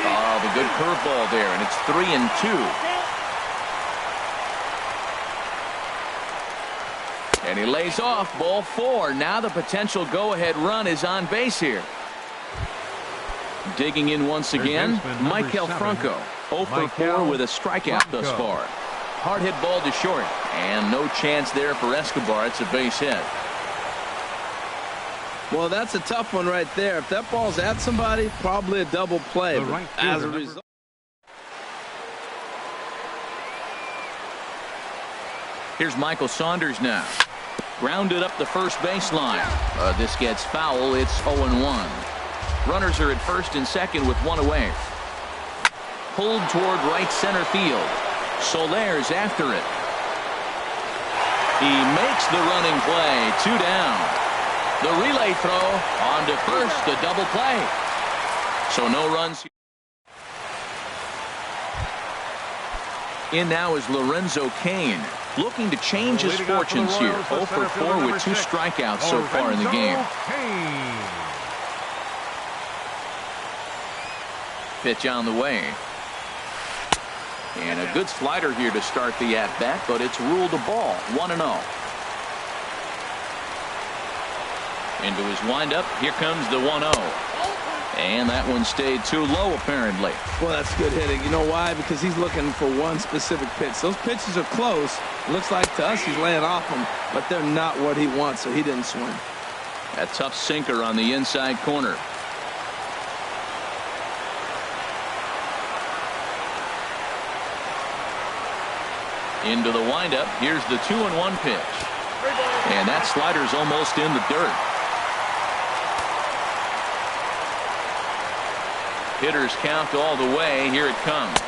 Oh, the good curveball there, and it's 3-2. And he lays off, ball four. Now the potential go-ahead run is on base here. Digging in once again, Michael Franco. 0 for 4 with a strikeout thus far. Hard hit ball to short, and no chance there for Escobar. It's a base hit. Well, that's a tough one right there. If that ball's at somebody, probably a double play. But as a result. Here's Michael Saunders now. Grounded up the first baseline. This gets foul. It's 0-1. Runners are at first and second with one away. Pulled toward right center field. Soler's after it. He makes the running play. 2 down. The relay throw on to first. A double play. So no runs. In now is Lorenzo Cain. Looking to change his fortunes here. 0 for 4 with 2 strikeouts so far in the game. Pitch on the way. And a good slider here to start the at-bat, but it's ruled a ball. 1-0. Into his windup. Here comes the 1-0. And that one stayed too low, apparently. Well, that's good hitting. You know why? Because he's looking for one specific pitch. Those pitches are close. Looks like to us he's laying off them, but they're not what he wants, so he didn't swing. A tough sinker on the inside corner. Into the windup. Here's the 2-1 pitch. And that slider's almost in the dirt. Hitters count all the way. Here it comes.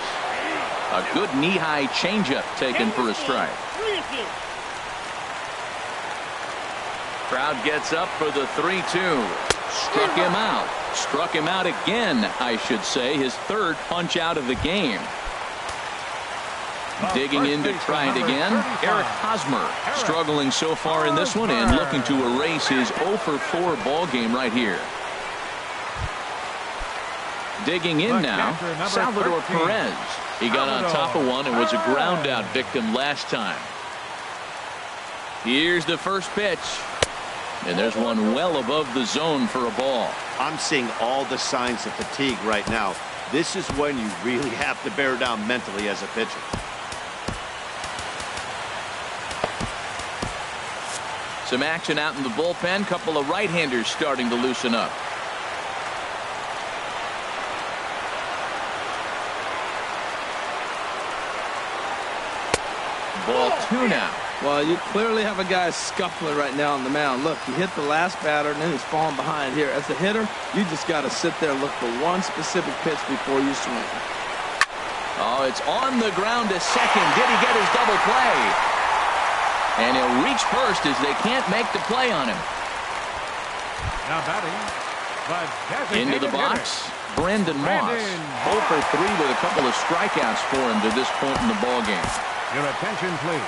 A good knee-high changeup taken for a strike. Crowd gets up for the 3-2. Struck him out. Struck him out again, I should say. His third punch out of the game. Digging in to try it again. Eric Hosmer struggling so far in this one and looking to erase his 0 for 4 ball game right here. Digging in now, Salvador Perez. He got on top of one and was a ground out victim last time. Here's the first pitch. And there's one well above the zone for a ball. I'm seeing all the signs of fatigue right now. This is when you really have to bear down mentally as a pitcher. Some action out in the bullpen. Couple of right-handers starting to loosen up. Ball 2 now. Well, you clearly have a guy scuffling right now on the mound. Look, he hit the last batter, and then he's falling behind here. As a hitter, you just got to sit there and look for one specific pitch before you swing. Oh, it's on the ground to second. Did he get his double play? And he'll reach first as they can't make the play on him. Now batting. Into the box, Brandon Moss. 0 for 3 with a couple of strikeouts for him to this point in the ballgame. Your attention, please.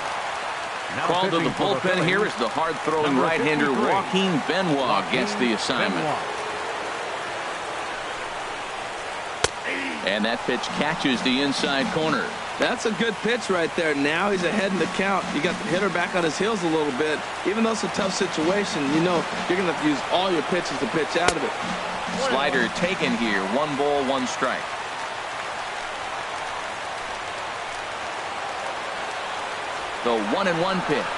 Now called to the bullpen here is the hard-throwing right-hander Joaquin Benoit gets the assignment. And that pitch catches the inside corner. That's a good pitch right there. Now he's ahead in the count. You got the hitter back on his heels a little bit. Even though it's a tough situation, you know you're going to have to use all your pitches to pitch out of it. Slider taken here. 1 ball, 1 strike. The 1-1 pitch.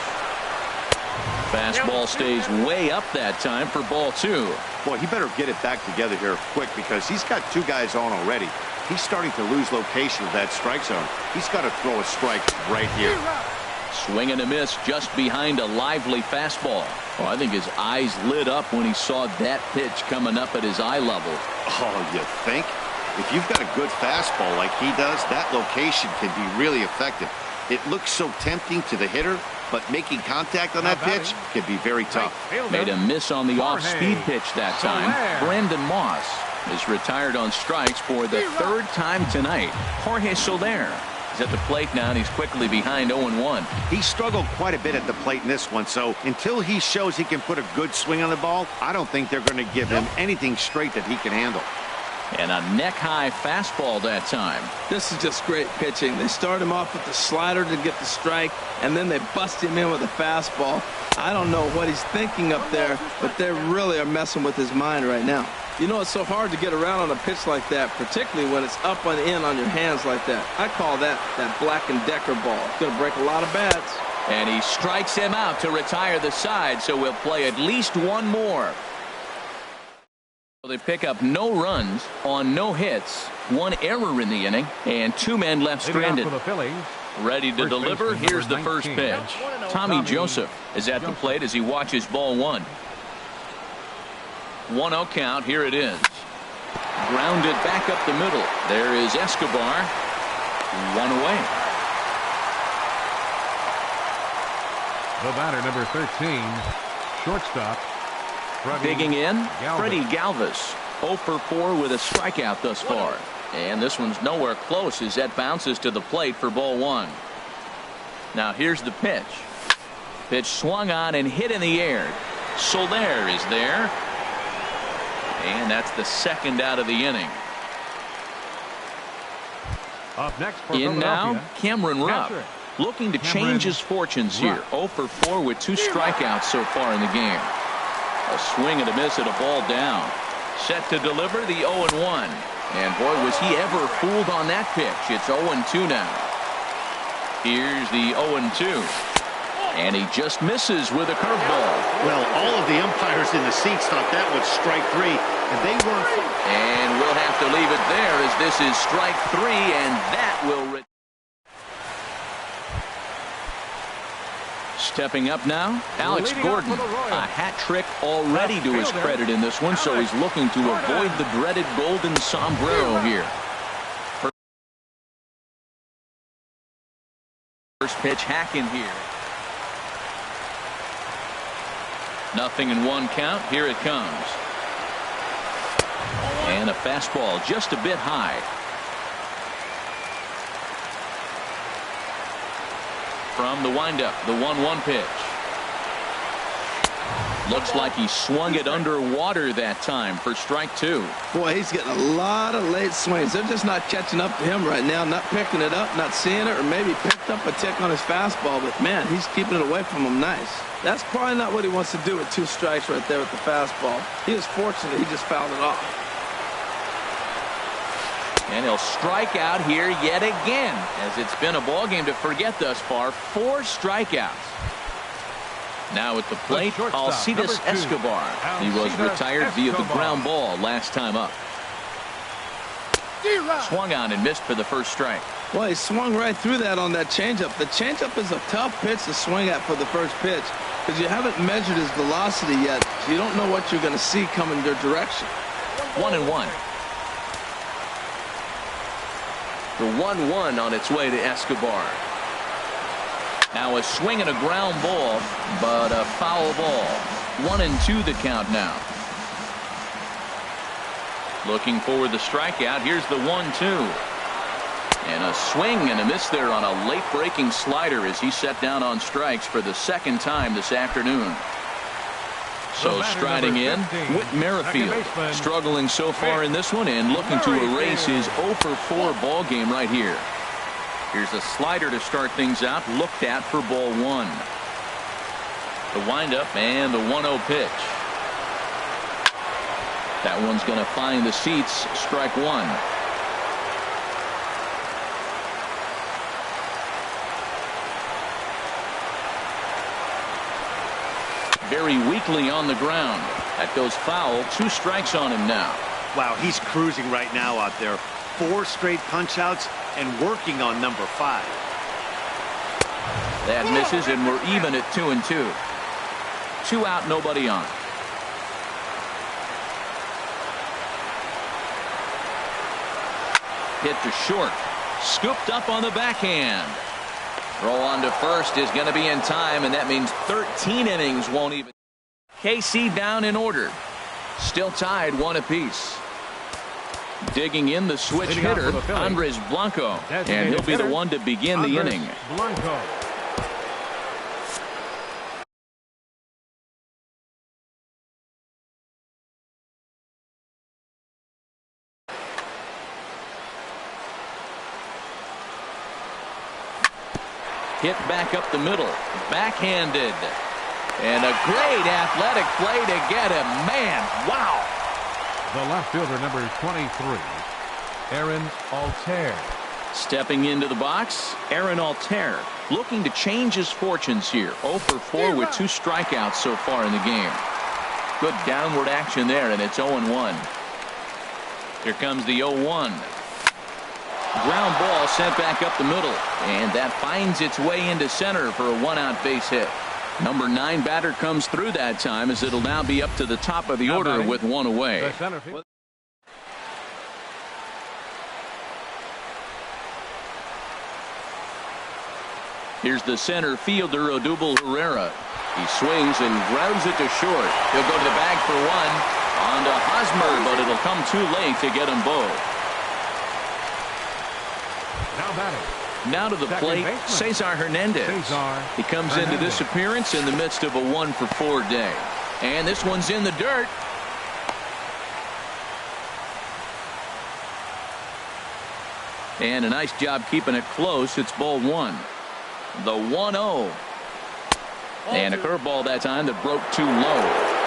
Fastball stays way up that time for ball 2. Boy, he better get it back together here quick because he's got 2 guys on already. He's starting to lose location of that strike zone. He's got to throw a strike right here. Swing and a miss just behind a lively fastball. Oh, I think his eyes lit up when he saw that pitch coming up at his eye level. Oh, you think? If you've got a good fastball like he does, that location can be really effective. It looks so tempting to the hitter, but making contact on that pitch can be very tough. Made a miss on the off-speed pitch that time. Brandon Moss is retired on strikes for the third time tonight. Jorge Soler is at the plate now, and he's quickly behind 0-1. He struggled quite a bit at the plate in this one, so until he shows he can put a good swing on the ball, I don't think they're going to give him anything straight that he can handle. And a neck-high fastball that time. This is just great pitching. They start him off with the slider to get the strike, and then they bust him in with a fastball. I don't know what he's thinking up there, but they really are messing with his mind right now. You know, it's so hard to get around on a pitch like that, particularly when it's up and in on your hands like that. I call that Black & Decker ball. It's going to break a lot of bats. And he strikes him out to retire the side, so we'll play at least one more. They pick up no runs on no hits, one error in the inning, and 2 men left stranded. Ready to deliver. Here's the first pitch. Tommy Joseph is at the plate as he watches ball 1. 1-0 count. Here it is. Grounded back up the middle. There is Escobar. 1 away. The batter, number 13, shortstop. Digging in, Freddie Galvis. 0 for 4 with a strikeout thus far. And this one's nowhere close as that bounces to the plate for ball 1. Now here's the pitch. Pitch swung on and hit in the air. Soler is there. And that's the second out of the inning. Up next for in now, Cameron Rupp. Looking to change his fortunes here. 0 for 4 with 2 strikeouts so far in the game. A swing and a miss at a ball down. Set to deliver the 0-1. And boy, was he ever fooled on that pitch. It's 0-2 now. Here's the 0-2. And he just misses with a curveball. Well, all of the umpires in the seats thought that was strike 3, and they weren't. And we'll have to leave it there as this is strike 3, and that will... Stepping up now, Alex Gordon. A hat trick already to his credit in this one, so he's looking to avoid the dreaded golden sombrero here. First pitch hack in here. 0-1 count. Here it comes. And a fastball just a bit high. From the windup, the 1-1 pitch. Looks like he swung it underwater that time for strike 2. Boy, he's getting a lot of late swings. They're just not catching up to him right now, not picking it up, not seeing it, or maybe picked up a tick on his fastball. But, man, he's keeping it away from him nice. That's probably not what he wants to do with 2 strikes right there with the fastball. He was fortunate he just fouled it off. And he'll strike out here yet again, as it's been a ball game to forget thus far. 4 strikeouts. Now at the plate, Alcides Escobar. He was retired via the ground ball last time up. Swung on and missed for the first strike. Well, he swung right through that on that changeup. The changeup is a tough pitch to swing at for the first pitch because you haven't measured his velocity yet. So you don't know what you're going to see coming their direction. 1-1. The 1-1 on its way to Escobar. Now a swing and a ground ball, but a foul ball. 1-2 the count now. Looking for the strikeout. Here's the 1-2. And a swing and a miss there on a late breaking slider as he set down on strikes for the second time this afternoon. So striding in, Whit Merrifield, struggling so far in this one and looking to erase his 0 for 4 ball game right here. Here's a slider to start things out, looked at for ball 1. The windup and the 1-0 pitch. That one's going to find the seats, strike 1. Very weakly on the ground. That goes foul. 2 strikes on him now. Wow, he's cruising right now out there. 4 straight punch outs and working on number 5. That misses, and we're even at 2-2. 2 out, nobody on. Hit to short. Scooped up on the backhand. Throw on to first is going to be in time, and that means 13 innings won't even. KC down in order. Still tied 1 apiece. Digging in the switch hitter, Andres Blanco. And he'll be the one to begin the inning. Blanco. Hit back up the middle. Backhanded. And a great athletic play to get him. Man, wow. The left fielder, number 23, Aaron Altair. Stepping into the box, Aaron Altair. Looking to change his fortunes here. 0 for 4 with 2 strikeouts so far in the game. Good downward action there, and it's 0-1. Here comes the 0-1. Ground ball sent back up the middle, and that finds its way into center for a 1-out base hit. Number 9 batter comes through that time, as it'll now be up to the top of the order with 1 away. Here's the center fielder, Odubel Herrera. He swings and grounds it to short. He'll go to the bag for 1. On to Hosmer, but it'll come too late to get them both. Now to the plate, Cesar Hernandez. He comes into this appearance in the midst of a 1 for 4 day. And this one's in the dirt. And a nice job keeping it close. It's ball 1. The 1-0. And a curveball that time that broke too low.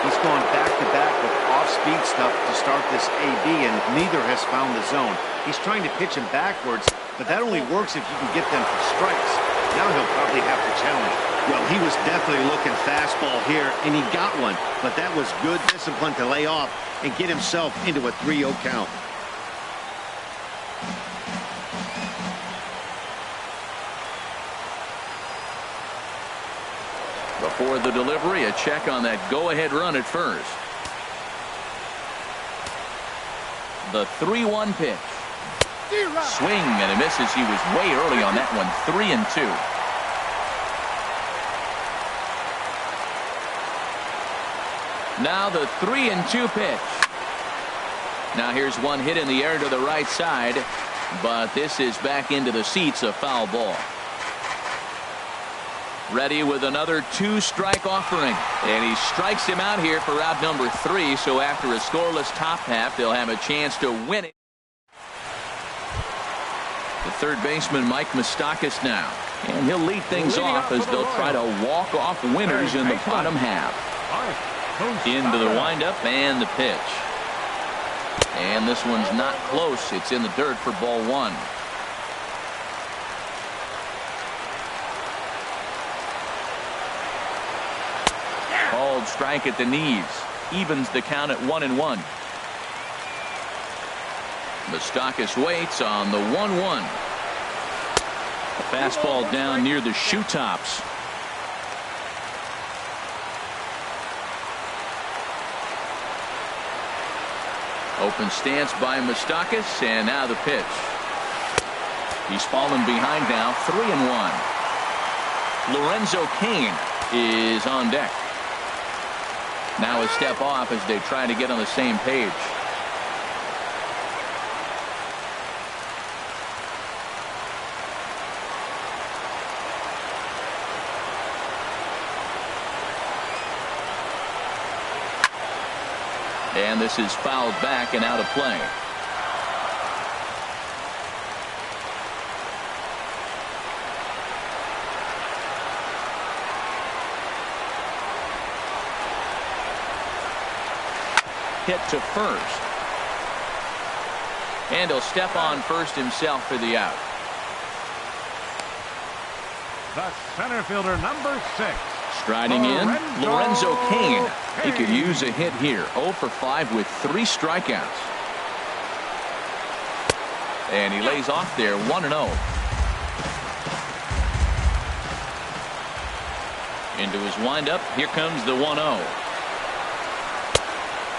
He's gone back-to-back with off-speed stuff to start this AB, and neither has found the zone. He's trying to pitch him backwards, but that only works if you can get them for strikes. Now he'll probably have to challenge. Well, he was definitely looking fastball here, and he got one. But that was good discipline to lay off and get himself into a 3-0 count. Before the delivery, a check on that go-ahead run at first. The 3-1 pitch. Swing and a misses. He was way early on that one. 3-2. Now the 3-2 pitch. Now here's one hit in the air to the right side, but this is back into the seats, a foul ball. Ready with another 2-strike offering, and he strikes him out here for out number 3. So after a scoreless top half, they'll have a chance to win it. The third baseman, Mike Moustakas, now, and he'll lead things off as they'll try to walk off winners in the bottom half. Into the windup and the pitch, and this one's not close. It's in the dirt for ball 1. Called strike at the knees. Evens the count at 1-1. Moustakas waits on the 1-1. A fastball down near the shoe tops. Open stance by Moustakas, and now the pitch. He's fallen behind now, 3-1. Lorenzo Cain is on deck. Now a step off as they try to get on the same page. And this is fouled back and out of play. Hit to first. And he'll step on first himself for the out. The center fielder, number 6. Striding in, Lorenzo Cain. He could use a hit here. 0 for 5 with 3 strikeouts. And he lays off there, 1-0. Into his windup. Here comes the 1-0.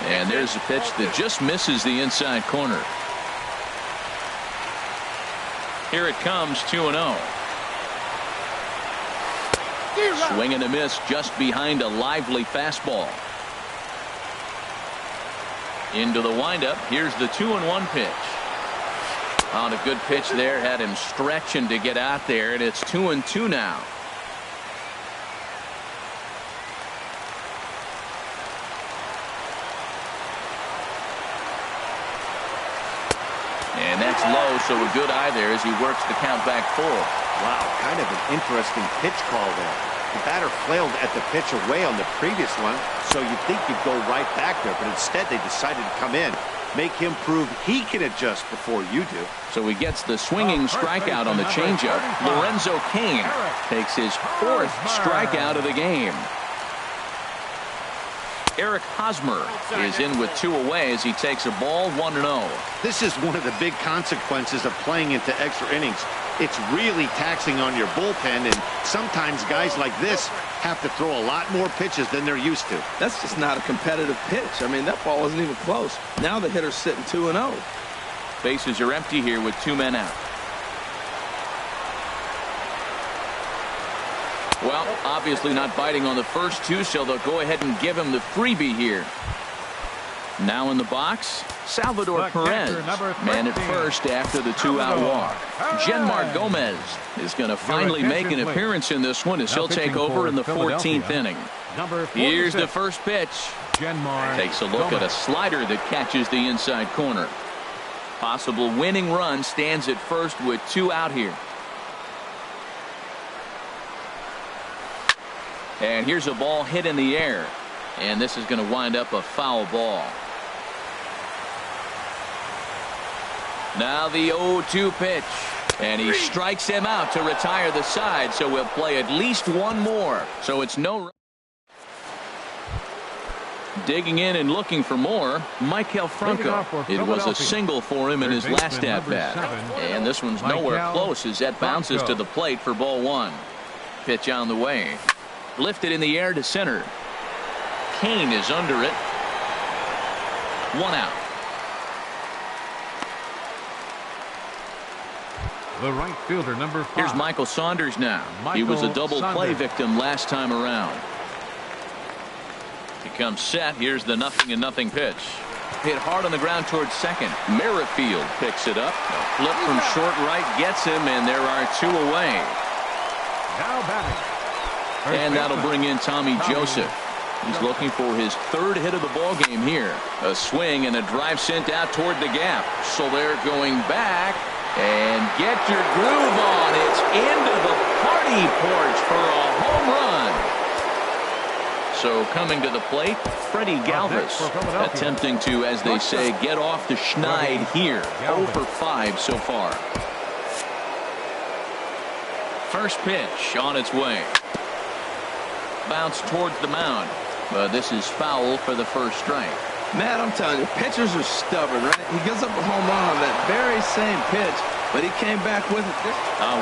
And there's a pitch that just misses the inside corner. Here it comes, 2-0. Swing and a miss just behind a lively fastball. Into the windup. Here's the 2-1 pitch. On a good pitch there. Had him stretching to get out there, and it's 2-2 now. And that's low, so a good eye there as he works the count back 4. Wow, kind of an interesting pitch call there. The batter flailed at the pitch away on the previous one, so you'd think you'd go right back there, but instead they decided to come in, make him prove he can adjust before you do. So he gets the swinging strikeout on the changeup. Lorenzo Cain takes his 4th strikeout of the game. Eric Hosmer is in with 2 away as he takes a ball, 1-0. This is one of the big consequences of playing into extra innings. It's really taxing on your bullpen, and sometimes guys like this have to throw a lot more pitches than they're used to. That's just not a competitive pitch. I mean, that ball wasn't even close. Now the hitter's sitting 2-0. Bases are empty here with 2 men out. Well, obviously not biting on the first 2, so they'll go ahead and give him the freebie here. Now in the box, Salvador Perez, man at first after the 2-out walk. Genmar Gomez is going to finally make an appearance in this one as he'll take over in the 14th inning. Here's the first pitch. Takes a look at a slider that catches the inside corner. Possible winning run stands at first with 2 out here. And here's a ball hit in the air. And this is going to wind up a foul ball. Now the 0-2 pitch. And he strikes him out to retire the side. So we'll play at least 1 more. So it's no. Digging in and looking for more, Maikel Franco. It was a single for him in his last at-bat. And this one's nowhere close as that bounces to the plate for ball 1. Pitch on the way. Lifted in the air to center. Cain is under it. 1 out. The right fielder, number 5. Here's Michael Saunders now. He was a double play victim last time around. He comes set. Here's the 0-0 pitch. Hit hard on the ground towards second. Merrifield picks it up. A flip from short right gets him, and there are 2 away. Now batting. And that'll bring in Tommy Joseph. He's looking for his 3rd hit of the ball game here. A swing and a drive sent out toward the gap. So they're going back. And get your groove on. It's into the party porch for a home run. So coming to the plate, Freddie Galvis attempting to, as they say, get off the schneid here. 0 for 5 so far. First pitch on its way. Bounce towards the mound. But this is foul for the first strike. Matt, I'm telling you, pitchers are stubborn, right? He gives up a home run on that very same pitch, but he came back with it.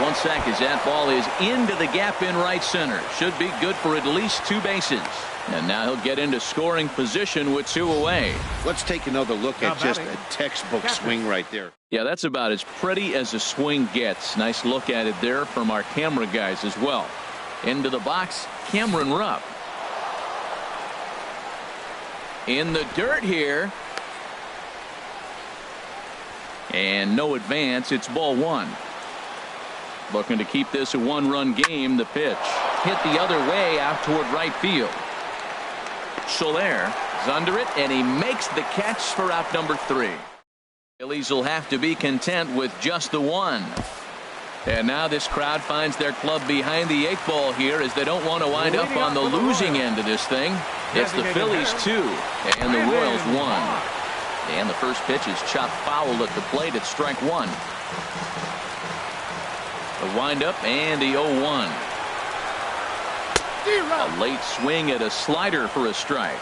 1 sack as that ball is into the gap in right center. Should be good for at least 2 bases. And now he'll get into scoring position with 2 away. Let's take another look at just a textbook swing right there. Yeah, that's about as pretty as a swing gets. Nice look at it there from our camera guys as well. Into the box, Cameron Rupp. In the dirt here. And no advance. It's ball 1. Looking to keep this a 1-run game. The pitch hit the other way out toward right field. Soler is under it, and he makes the catch for out number 3. Phillies will have to be content with just the 1. And now this crowd finds their club behind the 8 ball here as they don't want to wind up on the losing end of this thing. It's the Phillies 2 and the Royals 1. And the first pitch is chopped foul at the plate at strike 1. The windup and the 0-1. A late swing at a slider for a strike.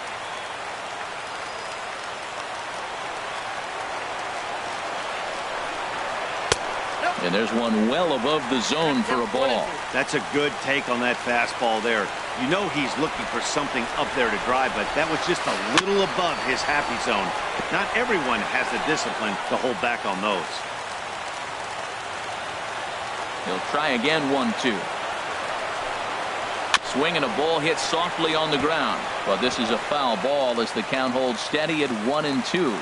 And there's one well above the zone for a ball. That's a good take on that fastball there. You know he's looking for something up there to drive, but that was just a little above his happy zone. Not everyone has the discipline to hold back on those. He'll try again, 1-2. Swing and a ball hit softly on the ground. But this is a foul ball as the count holds steady at 1-2.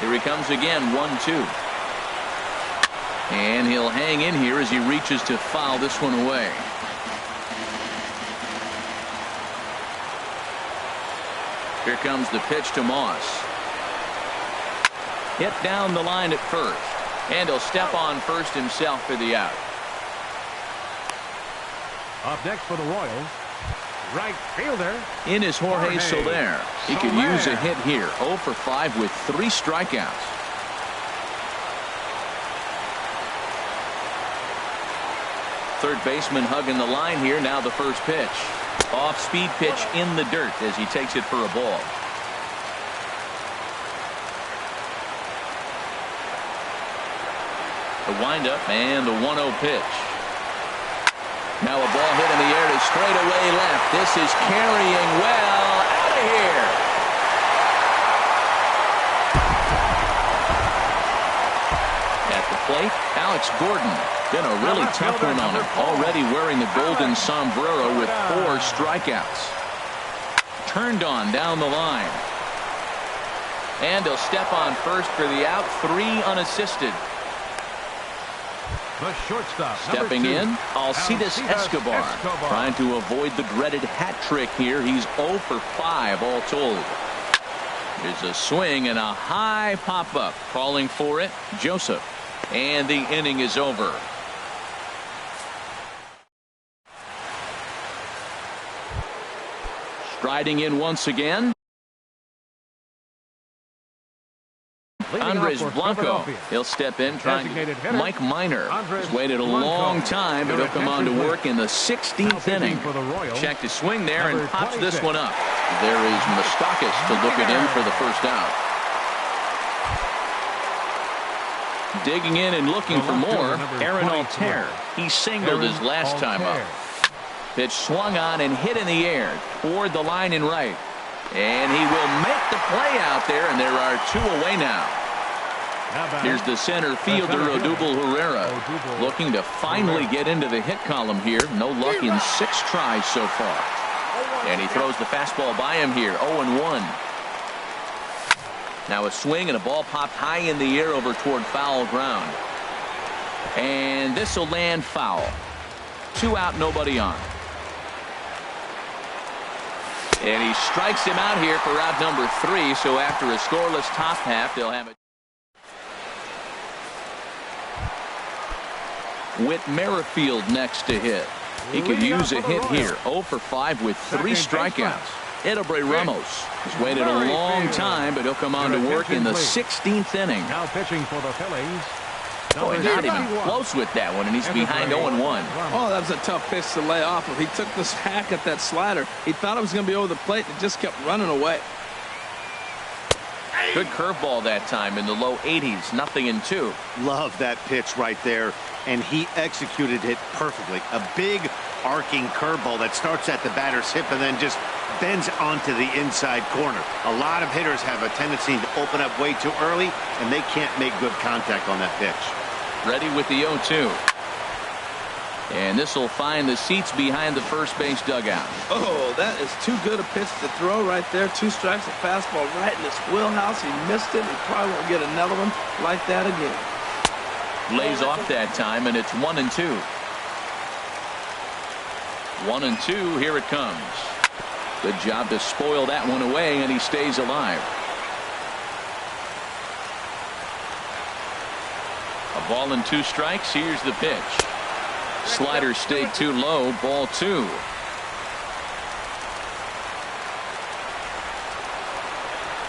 Here he comes again, 1-2. And he'll hang in here as he reaches to foul this one away. Here comes the pitch to Moss. Hit down the line at first. And he'll step on first himself for the out. Up next for the Royals, right fielder. In is Jorge Soler. He could use a hit here. 0 for 5 with 3 strikeouts. Third baseman hugging the line here. Now the first pitch. Off-speed pitch in the dirt as he takes it for a ball. The windup and the 1-0 pitch. Now a ball hit in the air to straightaway left. This is carrying well out of here. At the plate, Alex Gordon. Been a really tough one on him. Already wearing the golden sombrero with 4 strikeouts. Turned on down the line. And he'll step on first for the out. 3 unassisted. The shortstop, stepping in, Alcides Escobar, trying to avoid the dreaded hat trick here. He's 0 for 5 all told. There's a swing and a high pop-up. Calling for it, Joseph. And the inning is over. Striding in once again, Andres Blanco. He'll step in trying. Mike Minor has waited a long time, but he'll come on to work in the 16th inning. Check to swing there and pops this one up. There is Moustakas to look it in for the first out. Digging in and looking for more, Aaron Altair. He singled his last time up. Pitch swung on and hit in the air toward the line and right. And he will make the play out there, and there are 2 away now. Here's the center fielder, Odubel Herrera, looking to finally get into the hit column here. No luck in 6 tries so far. And he throws the fastball by him here, 0-1. Now a swing and a ball popped high in the air over toward foul ground. And this will land foul. 2 out, nobody on. And he strikes him out here for out number 3. So after a scoreless top half, they'll have it. Whit Merrifield next to hit. He could use a hit here. 0 for 5 with 3 strikeouts. Edobre Ramos has waited a long time, but he'll come on to work in the 16th inning. Now pitching for the Phillies. Boy, not even close with that one, and he's behind 0-1. Oh, that was a tough pitch to lay off of. He took this hack at that slider. He thought it was going to be over the plate, and it just kept running away. Good curveball that time in the low 80s. 0-2. Love that pitch right there, and he executed it perfectly. A big arcing curveball that starts at the batter's hip and then just bends onto the inside corner. A lot of hitters have a tendency to open up way too early, and they can't make good contact on that pitch. Ready with the 0-2. And this will find the seats behind the first base dugout. Oh, that is too good a pitch to throw right there. 2 strikes, a fastball right in his wheelhouse. He missed it. He probably won't get another one like that again. Lays off that time, and it's 1-2. 1-2, here it comes. Good job to spoil that one away, and he stays alive. A ball and 2 strikes. Here's the pitch. Slider stayed too low. Ball 2.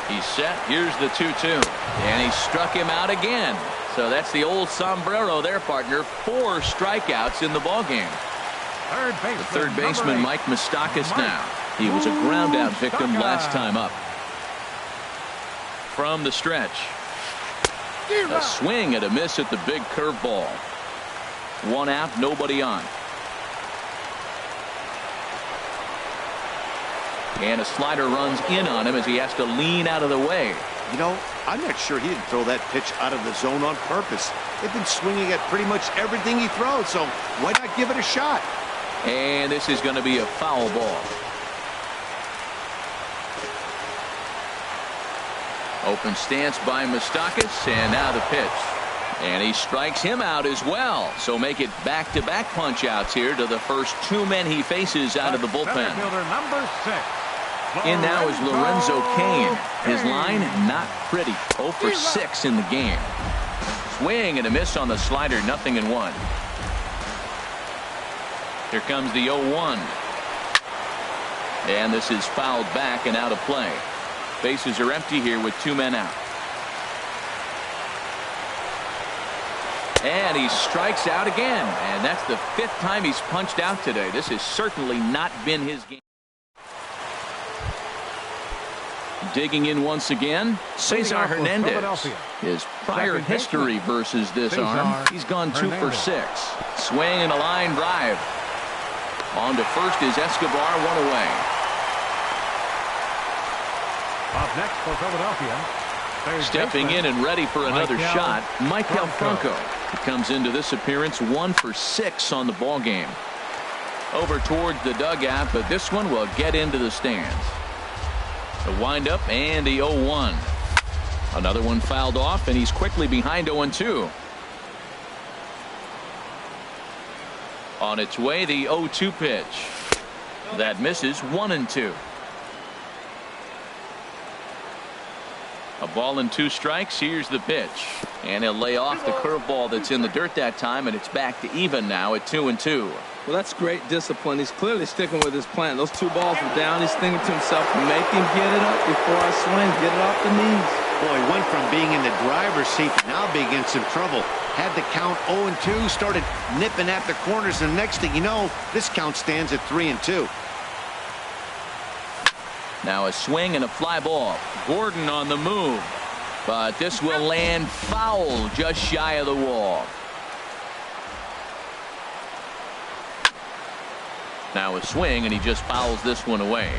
He's set. Here's the 2-2. And he struck him out again. So that's the old sombrero there, partner. 4 strikeouts in the ballgame. The third baseman, Mike Moustakas now. He was a ground-out victim last time up. From the stretch. A swing and a miss at the big curveball. 1 out, nobody on. And a slider runs in on him as he has to lean out of the way. You know, I'm not sure he didn't throw that pitch out of the zone on purpose. They've been swinging at pretty much everything he throws, so why not give it a shot? And this is going to be a foul ball. Open stance by Moustakas, and now the pitch. And he strikes him out as well. So make it back-to-back punch-outs here to the first 2 men he faces out of the bullpen. Number 6. In now is Lorenzo Cain. His line, not pretty. 0 for 6 in the game. Swing and a miss on the slider, 0-1. Here comes the 0-1. And this is fouled back and out of play. Bases are empty here with 2 men out. And he strikes out again. And that's the 5th time he's punched out today. This has certainly not been his game. Digging in once again, Cesar Hernandez. His prior history versus this arm, he's gone 2 for 6. Swing and a line drive. On to first is Escobar, 1 away. Up next for Philadelphia. Stepping in and ready for another shot, Maikel Franco. He comes into this appearance 1 for 6 on the ball game. Over towards the dugout, but this one will get into the stands. The windup and the 0-1. Another one fouled off, and he's quickly behind 0-2. On its way, the 0-2 pitch. That misses, 1-2. A ball and 2 strikes. Here's the pitch. And he'll lay off the curveball that's in the dirt that time, and it's back to even now at 2-2. Well, that's great discipline. He's clearly sticking with his plan. Those 2 balls were down. He's thinking to himself, make him get it up before I swing. Get it off the knees. Boy, went from being in the driver's seat to now being in some trouble. Had the count 0-2, started nipping at the corners, and next thing you know, this count stands at 3-2. Now a swing and a fly ball. Gordon on the move. But this will land foul just shy of the wall. Now a swing, and he just fouls this one away.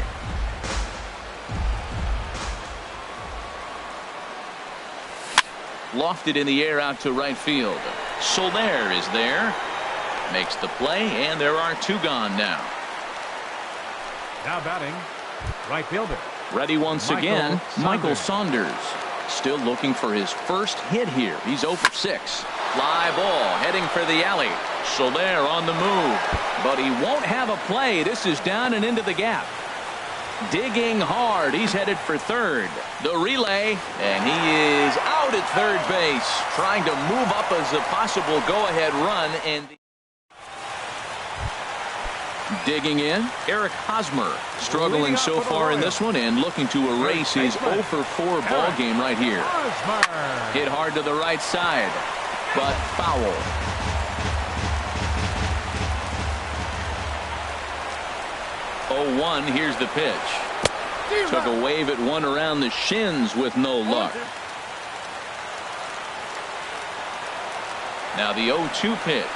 Lofted in the air out to right field. Soler is there. Makes the play, and there are 2 gone now. Now batting, right fielder. Ready once again, Michael Saunders. Still looking for his first hit here. He's 0 for 6. Fly ball heading for the alley. Soler on the move, but he won't have a play. This is down and into the gap. Digging hard. He's headed for third. The relay, and he is out at third base, trying to move up as a possible go-ahead run. And digging in, Eric Hosmer, struggling so far in this one and looking to erase his 0 for 4 ball game right here. Hit hard to the right side, but foul. Oh, 0-1, here's the pitch. Took a wave at one around the shins with no luck. Now the 0-2 pitch.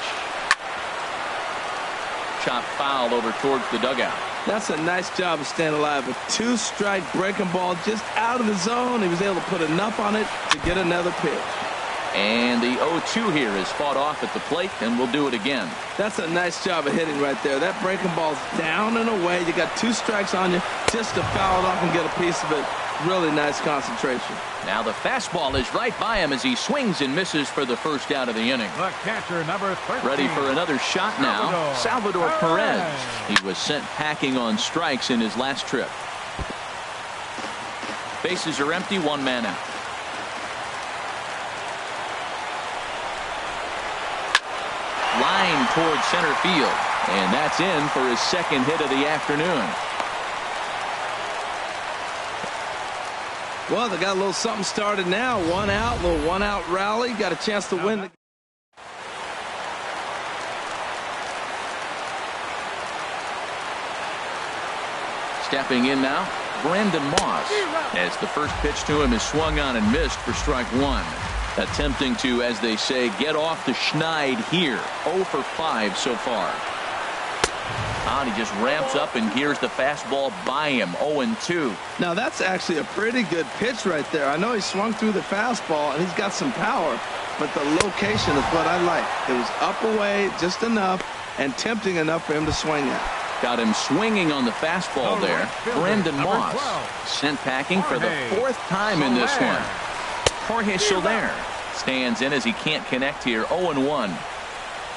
Chop foul over towards the dugout. That's a nice job of staying alive. A 2-strike breaking ball just out of the zone. He was able to put enough on it to get another pitch. And the 0-2 here is fought off at the plate, and we'll do it again. That's a nice job of hitting right there. That breaking ball's down and away. You got 2 strikes on you just to foul it off and get a piece of it. Really nice concentration. Now the fastball is right by him as he swings and misses for the first out of the inning. The catcher, number 13. Ready for another shot now. Salvador Perez. He was sent packing on strikes in his last trip. Bases are empty, 1 man out. Line towards center field, and that's in for his second hit of the afternoon. Well, they got a little something started now. 1 out, little 1-out rally. Got a chance to win the Stepping in now, Brandon Moss, as the first pitch to him is swung on and missed for strike one. Attempting to, as they say, get off the schneid here. 0 for 5 so far. And he just ramps up and gears the fastball by him. 0-2. Now that's actually a pretty good pitch right there. I know he swung through the fastball and he's got some power, but the location is what I like. It was up away just enough and tempting enough for him to swing at. Got him swinging on the fastball there. Brandon Moss sent packing for the fourth time in this one. Jorge Soler stands in as he can't connect here. 0-1.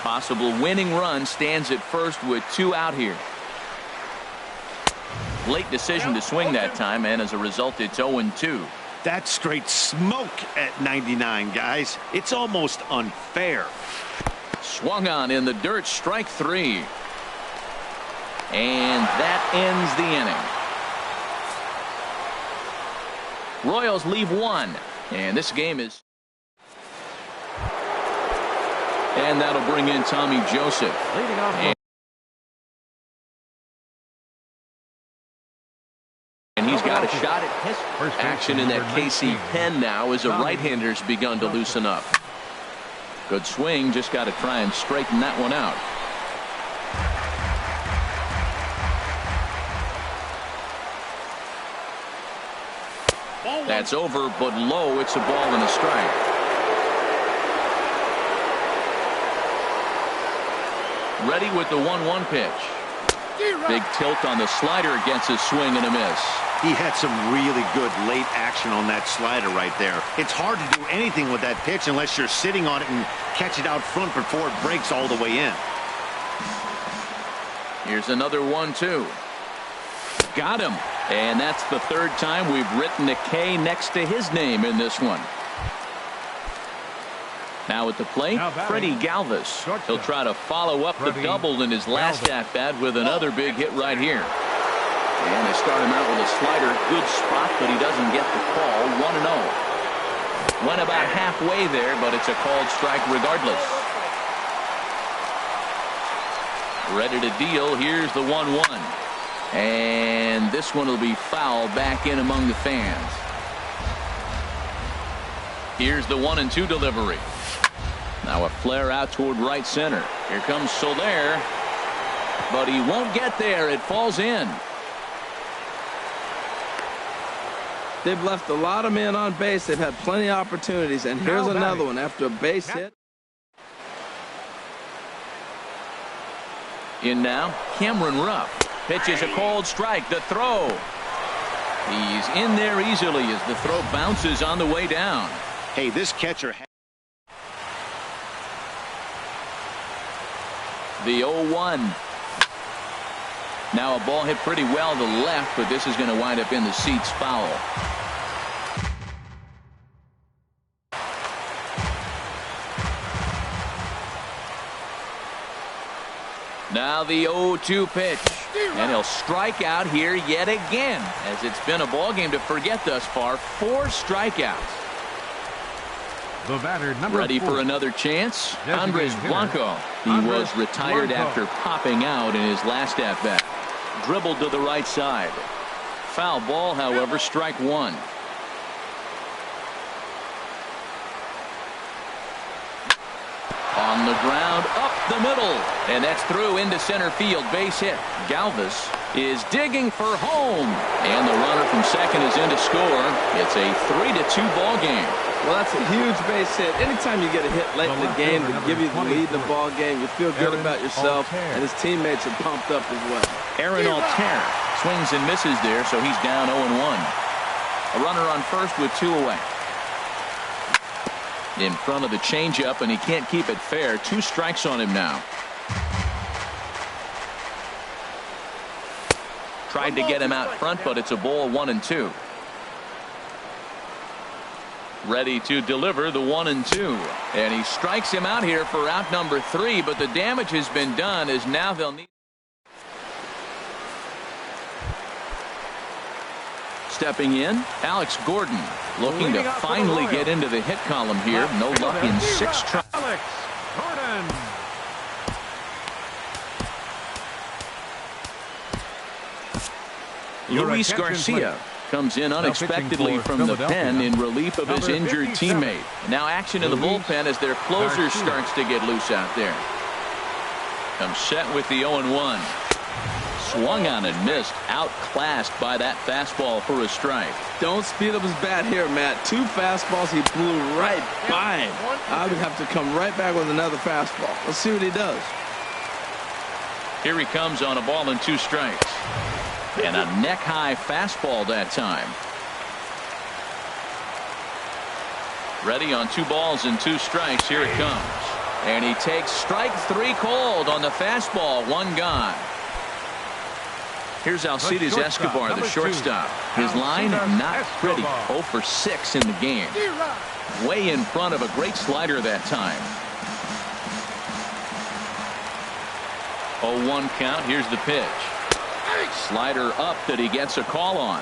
Possible winning run stands at first with 2 out here. Late decision to swing that time, and as a result, it's 0-2. That's straight smoke at 99, guys. It's almost unfair. Swung on in the dirt, strike 3. And that ends the inning. Royals leave 1, and this game is. And that'll bring in Tommy Joseph. Leading off. And he's got a shot at his action in that KC pen now as a right-hander's begun to loosen up. Good swing, just got to try and straighten that one out. That's over, but low. It's a ball and a strike. Ready with the 1-1 pitch. Big tilt on the slider against his swing and a miss. He had some really good late action on that slider right there. It's hard to do anything with that pitch unless you're sitting on it and catch it out front before it breaks all the way in. Here's another 1-2. Got him. And that's the third time we've written a K next to his name in this one. Now at the plate, Freddie Galvis. He'll try to follow up the double in his last at-bat with another big hit right here. And they start him out with a slider. Good spot, but he doesn't get the call. 1-0. Went about halfway there, but it's a called strike regardless. Ready to deal. Here's the 1-1. And this one will be foul back in among the fans. Here's the 1-2 delivery. Now a flare out toward right center. Here comes Soler, but he won't get there. It falls in. They've left a lot of men on base. They've had plenty of opportunities, and here's another one after a base hit. In now, Cameron Rupp. Pitches a called strike. The throw. He's in there easily as the throw bounces on the way down. Hey, this catcher. The 0-1. Now a ball hit pretty well to left, but this is going to wind up in the seats foul. Now the 0-2 pitch. And he'll strike out here yet again, as it's been a ball game to forget thus far. 4 strikeouts. The batter, number Ready 4. For another chance? Andres Blanco. He was retired after popping out in his last at-bat. Dribbled to the right side. Foul ball, however, strike 1. On the ground, up the middle. And that's through into center field. Base hit. Galvis is digging for home. And the runner from second is in to score. It's a 3-2 ball game. Well, that's a huge base hit. Anytime you get a hit late in the game to give you the lead in the ball game, you feel good about yourself, and his teammates are pumped up as well. Aaron Altair swings and misses there, so he's down 0-1. A runner on first with 2 away. In front of the changeup, and he can't keep it fair. 2 strikes on him now. Tried to get him out front, but it's a ball. 1-2. Ready to deliver the 1-2. And he strikes him out here for out number 3, but the damage has been done as now they'll need. Stepping in, Alex Gordon looking to finally get into the hit column here. No luck in 6 tries. Alex Gordon. Luis attention, Garcia comes in unexpectedly for from the pen Philadelphia, in relief of his number injured 57, teammate. Now action in the Luis bullpen as their closer Garcia. starts to get loose out there. Comes set with the 0-1. Swung on and missed. Outclassed by that fastball for a strike. Don't speed up his bat here, Matt. 2 fastballs, he blew right by him. I would have to come right back with another fastball. Let's see what he does. Here he comes on a ball and 2 strikes. And a neck-high fastball that time. Ready on 2 balls and 2 strikes. Here it comes. And he takes strike 3 cold on the fastball. 1 gone. Here's Alcides Escobar, the shortstop. His line, not pretty. 0 for 6 in the game. Way in front of a great slider that time. 0-1 count. Here's the pitch. Slider up that he gets a call on.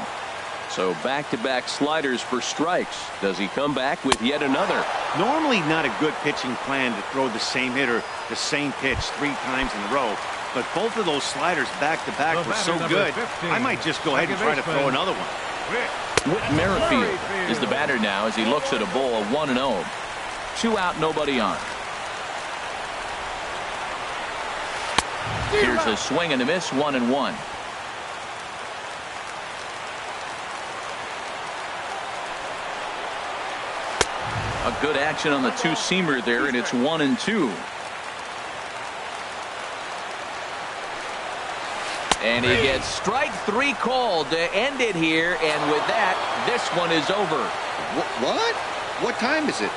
So back-to-back sliders for strikes. Does he come back with yet another? Normally not a good pitching plan to throw the same hitter the same pitch 3 times in a row. But both of those sliders back-to-back were so good, 15, I might just go ahead and try to throw another one. Whit Merrifield is the batter now as he looks at a ball of 1-0. 2 out, nobody on. Here's a swing and a miss, 1-1. A good action on the 2-seamer there, and it's 1-2. And he gets strike 3 called to end it here, and with that, this one is over. What? What time is it?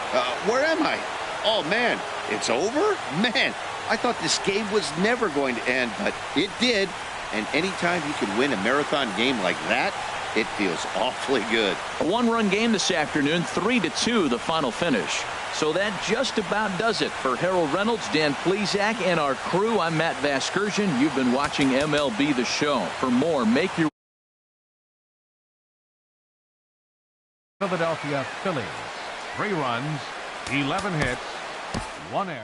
Where am I? Oh, man, it's over? Man, I thought this game was never going to end, but it did. And anytime you can win a marathon game like that, it feels awfully good. A 1-run game this afternoon, 3-2 the final finish. So that just about does it for Harold Reynolds, Dan Plesac, and our crew. I'm Matt Vasgersian. You've been watching MLB The Show. For more, make your Philadelphia Phillies. 3 runs, 11 hits, 1 error.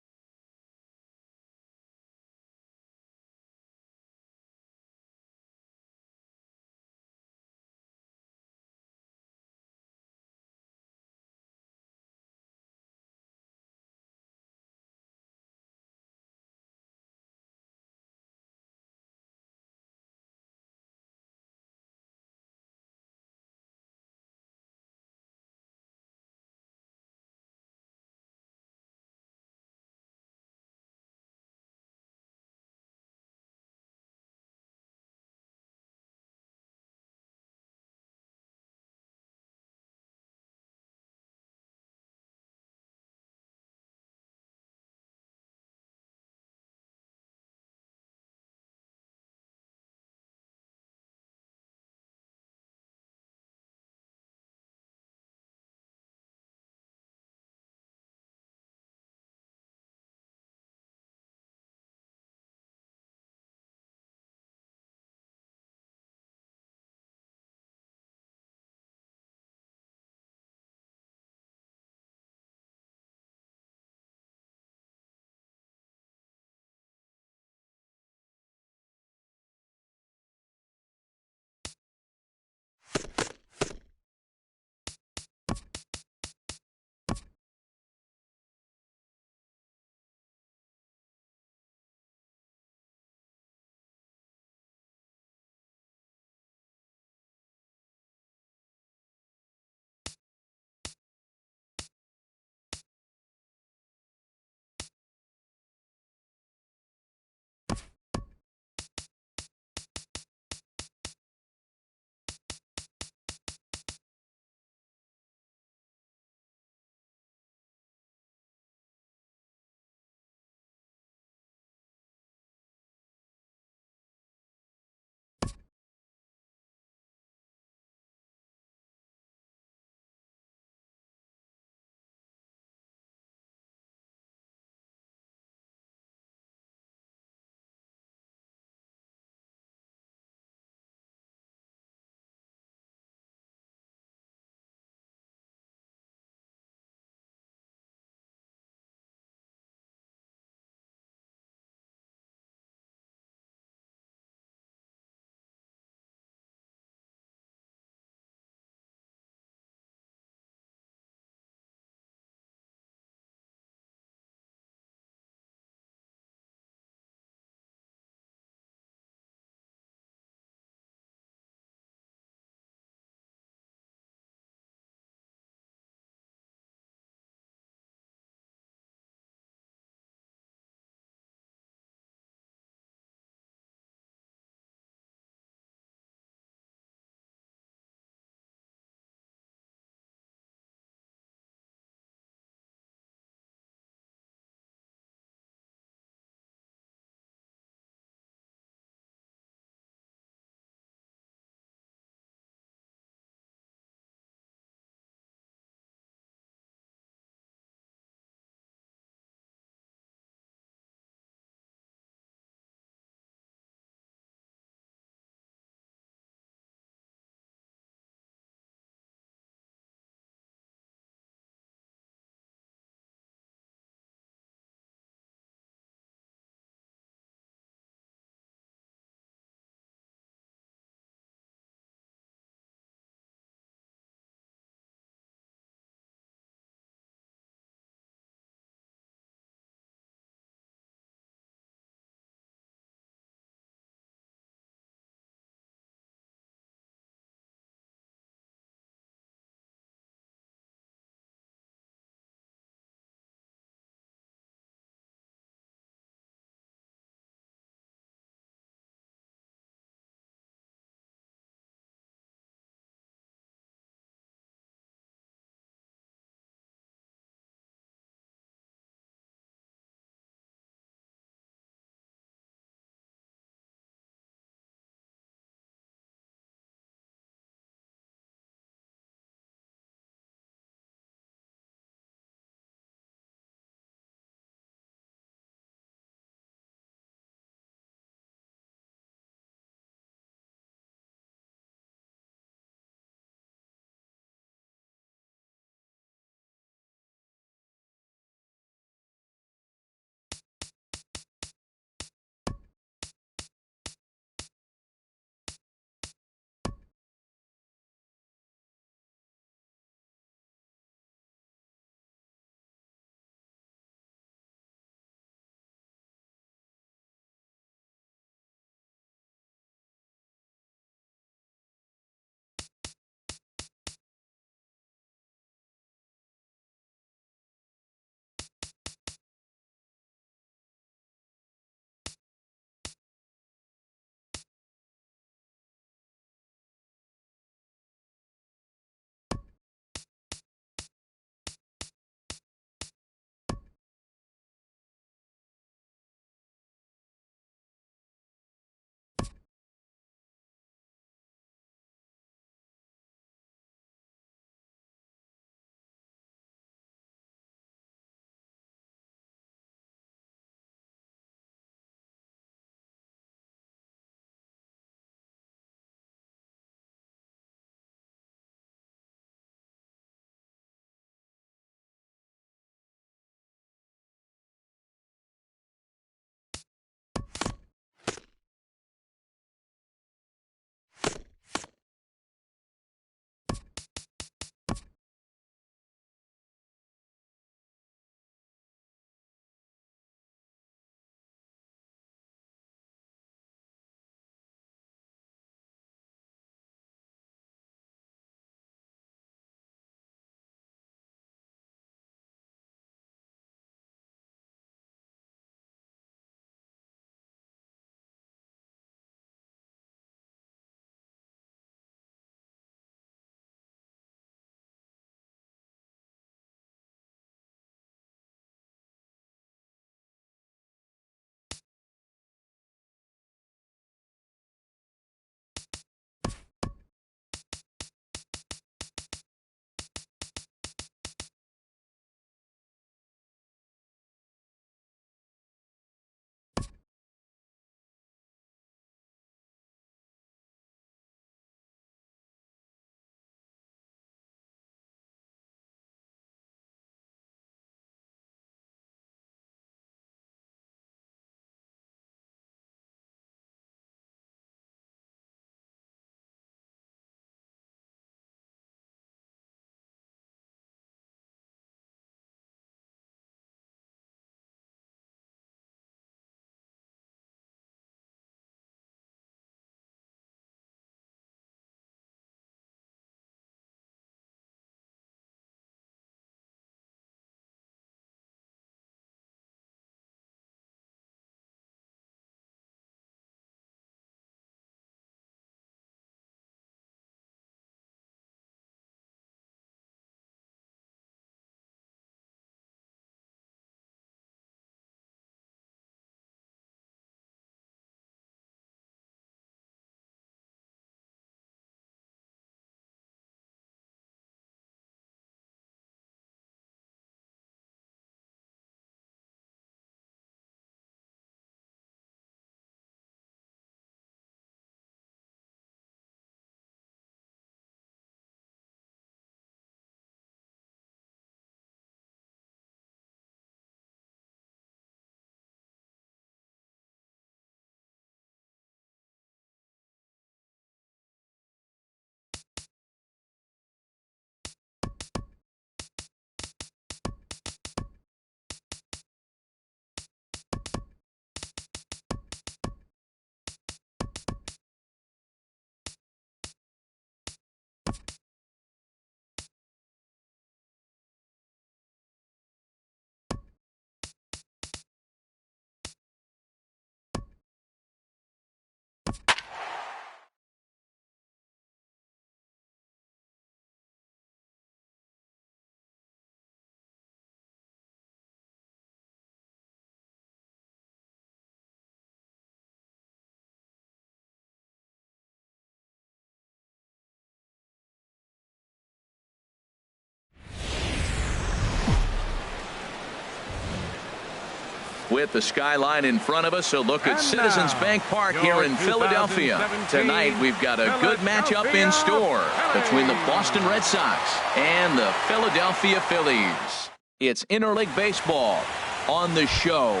With the skyline in front of us, a look at Citizens Bank Park here in Philadelphia. Tonight, we've got a good matchup in store between the Boston Red Sox and the Philadelphia Phillies. It's interleague baseball on the show.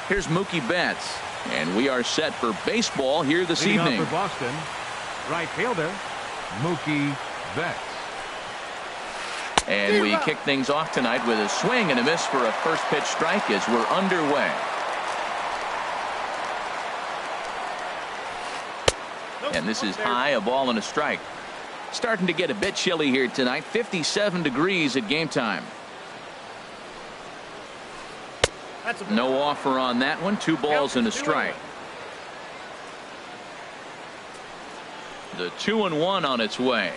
Here's Mookie Betts, and we are set for baseball here this evening. For Boston, right fielder Mookie Betts. And we kick things off tonight with a swing and a miss for a first pitch strike as we're underway. And this is high, a ball and a strike. Starting to get a bit chilly here tonight. 57 degrees at game time. No offer on that one. 2 balls and a strike. The 2-1 on its way.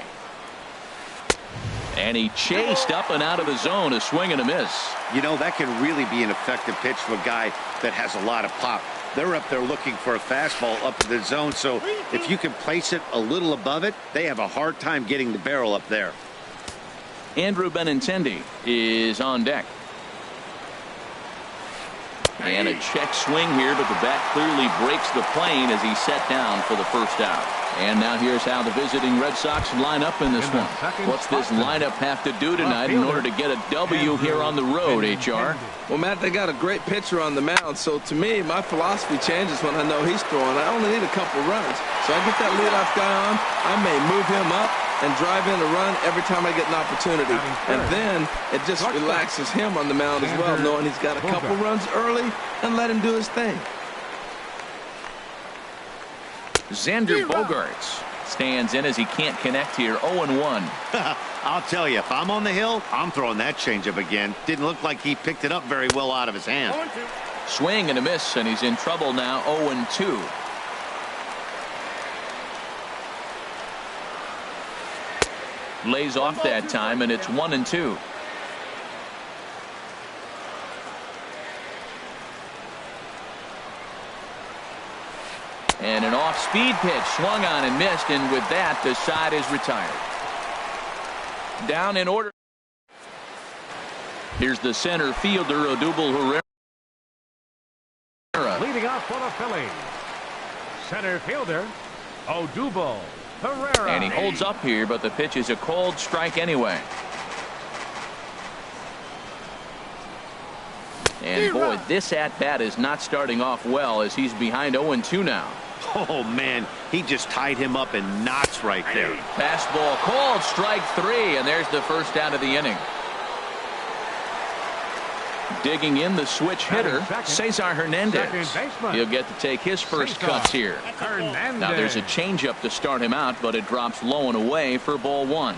And he chased up and out of the zone, a swing and a miss. You know, that can really be an effective pitch for a guy that has a lot of pop. They're up there looking for a fastball up to the zone, so if you can place it a little above it, they have a hard time getting the barrel up there. Andrew Benintendi is on deck. And a check swing here, but the bat clearly breaks the plane as he set down for the first out. And now here's how the visiting Red Sox line up in this one. What's this lineup have to do tonight in order to get a W here on the road, HR? Well, Matt, they got a great pitcher on the mound, so to me, my philosophy changes when I know he's throwing. I only need a couple runs. So I get that leadoff guy on, I may move him up and drive in a run every time I get an opportunity. And then it just relaxes him on the mound as well, knowing he's got a couple runs early and let him do his thing. Xander Bogaerts stands in as he can't connect here. 0-1. I'll tell you, if I'm on the hill, I'm throwing that changeup again. Didn't look like he picked it up very well out of his hand. Swing and a miss, and he's in trouble now. 0-2. Lays off that time, and it's 1-2. And an off-speed pitch swung on and missed, and with that, the side is retired. Down in order. Here's the center fielder, Odubel Herrera. Leading off for the Phillies, center fielder Odubel Herrera. And he holds up here, but the pitch is a cold strike anyway. And boy, this at-bat is not starting off well as he's behind 0-2 now. Oh, man, he just tied him up in knots right there. Fastball called, strike 3, and there's the first out of the inning. Digging in the switch hitter, Cesar Hernandez. He'll get to take his first cuts here. Now there's a changeup to start him out, but it drops low and away for ball 1.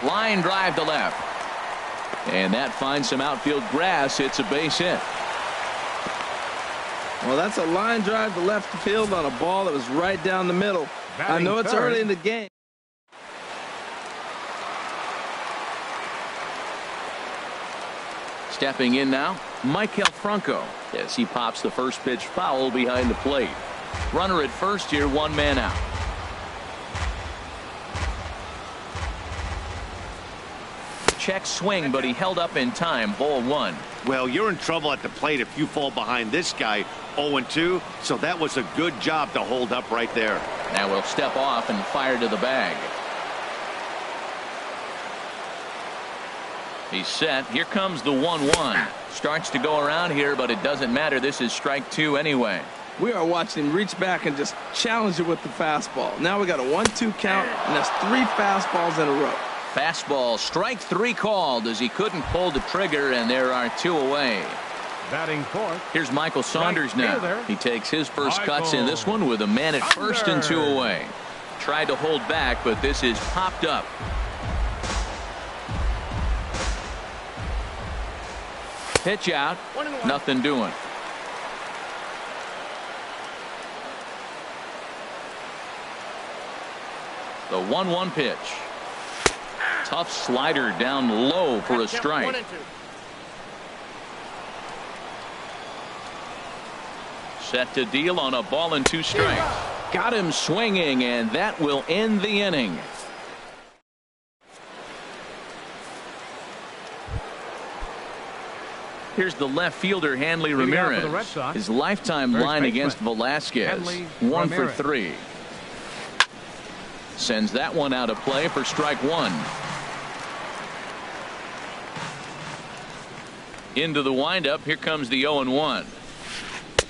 Line drive to left. And that finds some outfield grass. It's a base hit. Well, that's a line drive to left field on a ball that was right down the middle. I know it's early in the game. Stepping in now, Maikel Franco as he pops the first pitch foul behind the plate. Runner at first here, 1 man out. Check swing, but he held up in time. Ball 1. Well, you're in trouble at the plate if you fall behind this guy. 0-2, so that was a good job to hold up right there. Now we'll step off and fire to the bag. He's set. Here comes the 1-1. Starts to go around here, but it doesn't matter. This is strike 2 anyway. We are watching him reach back and just challenge it with the fastball. Now we got a 1-2 count, and that's 3 fastballs in a row. Fastball, strike 3 called as he couldn't pull the trigger, and there are 2 away. Batting fourth. Here's Michael Saunders now. He takes his first cuts in this one with a man at first and 2 away. Tried to hold back, but this is popped up. Pitch out. Nothing doing. The 1-1 pitch. Tough slider down low for a strike. Set to deal on a ball and 2 strikes. Got him swinging, and that will end the inning. Here's the left fielder, Hanley Ramirez. His lifetime line against Velasquez, 1 for 3. Sends that one out of play for strike 1. Into the windup. Here comes the 0-1.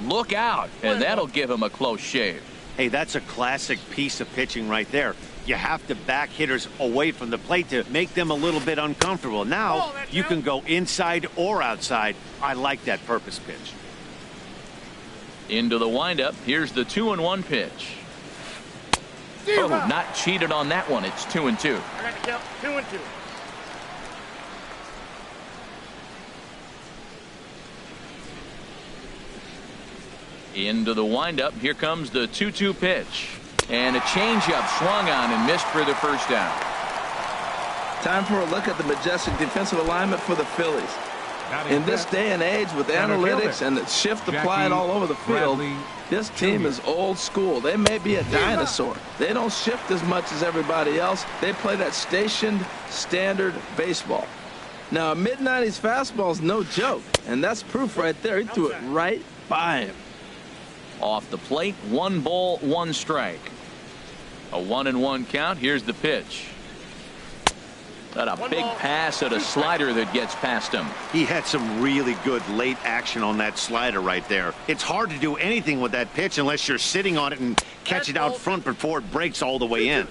Look out, and that'll give him a close shave. Hey, that's a classic piece of pitching right there. You have to back hitters away from the plate to make them a little bit uncomfortable. Now you can go inside or outside. I like that purpose pitch. Into the windup. Here's the 2-1 pitch. Oh, not cheated on that one. It's 2-2. I got to count 2-2. Into the windup. Here comes the 2-2 pitch. And a changeup swung on and missed for the first down. Time for a look at the majestic defensive alignment for the Phillies. In this day and age with analytics and the shift applied all over the field, this team is old school. They may be a dinosaur. They don't shift as much as everybody else. They play that stationed standard baseball. Now, a mid-90s fastball is no joke, and that's proof right there. He threw it right by him. Off the plate, 1 ball, 1 strike. A 1-1 count. Here's the pitch. Got a big pass at a slider that gets past him. He had some really good late action on that slider right there. It's hard to do anything with that pitch unless you're sitting on it and catch it out front before it breaks all the way in.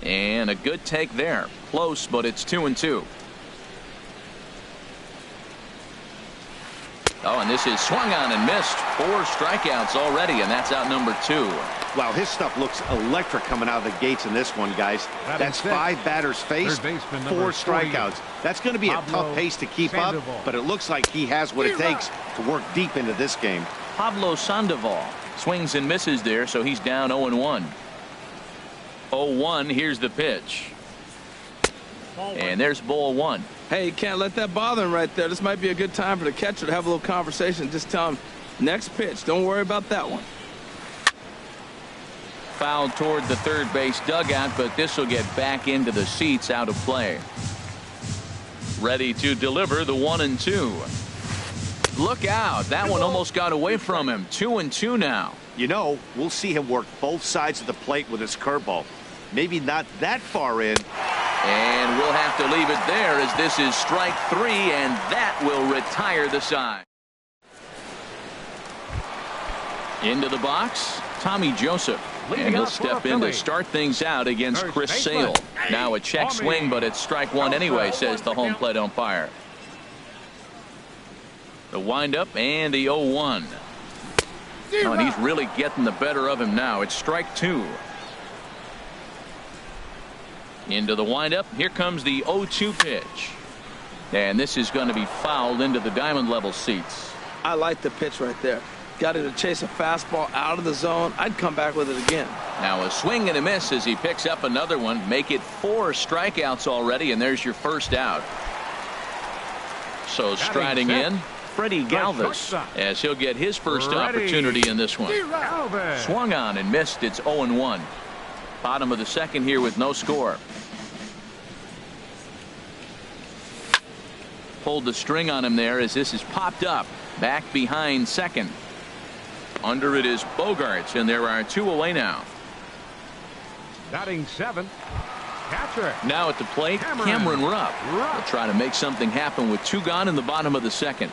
And a good take there. Close, but it's 2-2. Oh, and this is swung on and missed. 4 strikeouts already, and that's out number 2. Wow, his stuff looks electric coming out of the gates in this one, guys. That's 5 batters faced, 4 strikeouts. That's going to be a tough pace to keep up, but it looks like he has what it takes to work deep into this game. Pablo Sandoval swings and misses there, so he's down 0-1. 0-1, here's the pitch. And there's ball 1. Hey, you can't let that bother him right there. This might be a good time for the catcher to have a little conversation. Just tell him, next pitch. Don't worry about that one. Fouled toward the third base dugout, but this will get back into the seats, out of play. Ready to deliver the 1-2. Look out. That one almost got away from him. 2-2 now. You know, we'll see him work both sides of the plate with his curveball. Maybe not that far in. And we'll have to leave it there as this is strike 3, and that will retire the side. Into the box, Tommy Joseph. And he'll step in to start things out against Chris Sale. Now a check swing, but it's strike 1 anyway, says the home plate umpire. The windup and the 0-1. Oh, and he's really getting the better of him now. It's strike 2. Into the windup. Here comes the 0-2 pitch. And this is going to be fouled into the diamond level seats. I like the pitch right there. Got him to chase a fastball out of the zone. I'd come back with it again. Now a swing and a miss as he picks up another one. Make it 4 strikeouts already, and there's your first out. So striding in, Freddie Galvis, as he'll get his first opportunity in this one. Swung on and missed. It's 0-1. Bottom of the second here with no score. Pulled the string on him there as this is popped up. Back behind second. Under it is Bogarts, and there are 2 away now. Batting 7th, catcher. Now at the plate, Cameron Rupp. Will try to make something happen with 2 gone in the bottom of the second.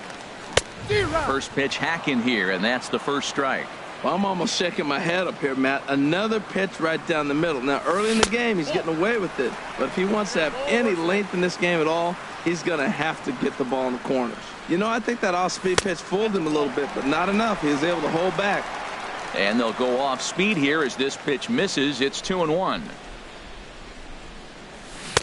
First pitch hack in here, and that's the first strike. Well, I'm almost shaking my head up here, Matt. Another pitch right down the middle. Now, early in the game, he's getting away with it. But if he wants to have any length in this game at all, he's going to have to get the ball in the corners. You know, I think that off-speed pitch fooled him a little bit, but not enough. He was able to hold back. And they'll go off speed here as this pitch misses. It's 2-1.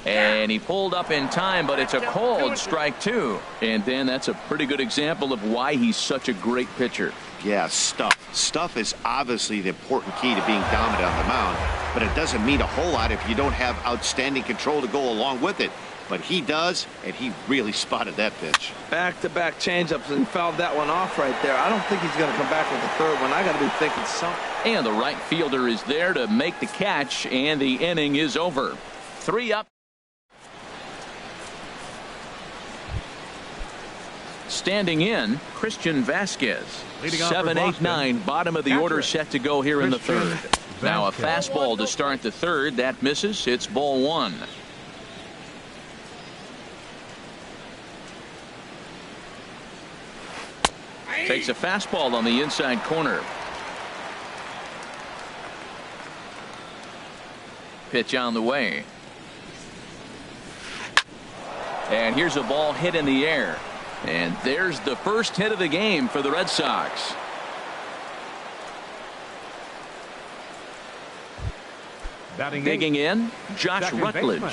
And he pulled up in time, but it's a called strike 2. And then that's a pretty good example of why he's such a great pitcher. Yeah, stuff. Stuff is obviously the important key to being dominant on the mound, but it doesn't mean a whole lot if you don't have outstanding control to go along with it. But he does, and he really spotted that pitch. Back-to-back changeups and fouled that one off right there. I don't think he's going to come back with the third one. I got to be thinking something. And the right fielder is there to make the catch, and the inning is over. 3 up. Standing in, Christian Vasquez. Leading off for 7, 8, Boston, 9. Bottom of the order set to go here in the third. Now a Vasquez. fastball to start the third. That misses. It's ball one. Takes a fastball on the inside corner. Pitch on the way. And here's a ball hit in the air. And there's the first hit of the game for the Red Sox. Batting Digging eighth, in, Josh second Rutledge. baseman,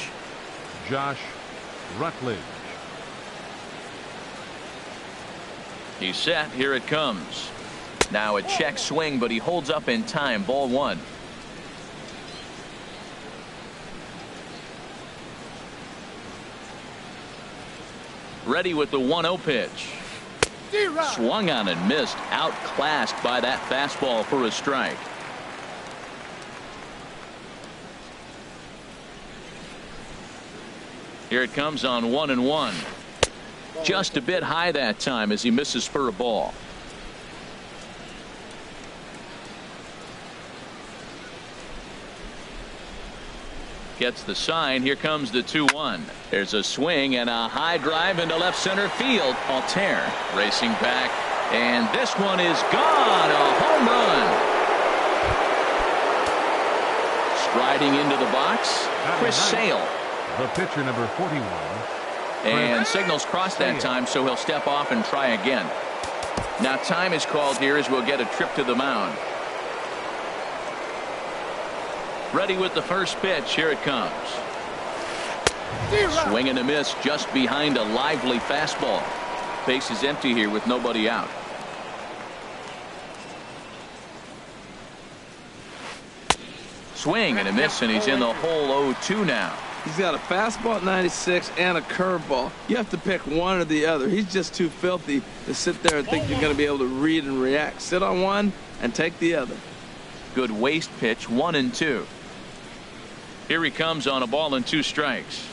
Josh Rutledge. He's set. Here it comes. Now a check swing, but he holds up in time. Ball one. Ready with the 1-0 pitch. Swung on and missed. Outclassed by that fastball for a strike. Here it comes on 1-1. Just a bit high that time as he misses for a ball. Gets the sign. Here comes the 2-1. There's a swing and a high drive into left center field. Altair racing back, and this one is gone. A home run. Striding into the box, Chris Sale. The pitcher, number 41. And signals crossed that time, so he'll step off and try again. Now time is called here as we'll get a trip to the mound. Ready with the first pitch. Here it comes. Swing and a miss just behind a lively fastball. Base is empty here with nobody out. Swing and a miss, and he's in the hole 0-2 now. He's got a fastball at 96 and a curveball. You have to pick one or the other. He's just too filthy to sit there and think you're going to be able to read and react. Sit on one and take the other. Good waste pitch, 1-2. Here he comes on a ball and 2 strikes.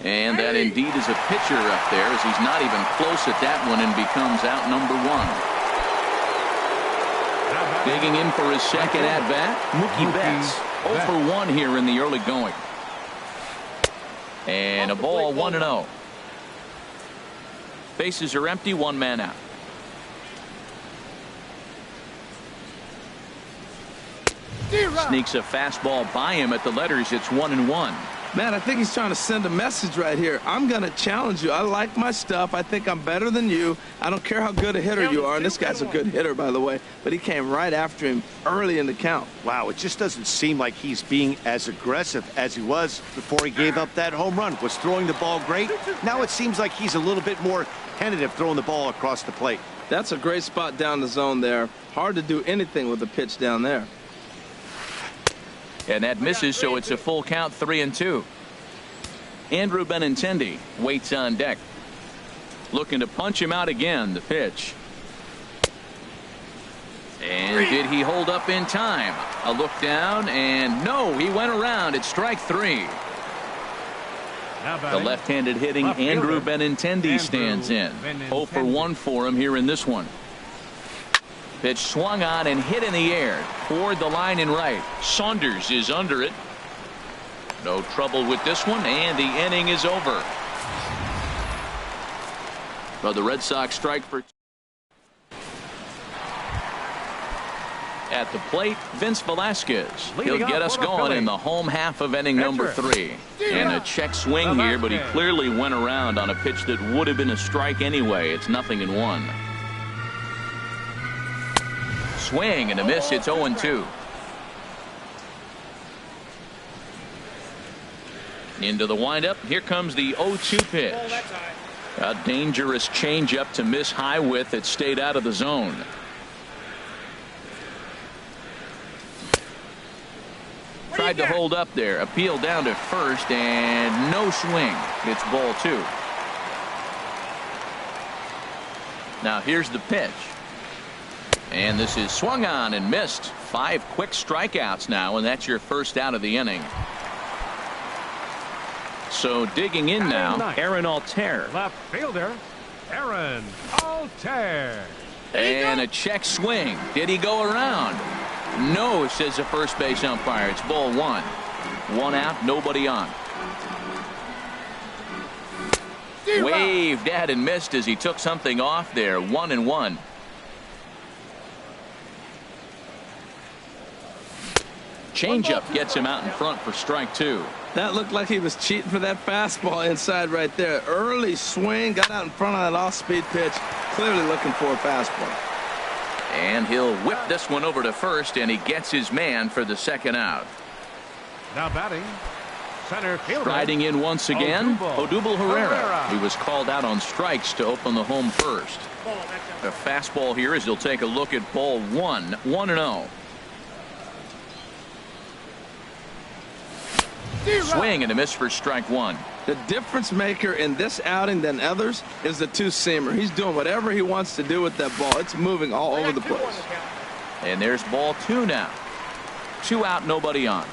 And that indeed is a pitcher up there, as he's not even close at that one and becomes out number 1. Digging in for his second at bat, Mookie Betts. 0 for 1 here in the early going. And a ball, 1-0. Bases are empty, 1 man out. Sneaks a fastball by him at the letters. It's 1-1. Man, I think he's trying to send a message right here. I'm going to challenge you. I like my stuff. I think I'm better than you. I don't care how good a hitter you are. And this guy's a good hitter, by the way. But he came right after him early in the count. Wow, it just doesn't seem like he's being as aggressive as he was before he gave up that home run. Was throwing the ball great. Now it seems like he's a little bit more tentative throwing the ball across the plate. That's a great spot down the zone there. Hard to do anything with a pitch down there. And that misses, so it's a full count, 3-2. Andrew Benintendi waits on deck. Looking to punch him out again. The pitch. And did he hold up in time? A look down, and no, he went around. It's strike 3. The left-handed hitting Andrew Benintendi stands in. 0 for 1 for him here in this one. Pitch swung on and hit in the air toward the line and right. Saunders is under it. No trouble with this one, and the inning is over. But the Red Sox strike for. At the plate, Vince Velasquez. He'll get us going in the home half of inning number 3. And a check swing here, but he clearly went around on a pitch that would have been a strike anyway. It's 0-1. Swing and a miss. It's 0-2. Into the windup. Here comes the 0-2 pitch. A dangerous changeup to miss high with. It stayed out of the zone. Tried to hold up there. Appeal down to first, and no swing. It's ball 2. Now here's the pitch. And this is swung on and missed. 5 quick strikeouts now, and that's your first out of the inning. So digging in now, Aaron Altair. Left fielder, Aaron Altair. And a check swing. Did he go around? No, says the first base umpire. It's ball one. One out, nobody on. Waved at and missed as he took something off there. 1-1. Changeup gets him out in front for strike two. That looked like he was cheating for that fastball inside right there. Early swing, got out in front of that off-speed pitch. Clearly looking for a fastball. And he'll whip this one over to first, and he gets his man for the second out. Now batting, center fielder. Riding in once again, Odubel Herrera, Herrera. who was called out on strikes to open the home first. The fastball here as he'll take a look at ball one. 1-0. Swing and a miss for strike one. The difference maker in this outing than others is the two-seamer. He's doing whatever he wants to do with that ball. It's moving all over the place. And there's ball two now. 2 out, nobody on.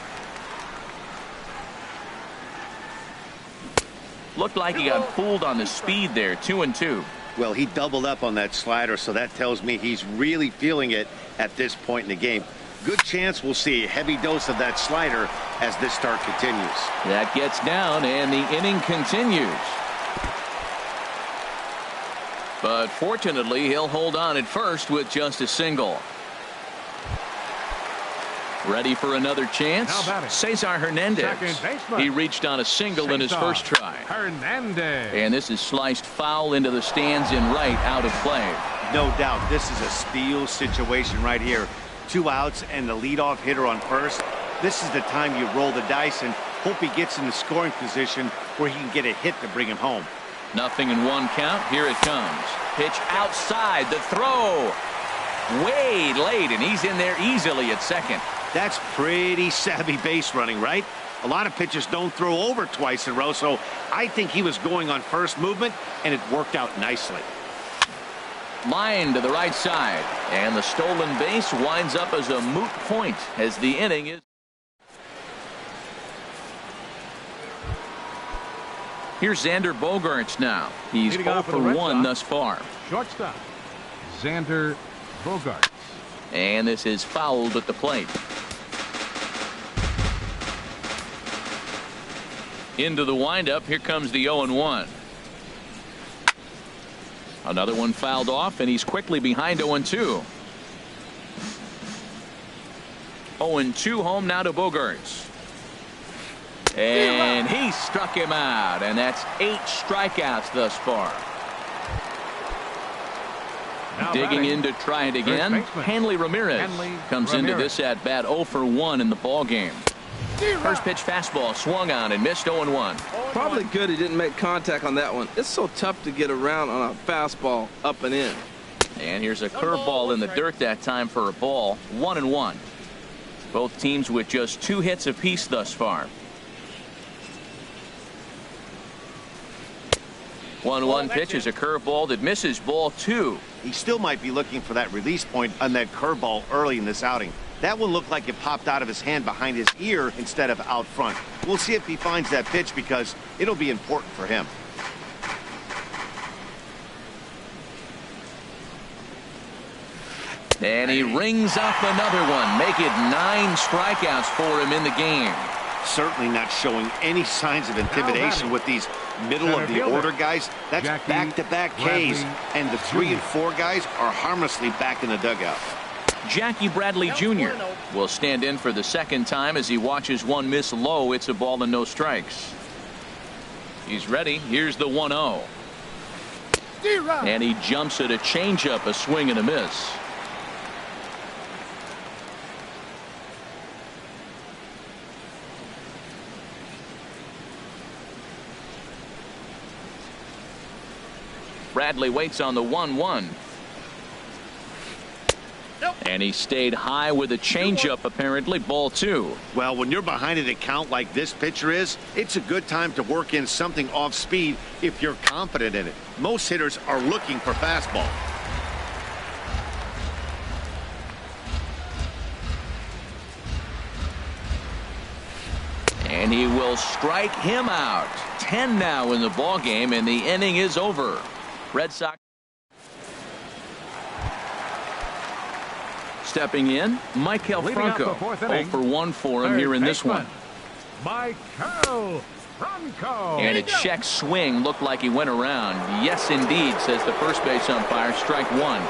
Looked like he got fooled on the speed there. 2-2. Well, he doubled up on that slider, so that tells me he's really feeling it at this point in the game. Good chance we'll see a heavy dose of that slider as this start continues. That gets down, and the inning continues. But fortunately, he'll hold on at first with just a single. Ready for another chance? Cesar Hernandez. He reached on a single in his first try. Hernandez. And this is sliced foul into the stands in right, out of play. No doubt, this is a steal situation right here. 2 outs and the leadoff hitter on first. This is the time you roll the dice and hope he gets in the scoring position where he can get a hit to bring him home. 0-1 count. Here it comes. Pitch outside. The throw. Way late, and he's in there easily at second. That's pretty savvy base running, right? A lot of pitchers don't throw over twice in a row, so I think he was going on first movement, and it worked out nicely. Line to the right side, and the stolen base winds up as a moot point as the inning is. Here's Xander Bogaerts now. He's 0 for 1 thus far. Shortstop, Xander Bogaerts. And this is fouled at the plate. Into the windup. Here comes the 0-1. Another one fouled off, and he's quickly behind 0-2. 0-2 home now to Bogaerts. And he struck him out, and that's 8 strikeouts thus far. Now Digging batting, in to try it again. Hanley Ramirez comes into this at bat 0 for 1 in the ball game. First pitch fastball swung on and missed. 0-1. Probably good he didn't make contact on that one. It's so tough to get around on a fastball up and in. And here's a curveball in the dirt that time for a ball. 1-1. Both teams with just 2 hits apiece thus far. 1-1 pitch is a curveball that misses. Ball 2. He still might be looking for that release point on that curveball early in this outing. That one looked like it popped out of his hand behind his ear instead of out front. We'll see if he finds that pitch because it'll be important for him. And he rings up another one. Make it 9 strikeouts for him in the game. Certainly not showing any signs of intimidation with these middle of the order guys. That's back-to-back Ks, and the 3 and 4 guys are harmlessly back in the dugout. Jackie Bradley Jr. will stand in for the second time as he watches one miss low. It's a ball and no strikes. He's ready. Here's the 1-0. And he jumps at a changeup, a swing and a miss. Bradley waits on the 1-1. And he stayed high with a changeup, apparently. Ball 2. Well, when you're behind an account like this pitcher is, it's a good time to work in something off speed if you're confident in it. Most hitters are looking for fastball. And he will strike him out. 10 now in the ball game, and the inning is over. Red Sox. Stepping in, Michael Franco. 0 for 1 for him here in this one. Michael Franco. And a check swing looked like he went around. Yes, indeed, says the first base umpire. Strike one.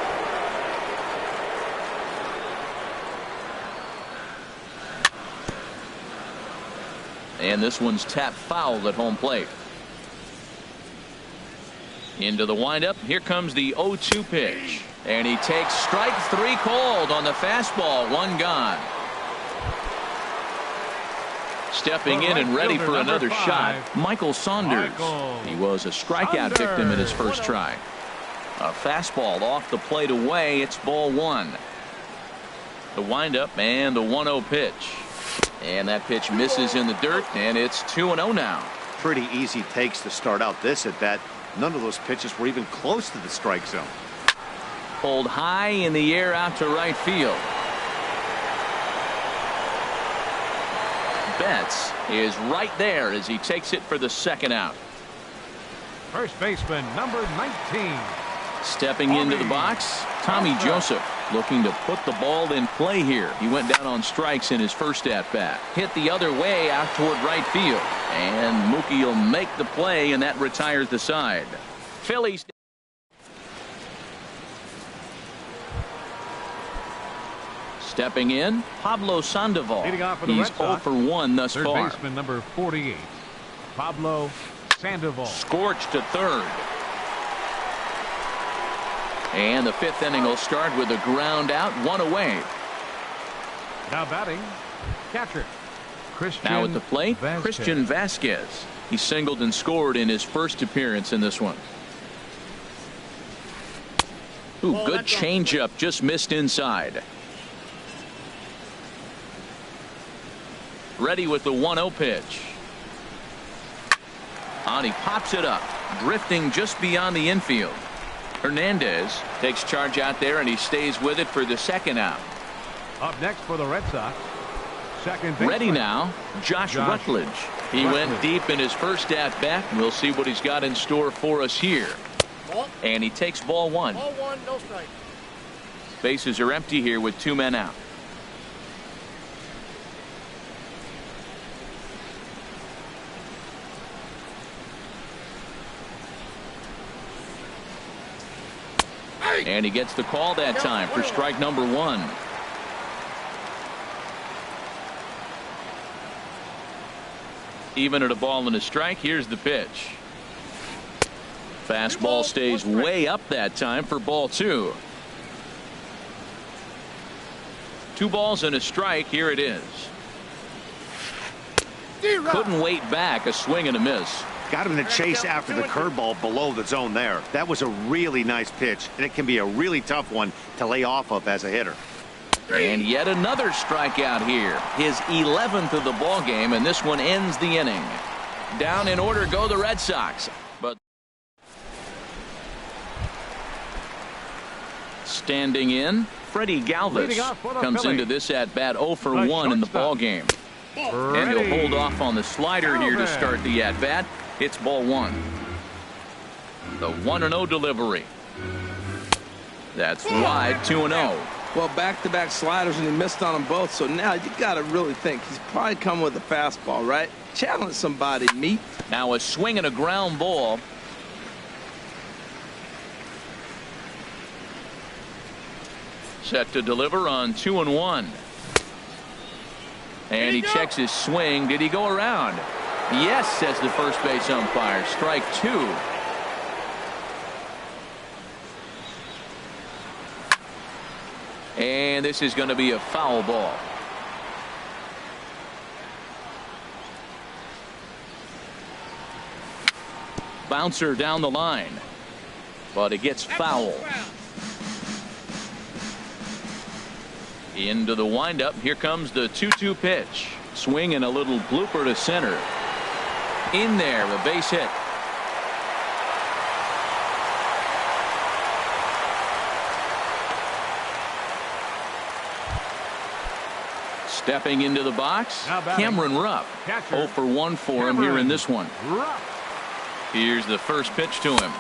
And this one's tapped foul at home plate. Into the windup. Here comes the 0-2 pitch. And he takes strike three called on the fastball. One gone. Stepping in and ready for another shot, Michael Saunders. He was a strikeout victim in his first try. A fastball off the plate away. It's ball one. The windup and the 1-0 pitch. And that pitch misses in the dirt, and it's 2-0 now. Pretty easy takes to start out this at bat. None of those pitches were even close to the strike zone. Pulled high in the air out to right field. Betts is right there as he takes it for the second out. First baseman, number 19. Stepping into the box, Tommy Joseph, looking to put the ball in play here. He went down on strikes in his first at-bat. Hit the other way out toward right field. And Mookie will make the play, and that retires the side. Phillies. Stepping in, Pablo Sandoval. He's 0 for 1 thus far. Third baseman, number 48, Pablo Sandoval. Scorched to third. And the fifth inning will start with a ground out, one away. Now batting, catcher Christian. Now at the plate, Vasquez. Christian Vasquez. He singled and scored in his first appearance in this one. Ooh, good changeup, just missed inside. Ready with the 1-0 pitch. And he pops it up, drifting just beyond the infield. Hernandez takes charge out there, and he stays with it for the second out. Up next for the Red Sox, second baseman. Ready now, Josh Rutledge. He went deep in his first at bat. We'll see what he's got in store for us here. And he takes ball one. Ball one, no strike. Bases are empty here with 2 men out. And he gets the call that time for strike number 1. Even at a ball and a strike, here's the pitch. Fastball stays way up that time for ball 2. 2 balls and a strike. Here it is. Couldn't wait back. A swing and a miss. Got him in the chase after the curveball below the zone there. That was a really nice pitch, and it can be a really tough one to lay off of as a hitter. And yet another strikeout here. His 11th of the ball game, and this one ends the inning. Down in order go the Red Sox. But standing in, Freddie Galvis comes into this at bat 0 for 1 in the ball game. And he'll hold off on the slider here to start the at bat. It's ball 1. The 1-0 delivery. That's wide, 2-0. Well, back-to-back sliders, and he missed on them both. So now you got to really think he's probably coming with a fastball, right? Challenge somebody, meet. Now a swing and a ground ball. Set to deliver on 2-1. And he checks his swing. Did he go around? Yes, says the first base umpire. Strike 2. And this is going to be a foul ball. Bouncer down the line. But it gets foul. Into the windup. Here comes the 2-2 pitch. Swing and a little blooper to center. In there, a base hit. Stepping into the box, Cameron Rupp. 0 for 1 for him here in this one. Here's the first pitch to him.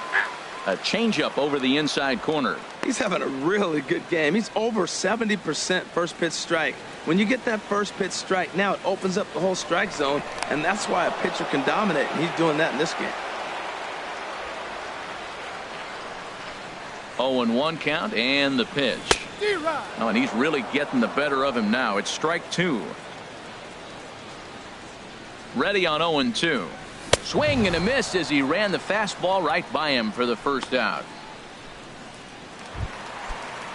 A changeup over the inside corner. He's having a really good game. He's over 70% first pitch strike. When you get that first pitch strike, now it opens up the whole strike zone, and that's why a pitcher can dominate, and he's doing that in this game. 0-1 count and the pitch. Oh, and he's really getting the better of him now. It's strike 2. Ready on 0-2. Swing and a miss as he ran the fastball right by him for the first out.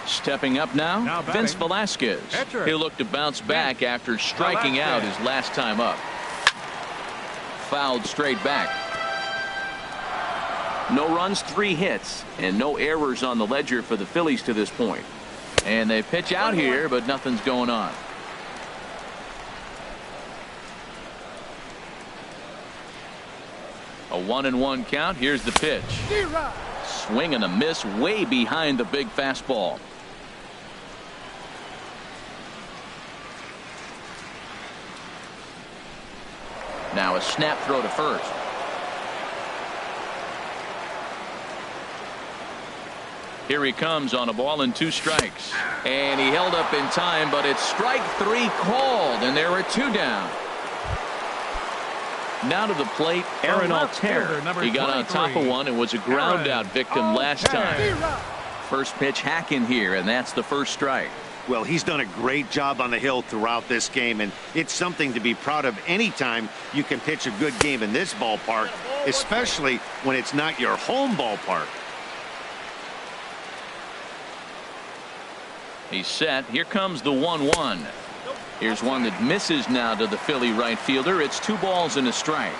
Stepping up now Vince Velasquez. He'll look to bounce back after striking out his last time up. Fouled straight back. No runs, 3 hits, and no errors on the ledger for the Phillies to this point. And they pitch out here, but nothing's going on. A 1-1 count. Here's the pitch. Swing and a miss way behind the big fastball. Now a snap throw to first. Here he comes on a ball and 2 strikes. And he held up in time, but it's strike 3 called, and there are 2 down. Now to the plate, Aaron Altair. He got on top of one and was a ground out victim last time. First pitch hacking here, and that's the first strike. Well, he's done a great job on the hill throughout this game, and it's something to be proud of anytime you can pitch a good game in this ballpark, especially when it's not your home ballpark. He's set. Here comes the 1-1. Here's one that misses now to the Philly right fielder. It's 2 balls and a strike.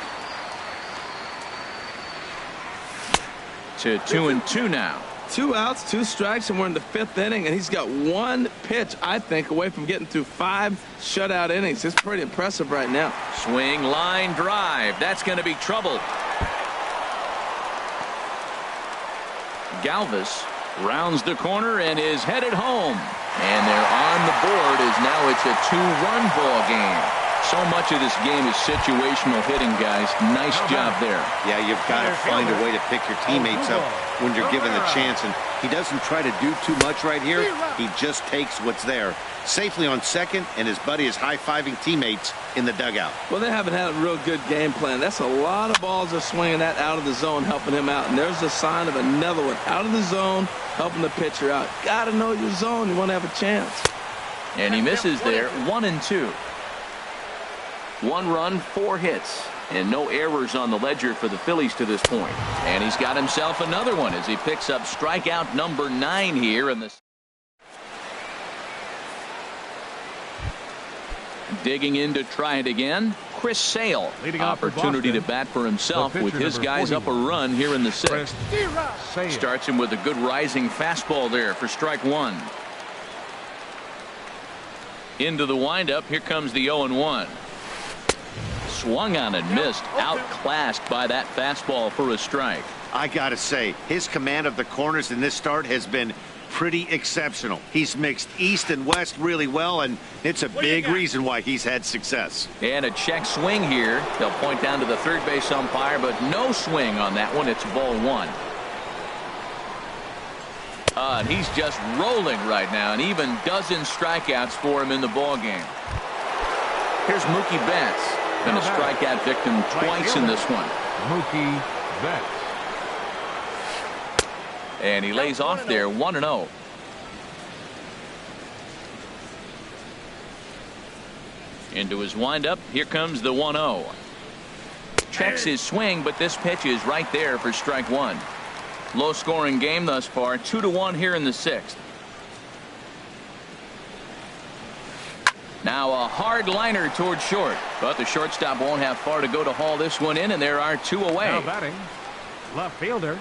To 2-2 now. 2 outs, 2 strikes, and we're in the 5th inning, and he's got 1 pitch, I think, away from getting through 5 shutout innings. It's pretty impressive right now. Swing, line, drive. That's going to be trouble. Galvis rounds the corner and is headed home. And they're on the board as now it's a 2-run ball game. So much of this game is situational hitting, guys. Nice job there. Yeah, you've got to find a way to pick your teammates up when you're given the chance. And he doesn't try to do too much right here. He just takes what's there. Safely on second, and his buddy is high-fiving teammates in the dugout. Well, they haven't had a real good game plan. That's a lot of balls they're swinging at out of the zone, helping him out. And there's a sign of another one out of the zone, helping the pitcher out. Got to know your zone. You want to have a chance. And he misses there. 1-2. 1 run, 4 hits, and no errors on the ledger for the Phillies to this point. And he's got himself another one as he picks up strikeout number 9 here in the. Digging in to try it again, Chris Sale. Opportunity to bat for himself with his guys up a run here in the 6th. Starts him with a good rising fastball there for strike 1. Into the windup. Here comes the 0-1. Swung on and missed. Outclassed by that fastball for a strike. I gotta say, his command of the corners in this start has been pretty exceptional. He's mixed east and west really well, and it's a big reason why he's had success. And a check swing here. They'll point down to the third base umpire, but no swing on that one. It's ball 1. And he's just rolling right now, and even dozen strikeouts for him in the ball game. Here's Mookie Betts. Been a strikeout victim twice in this one. Mookie Betts. And he lays off there 1-0. Into his windup. Here comes the 1-0. Checks his swing, but this pitch is right there for strike 1. Low scoring game thus far. 2-1 here in the 6th. Now a hard liner towards short, but the shortstop won't have far to go to haul this one in, and there are 2 away. Now batting, left fielder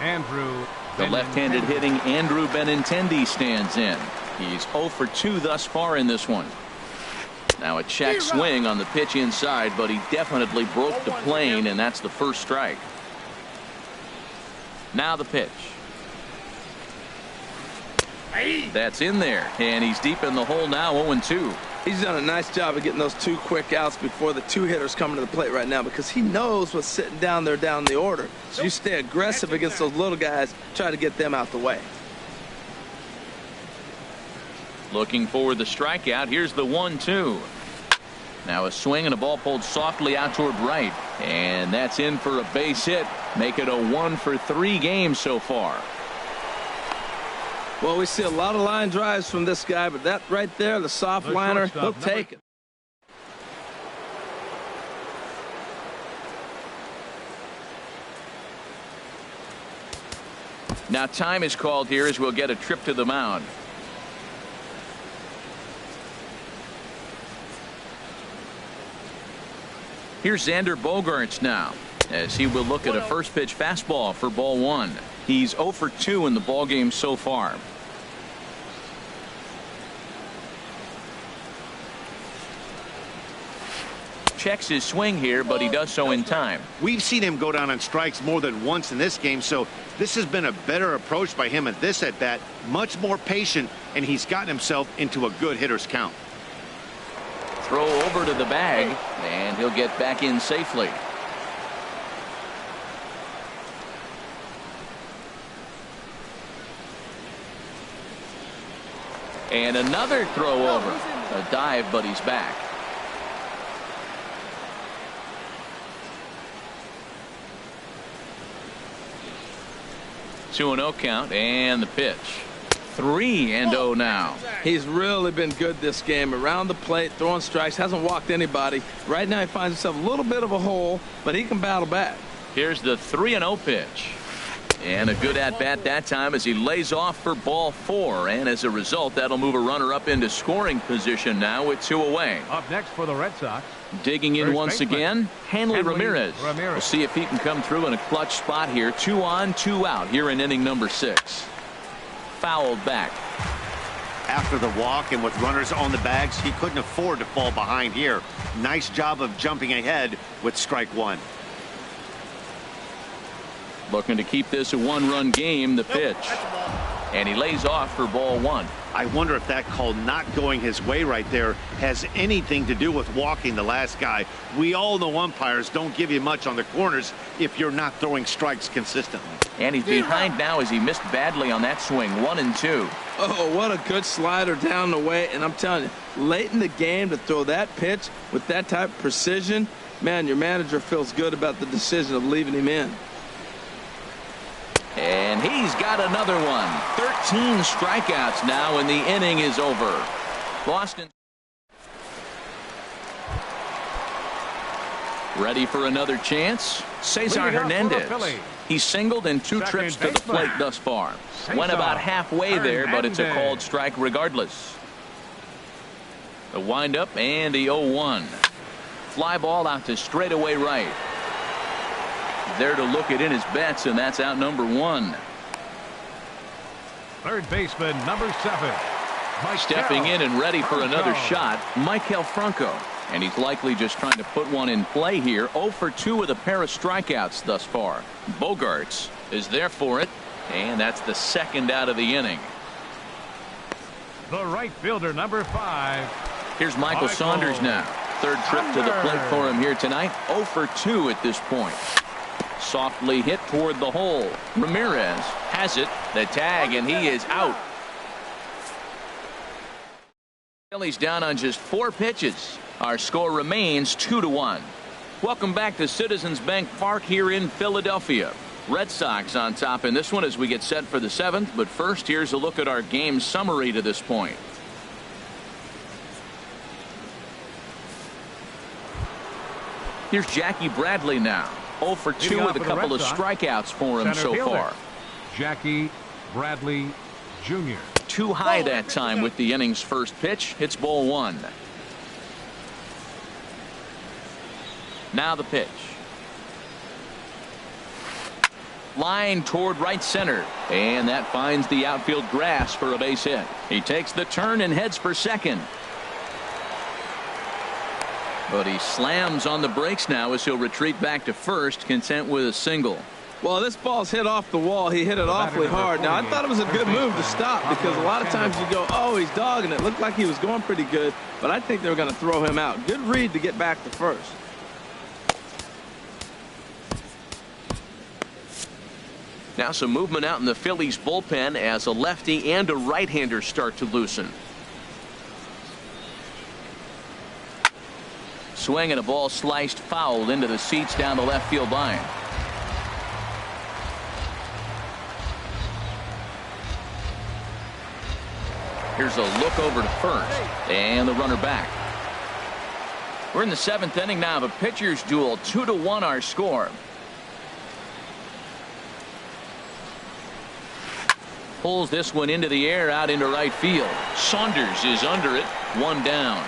Andrew. The left-handed hitting Andrew Benintendi stands in. He's 0 for 2 thus far in this one. Now a check swing on the pitch inside, but he definitely broke the plane, and that's the first strike. Now the pitch. That's in there, and he's deep in the hole now. 0-2. He's done a nice job of getting those 2 quick outs before the 2 hitters coming to the plate right now, because he knows what's sitting down there down the order. So you stay aggressive against those little guys, try to get them out the way. Looking for the strikeout. Here's the 1-2. Now a swing and a ball pulled softly out toward right. And that's in for a base hit. Make it a 1-for-3 game so far. Well, we see a lot of line drives from this guy, but that right there, the soft liner, he'll take it. Now time is called here as we'll get a trip to the mound. Here's Xander Bogaerts now, as he will look at a first pitch fastball for ball 1. He's 0 for 2 in the ball game so far. Checks his swing here, but he does so in time. We've seen him go down on strikes more than once in this game, so this has been a better approach by him at this at bat. Much more patient, and he's gotten himself into a good hitter's count. Throw over to the bag, and he'll get back in safely. And another throw over. A dive, but he's back. Two and 0 count, and the pitch. 3-0 now. He's really been good this game. Around the plate, throwing strikes, hasn't walked anybody. Right now he finds himself a little bit of a hole, but he can battle back. Here's the 3-0 pitch. And a good at-bat that time as he lays off for ball 4. And as a result, that'll move a runner up into scoring position now with 2 away. Up next for the Red Sox. Digging in once again, Hanley Ramirez. We'll see if he can come through in a clutch spot here. 2 on, 2 out here in inning number 6. Fouled back. After the walk and with runners on the bags, he couldn't afford to fall behind here. Nice job of jumping ahead with strike 1. Looking to keep this a 1-run game. The pitch. And he lays off for ball 1. I wonder if that call not going his way right there has anything to do with walking the last guy. We all know umpires don't give you much on the corners if you're not throwing strikes consistently. And he's behind now as he missed badly on that swing. 1-2. Oh, what a good slider down the way. And I'm telling you, late in the game to throw that pitch with that type of precision, man, your manager feels good about the decision of leaving him in. And he's got another one. 13 strikeouts now, and the inning is over. Boston ready for another chance. Cesar Hernandez. He singled in 2 trips to the plate thus far. Went about halfway there, but it's a called strike regardless. The windup and the 0-1. Fly ball out to straightaway right. There to look it in his bets, and that's out number 1. Third baseman, number 7. Stepping in and ready for another shot, Michael Franco. And he's likely just trying to put one in play here. 0 for 2 with a pair of strikeouts thus far. Bogaerts is there for it, and that's the 2nd out of the inning. The right fielder, number 5. Here's Michael Saunders now. 3rd trip to the plate for him here tonight. 0 for 2 at this point. Softly hit toward the hole. Ramirez has it. The tag, and he is out. Phillies down on just 4 pitches. Our score remains 2-1. Welcome back to Citizens Bank Park here in Philadelphia. Red Sox on top in this one as we get set for the 7th. But first, here's a look at our game summary to this point. Here's Jackie Bradley now. 0 for 2 with a couple of strikeouts for him so far. Jackie Bradley Jr. Too high that time with the inning's first pitch. Hits ball 1. Now the pitch. Line toward right center. And that finds the outfield grass for a base hit. He takes the turn and heads for second. But he slams on the brakes now as he'll retreat back to first, content with a single. Well, this ball's hit off the wall. He hit it awfully hard. Now, I thought it was a good move to stop because a lot of times you go, oh, he's dogging it. Looked like he was going pretty good, but I think they were going to throw him out. Good read to get back to first. Now some movement out in the Phillies bullpen as a lefty and a right-hander start to loosen. Swing and a ball sliced foul into the seats down the left field line. Here's a look over to first and the runner back. We're in the 7th inning now of a pitcher's duel. 2-1 our score. Pulls this one into the air out into right field. Saunders is under it. 1 down.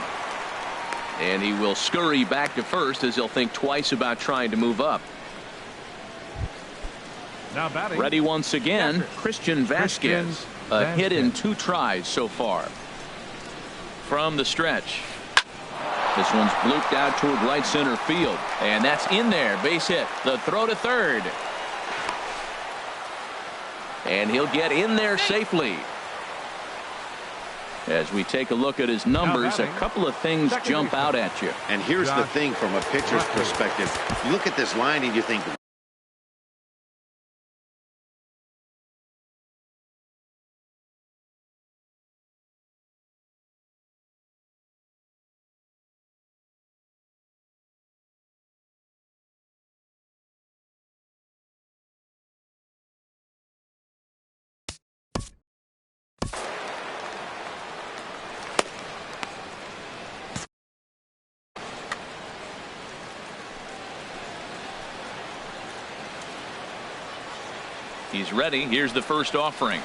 And he will scurry back to first as he'll think twice about trying to move up. Now batting. Ready once again, Christian Vasquez. A hit in 2 tries so far. From the stretch. This one's blooped out toward right center field. And that's in there. Base hit. The throw to third. And he'll get in there safely. As we take a look at his numbers, a couple of things jump out at you. And here's the thing from a pitcher's perspective. You look at this line and you think, He's ready. Here's the first offering.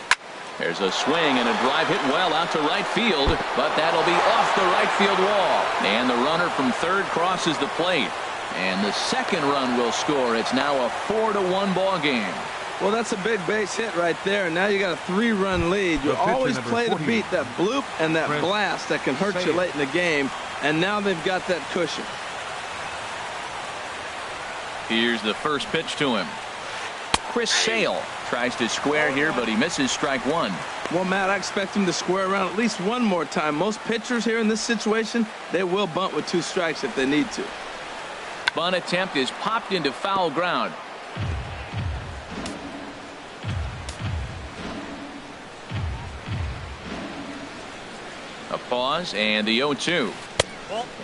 There's a swing and a drive hit well out to right field, but that'll be off the right field wall. And the runner from third crosses the plate. And the second run will score. It's now a 4-1 ball game. Well, that's a big base hit right there. And now you got a 3-run lead. You always play to beat that bloop and that blast that can hurt you late in the game. And now they've got that cushion. Here's the first pitch to him. Chris Sale tries to square here, but he misses strike 1. Well, Matt, I expect him to square around at least one more time. Most pitchers here in this situation, they will bunt with 2 strikes if they need to. Bunt attempt is popped into foul ground. A pause and the 0-2.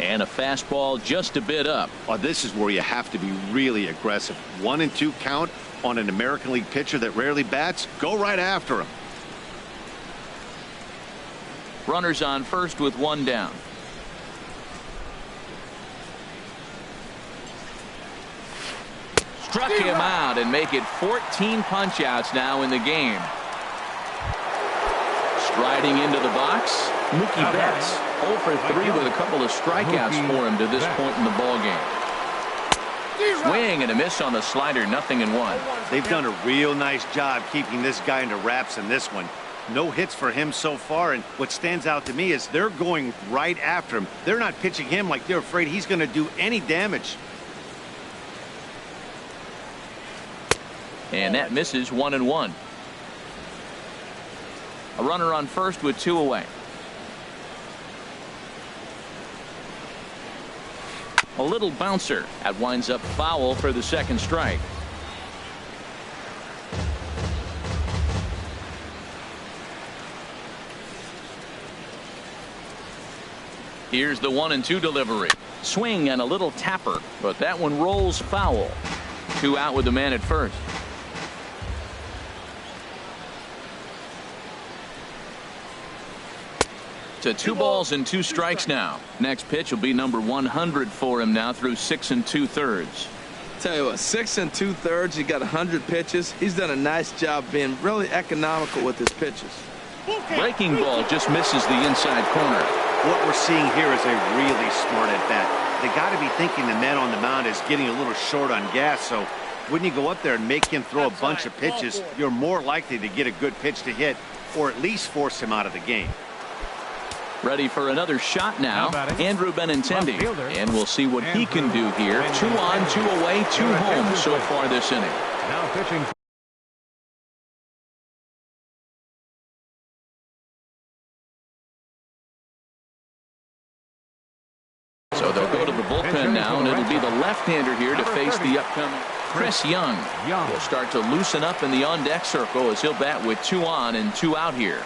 And a fastball just a bit up. oh, this is where you have to be really aggressive. 1-2 count on an American League pitcher that rarely bats. Go right after him. Runners on first with 1 down. Struck him out and make it 14 punch-outs now in the game. Striding into the box, Mookie Betts. 0 for 3 with a couple of strikeouts for him to this point in the ball game. Swing and a miss on the slider, 0-1. They've done a real nice job keeping this guy into wraps in this one. No hits for him so far, and what stands out to me is they're going right after him. They're not pitching him like they're afraid he's going to do any damage. And that misses, 1-1. A runner on first with 2 away. A little bouncer. That winds up foul for the second strike. Here's the 1-2 delivery. Swing and a little tapper, but that one rolls foul. 2 out with the man at first. To 2 balls and 2 strikes now. Next pitch will be number 100 for him now through 6 2/3. Tell you what, 6 2/3. He got 100 pitches. He's done a nice job being really economical with his pitches. Breaking ball just misses the inside corner. What we're seeing here is a really smart at bat. They got to be thinking the man on the mound is getting a little short on gas, so when you go up there and make him throw a bunch of pitches, you're more likely to get a good pitch to hit or at least force him out of the game. Ready for another shot now, Andrew Benintendi. And we'll see what he can do here. 2 on, 2 away, 2 home so far this inning. Now pitching. So they'll go to the bullpen now, and it'll be the left-hander here to face the upcoming Chris Young. Will start to loosen up in the on-deck circle as he'll bat with 2 on and 2 out here.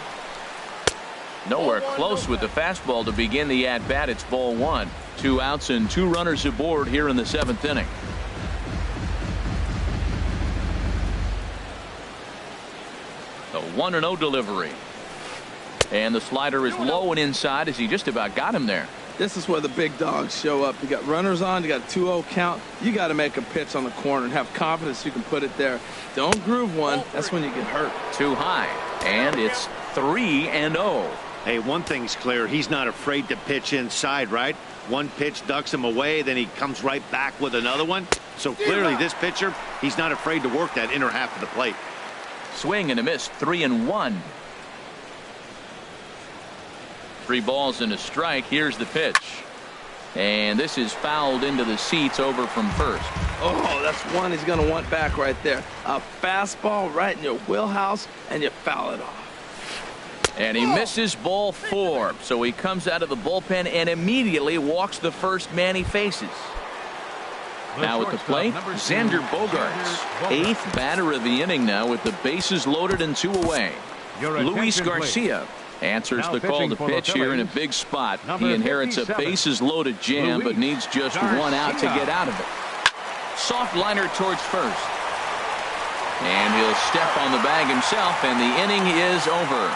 Nowhere close with the fastball to begin the at-bat. It's ball 1. 2 outs and 2 runners aboard here in the 7th inning. The 1-0 delivery. And the slider is low and inside as he just about got him there. This is where the big dogs show up. You got runners on, you got a 2-0 count. You got to make a pitch on the corner and have confidence you can put it there. Don't groove one. That's when you get hurt. Too high. And it's 3-0. Hey, one thing's clear. He's not afraid to pitch inside, right? One pitch ducks him away, then he comes right back with another one. So clearly this pitcher, he's not afraid to work that inner half of the plate. Swing and a miss. 3-1. 3 balls and a strike. Here's the pitch. And this is fouled into the seats over from first. Oh, that's one he's going to want back right there. A fastball right in your wheelhouse, and you foul it off. And he misses ball 4. So he comes out of the bullpen and immediately walks the first man he faces. Now at the plate, Xander Bogaerts. 8th batter of the inning now with the bases loaded and 2 away. Luis Garcia answers the call to pitch here in a big spot. He inherits a bases loaded jam but needs just 1 out to get out of it. Soft liner towards first. And he'll step on the bag himself, and the inning is over.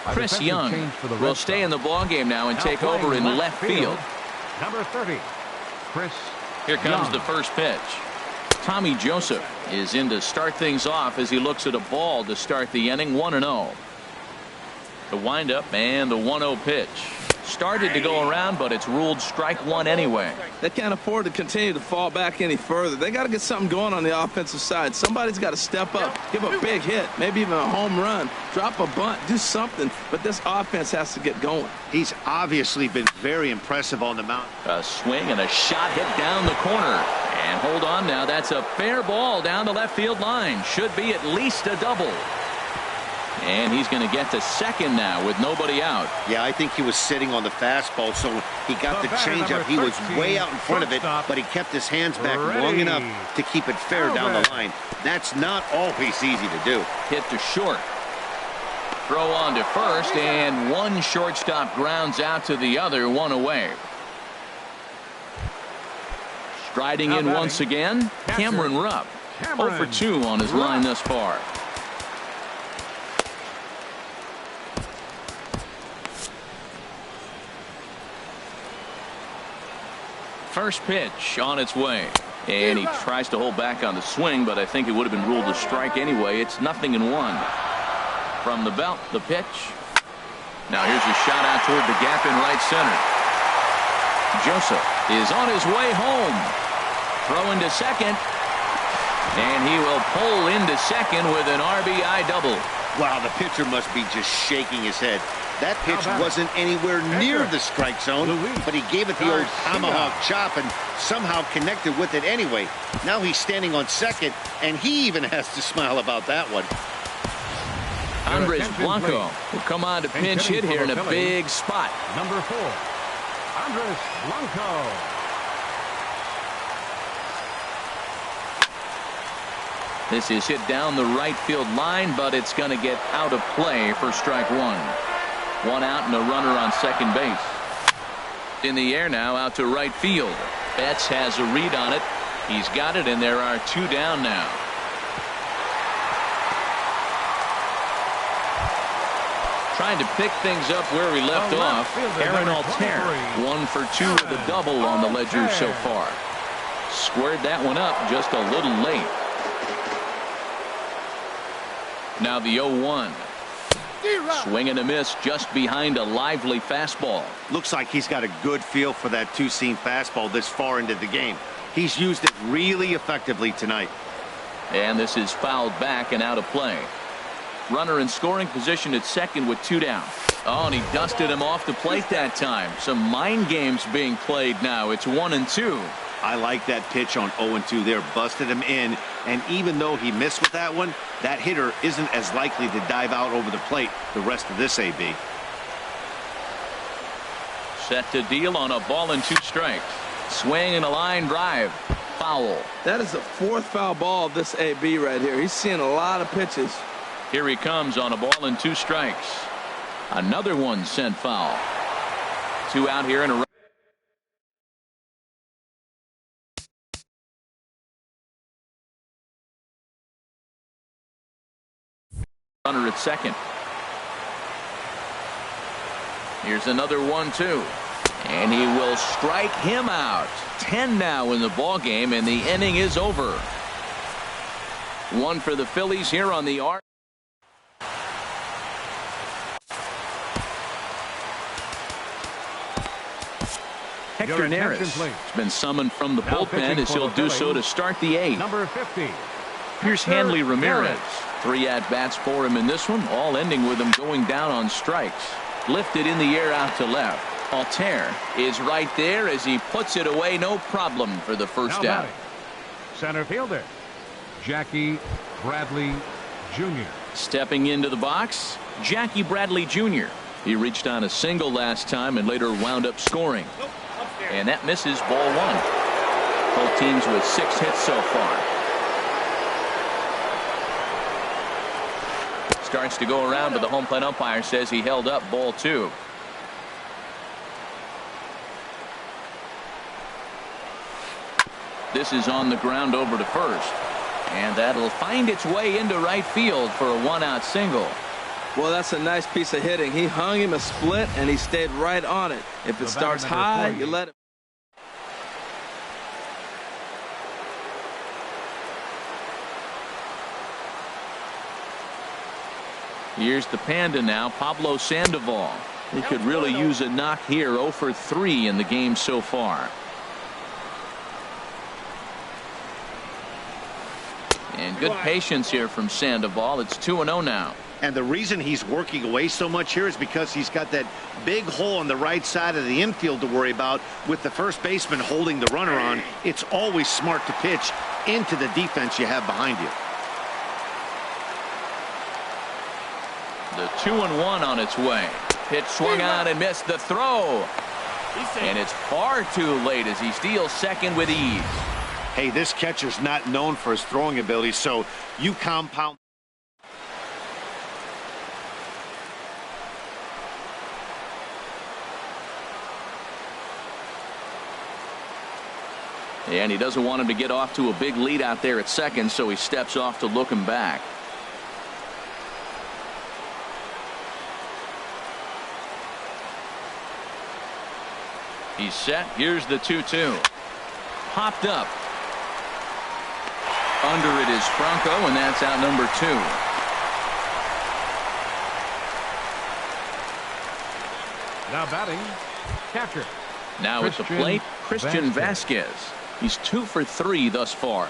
Chris Young will stay in the ballgame now and take over in left field. Number 30, Chris. Here comes the first pitch. Tommy Joseph is in to start things off as he looks at a ball to start the inning. 1-0. The windup and the 1-0 pitch. Started to go around, but it's ruled strike 1 anyway. They can't afford to continue to fall back any further. They got to get something going on the offensive side. Somebody's got to step up, give a big hit, maybe even a home run, drop a bunt, do something. But this offense has to get going. He's obviously been very impressive on the mound. A swing and a shot hit down the corner. And hold on now, that's a fair ball down the left field line. Should be at least a double. And he's going to get to second now with nobody out. Yeah, I think he was sitting on the fastball, so he got the changeup. He was way out in front of it, but he kept his hands back long enough to keep it fair down the line. That's not always easy to do. Hit to short. Throw on to first, and one shortstop grounds out to the other, 1 away. Striding in once again, Cameron Rupp. 0 for 2 on his line thus far. First pitch on its way. And he tries to hold back on the swing, but I think it would have been ruled a strike anyway. It's 0-1. From the belt, the pitch. Now here's a shot out toward the gap in right center. Joseph is on his way home. Throw into second. And he will pull into second with an RBI double. Wow, the pitcher must be just shaking his head. That pitch wasn't anywhere near the strike zone, but he gave it the old tomahawk chop and somehow connected with it anyway. Now he's standing on second, and he even has to smile about that one. Andres Blanco will come on to pinch hit here in a big spot. Number 4, Andres Blanco. This is hit down the right field line, but it's going to get out of play for strike 1. 1 out and a runner on second base. In the air now out to right field. Betts has a read on it. He's got it, and there are 2 down now. Trying to pick things up where he left off. Aaron Altair, 1 for 2 with a double on the ledger so far. Squared that one up just a little late. Now the 0-1. Swing and a miss just behind a lively fastball. Looks like he's got a good feel for that two-seam fastball this far into the game. He's used it really effectively tonight. And this is fouled back and out of play. Runner in scoring position at second with 2 down. Oh, and he dusted him off the plate that time. Some mind games being played now. It's 1-2. I like that pitch on 0-2 there. Busted him in, and even though he missed with that one, that hitter isn't as likely to dive out over the plate the rest of this AB. Set to deal on a ball and 2 strikes. Swing and a line drive. Foul. That is the 4th foul ball of this AB right here. He's seeing a lot of pitches. Here he comes on a ball and 2 strikes. Another one sent foul. 2 out here in a row. Runner at second. Here's another 1-2. And he will strike him out. 10 now in the ball game, and the inning is over. 1 for the Phillies here on the arc. Hector Neris has been summoned from the bullpen as he'll do so to start the 8th. Number 50. Here's Hanley Ramirez. 3 at-bats for him in this one, all ending with him going down on strikes. Lifted in the air out to left. Altair is right there as he puts it away, no problem for the first out. Center fielder Jackie Bradley Jr. Stepping into the box, Jackie Bradley Jr. He reached on a single last time and later wound up scoring. And that misses, ball 1. Both teams with 6 hits so far. Starts to go around, but the home plate umpire says he held up, ball 2. This is on the ground over to first. And that'll find its way into right field for a 1-out single. Well, that's a nice piece of hitting. He hung him a split, and he stayed right on it. If it starts high, you let it. Here's the Panda now, Pablo Sandoval. He could really use a knock here. 0 for 3 in the game so far. And good patience here from Sandoval. It's 2-0 now. And the reason he's working away so much here is because he's got that big hole on the right side of the infield to worry about. With the first baseman holding the runner on, it's always smart to pitch into the defense you have behind you. The 2-1 on its way. Pitch swung on and missed the throw. And it's far too late as he steals second with ease. Hey, this catcher's not known for his throwing ability, so you compound. And he doesn't want him to get off to a big lead out there at second, so he steps off to look him back. He's set. Here's the 2-2. Popped up. Under it is Franco, and that's out number 2. Now batting, catcher. Now at the plate, Christian Vasquez. He's 2 for 3 thus far.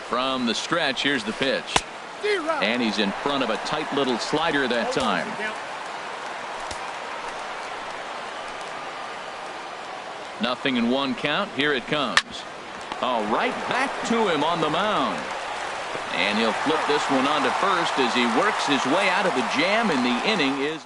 From the stretch, here's the pitch. And he's in front of a tight little slider that time. Nothing in 1 count. Here it comes. Oh, right back to him on the mound. And he'll flip this one onto first as he works his way out of the jam, and the inning is.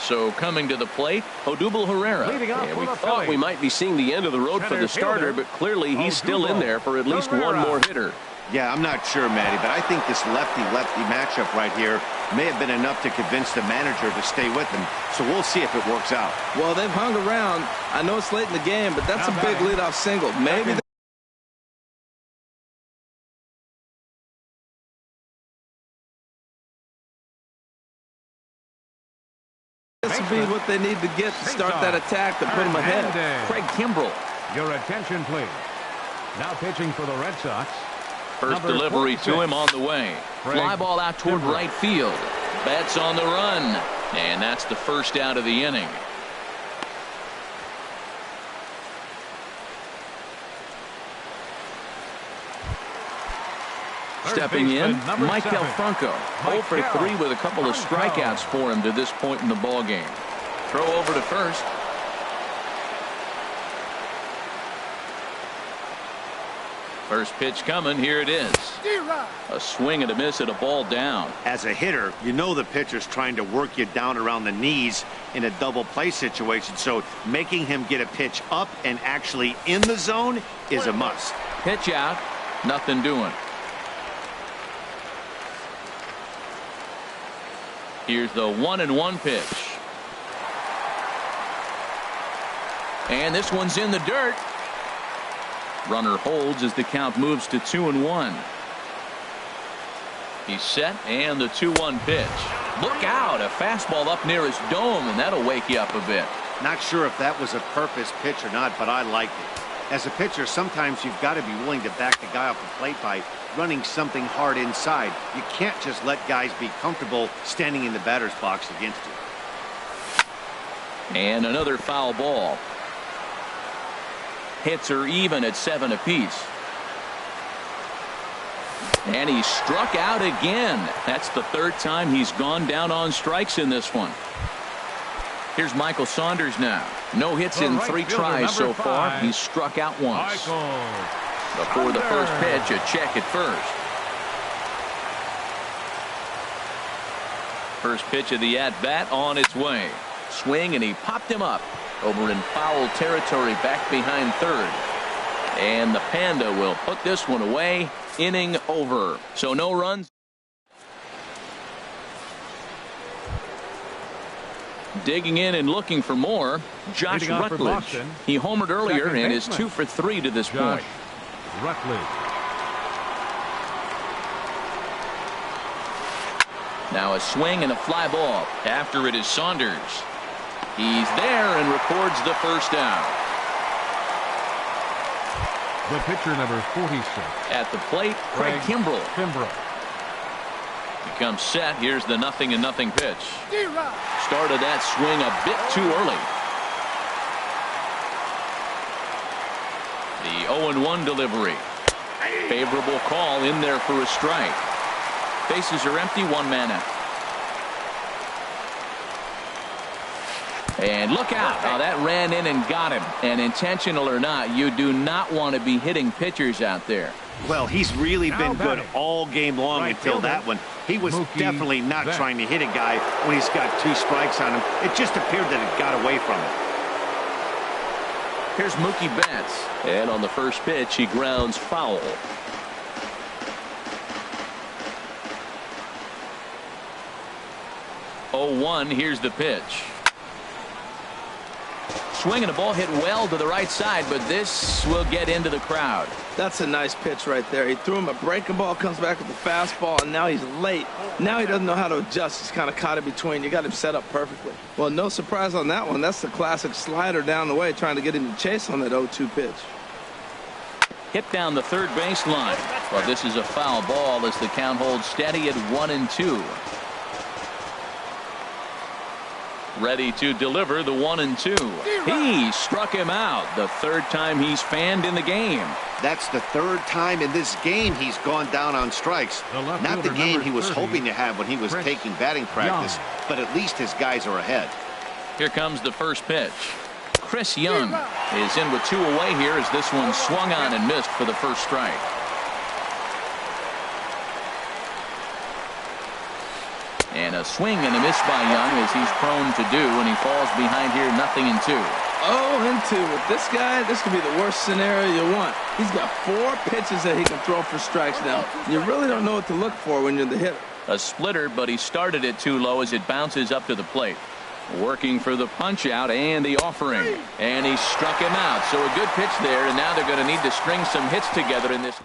So coming to the plate, Odubel Herrera. And we thought we might be seeing the end of the road for the starter, but clearly he's still in there for at least one more hitter. Yeah, I'm not sure, Matty, but I think this lefty-lefty matchup right here may have been enough to convince the manager to stay with him. So we'll see if it works out. Well, they've hung around. I know it's late in the game, but that's a big leadoff single. Maybe this will be what they need to get to start that attack to put them ahead. Craig Kimbrell. Your attention, please. Now pitching for the Red Sox. First delivery to him on the way. Fly ball out toward right field. Betts on the run. And that's the first out of the inning. Stepping in, Mike Mike Franco. 0 for 3 with a couple of strikeouts for him to this point in the ball game. Throw over to first. First pitch coming. Here it is. A swing and a miss at a ball down. As a hitter, you know the pitcher's trying to work you down around the knees in a double play situation, so making him get a pitch up and actually in the zone is a must. Pitch out. Nothing doing. Here's the 1-1 pitch. And this one's in the dirt. Runner holds as the count moves to 2-1. He's set, and the 2-1 pitch. Look out, a fastball up near his dome, and that'll wake you up a bit. Not sure if that was a purpose pitch or not, but I liked it. As a pitcher, sometimes you've got to be willing to back the guy off the plate by running something hard inside. You can't just let guys be comfortable standing in the batter's box against you. And another foul ball. Hits are even at 7 apiece. And he struck out again. That's the third time he's gone down on strikes in this one. Here's Michael Saunders now. No hits in 3 tries so far. He's struck out once. Before the first pitch, a check at first. First pitch of the at-bat on its way. Swing, and he popped him up. Over in foul territory, back behind third. And the Panda will put this one away. Inning over. So no runs. Digging in and looking for more, Josh Rutledge. He homered earlier and is 2 for 3 to this point. Rutledge. Now a swing and a fly ball. After it is Saunders. He's there and records the first down. The pitcher, number 46. At the plate, Craig Kimbrell. He comes set. Here's the 0-0 pitch. Started that swing a bit too early. The 0-1 delivery. Favorable call in there for a strike. Bases are empty, 1 man out. And look out. Now that ran in and got him. And intentional or not, you do not want to be hitting pitchers out there. Well, he's really been good all game long until that one. He was definitely not trying to hit a guy when he's got 2 strikes on him. It just appeared that it got away from him. Here's Mookie Betts. And on the first pitch, he grounds foul. Here's the pitch. Swing and a ball hit well to the right side, but this will get into the crowd. That's a nice pitch right there. He threw him a breaking ball, comes back with a fastball, and now he's late. Now he doesn't know how to adjust. He's kind of caught in between. You got him set up perfectly. Well, no surprise on that one. That's the classic slider down the way, trying to get him to chase on that 0-2 pitch. Hit down the third baseline. Well, this is a foul ball as the count holds steady at 1-2. Ready to deliver the 1-2. He struck him out. The third time he's fanned in the game. That's the third time in this game he's gone down on strikes. Not the game he was hoping to have when he was taking batting practice, but at least his guys are ahead. Here comes the first pitch. Chris Young is in with 2 away here as this one swung on and missed for the first strike. And a swing and a miss by Young, as he's prone to do when he falls behind here, 0-2. 0-2. With this guy, this could be the worst scenario you want. He's got 4 pitches that he can throw for strikes now. You really don't know what to look for when you're the hitter. A splitter, but he started it too low as it bounces up to the plate. Working for the punch out and the offering. And he struck him out. So a good pitch there, and now they're going to need to string some hits together in this.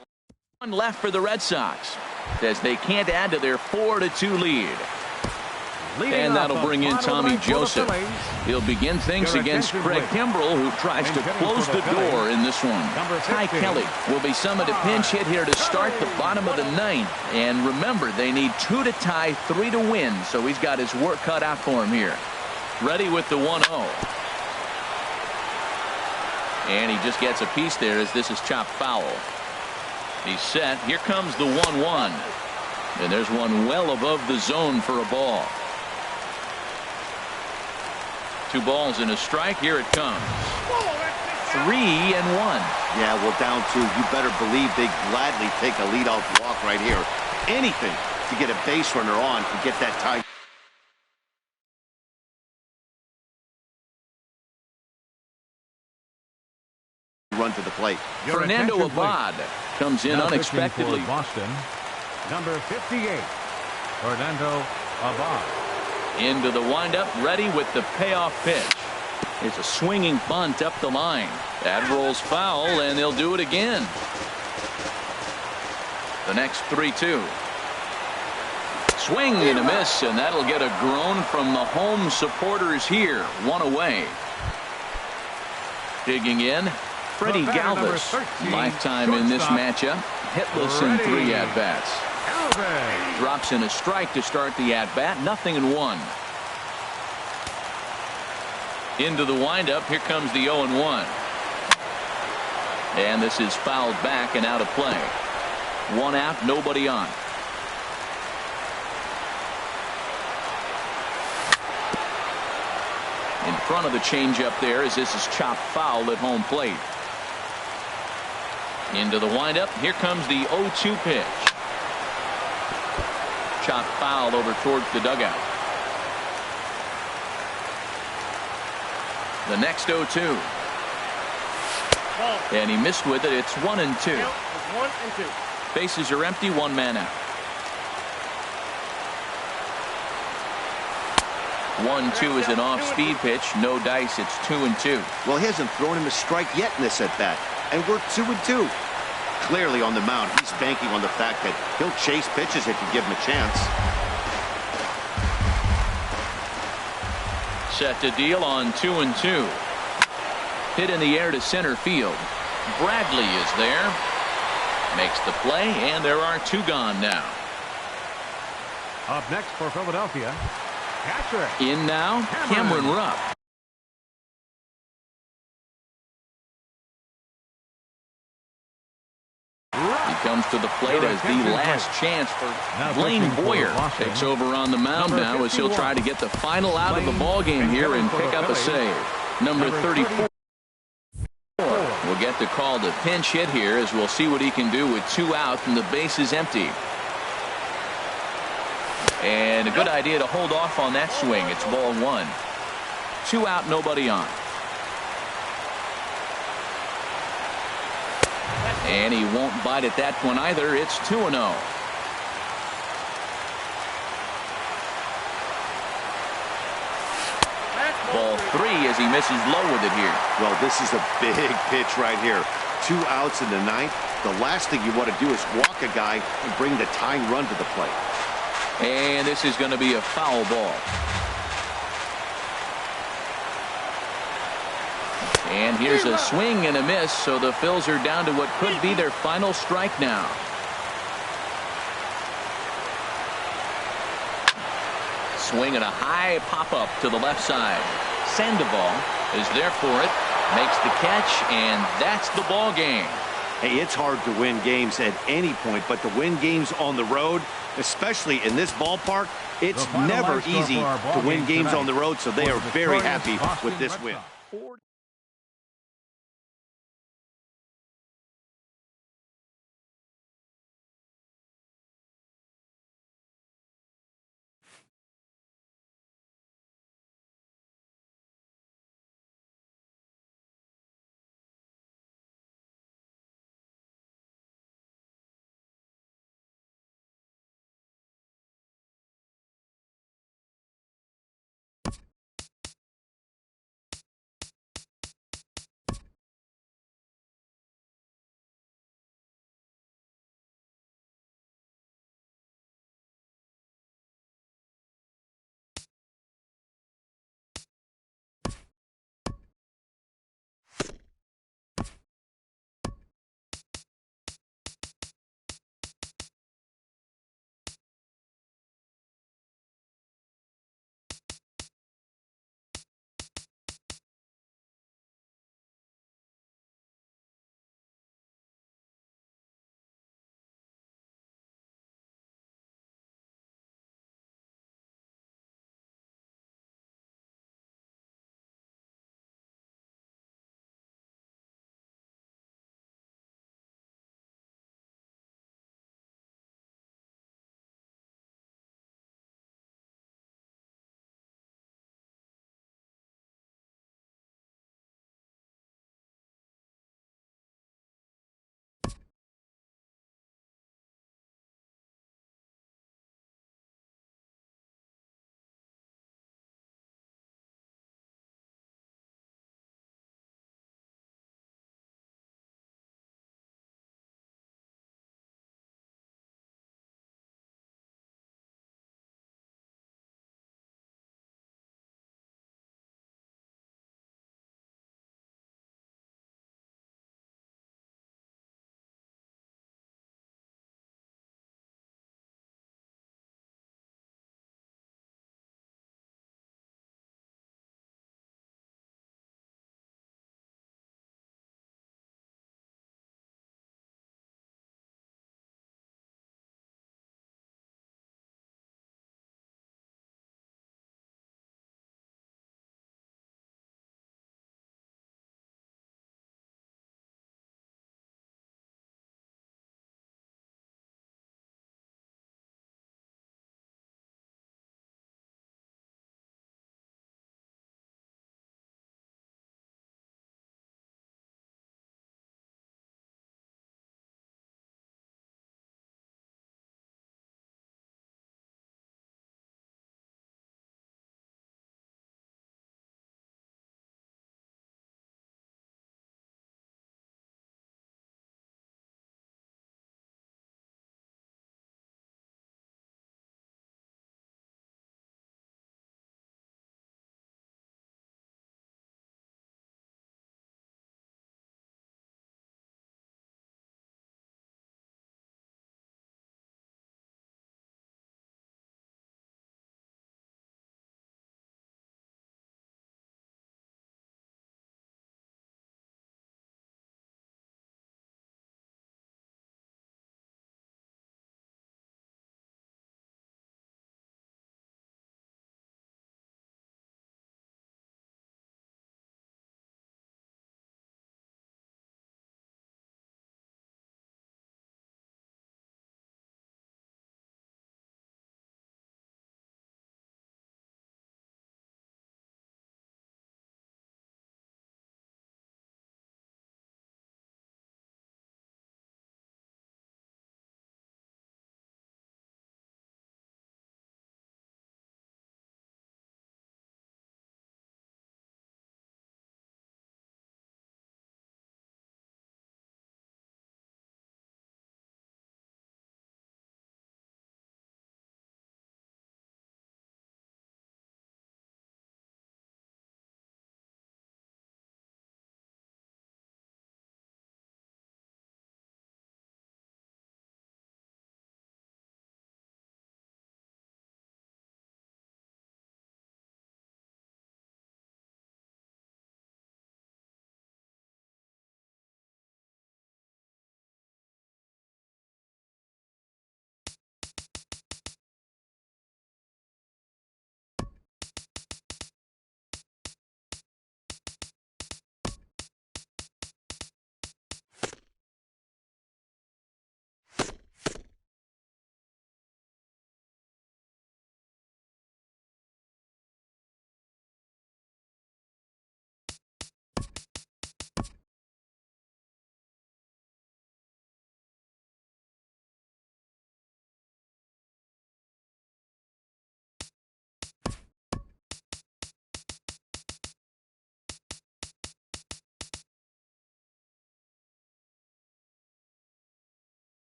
One left for the Red Sox, as they can't add to their 4-2 lead. And that'll bring in Tommy Joseph. He'll begin things against Craig Kimbrell, who tries to close the door in this one. Ty Kelly will be summoned to pinch hit here to start the bottom of the 9th. And remember, they need 2 to tie, 3 to win, so he's got his work cut out for him here. Ready with the 1-0. And he just gets a piece there as this is chopped foul. He's set. Here comes the 1-1. And there's one well above the zone for a ball. 2 balls and a strike. Here it comes. 3-1. Yeah, well, down 2. You better believe they gladly take a leadoff walk right here. Anything to get a base runner on and get that tie. Run to the plate. Fernando Abad comes in unexpectedly. Boston, number 58, Fernando Abad. Into the windup, ready with the payoff pitch. It's a swinging bunt up the line. That rolls foul, and they'll do it again. The next 3-2. Swing and a miss, and that'll get a groan from the home supporters here. 1 away. Digging in, Freddie Galvis. Lifetime in this matchup. Hitless in 3 at-bats. Drops in a strike to start the at-bat. 0-1. Into the windup. Here comes the 0-1. And this is fouled back and out of play. 1 out, nobody on. In front of the changeup there as this is chopped foul at home plate. Into the windup. Here comes the 0-2 pitch. Chopped foul over towards the dugout. The next 0-2. And he missed with it. It's 1-2. 1-2. Bases are empty. 1 man out. 1-2 is an off-speed pitch. No dice. It's 2-2. Well, he hasn't thrown him a strike yet in this at-bat. And we're 2-2. Clearly on the mound, he's banking on the fact that he'll chase pitches if you give him a chance. Set to deal on 2-2. Hit in the air to center field. Bradley is there. Makes the play, and there are 2 gone now. Up next for Philadelphia, catcher. In now, Cameron Rupp. He comes to the plate as the last chance for Blaine Boyer. Takes over on the mound now as he'll try to get the final out of the ball game here and pick up a save. Number 34 will get the call to pinch hit here as we'll see what he can do with 2 outs and the base is empty. And a good idea to hold off on that swing. It's ball 1. 2 out, nobody on. And he won't bite at that one either. It's 2-0. Ball 3 as he misses low with it here. Well, this is a big pitch right here. 2 outs in the 9th. The last thing you want to do is walk a guy and bring the tying run to the plate. And this is going to be a foul ball. And here's a swing and a miss, so the Phils are down to what could be their final strike now. Swing and a high pop-up to the left side. Sandoval is there for it, makes the catch, and that's the ball game. Hey, it's hard to win games at any point, but to win games on the road, especially in this ballpark, it's never easy to win games on the road, so they are very happy with this win.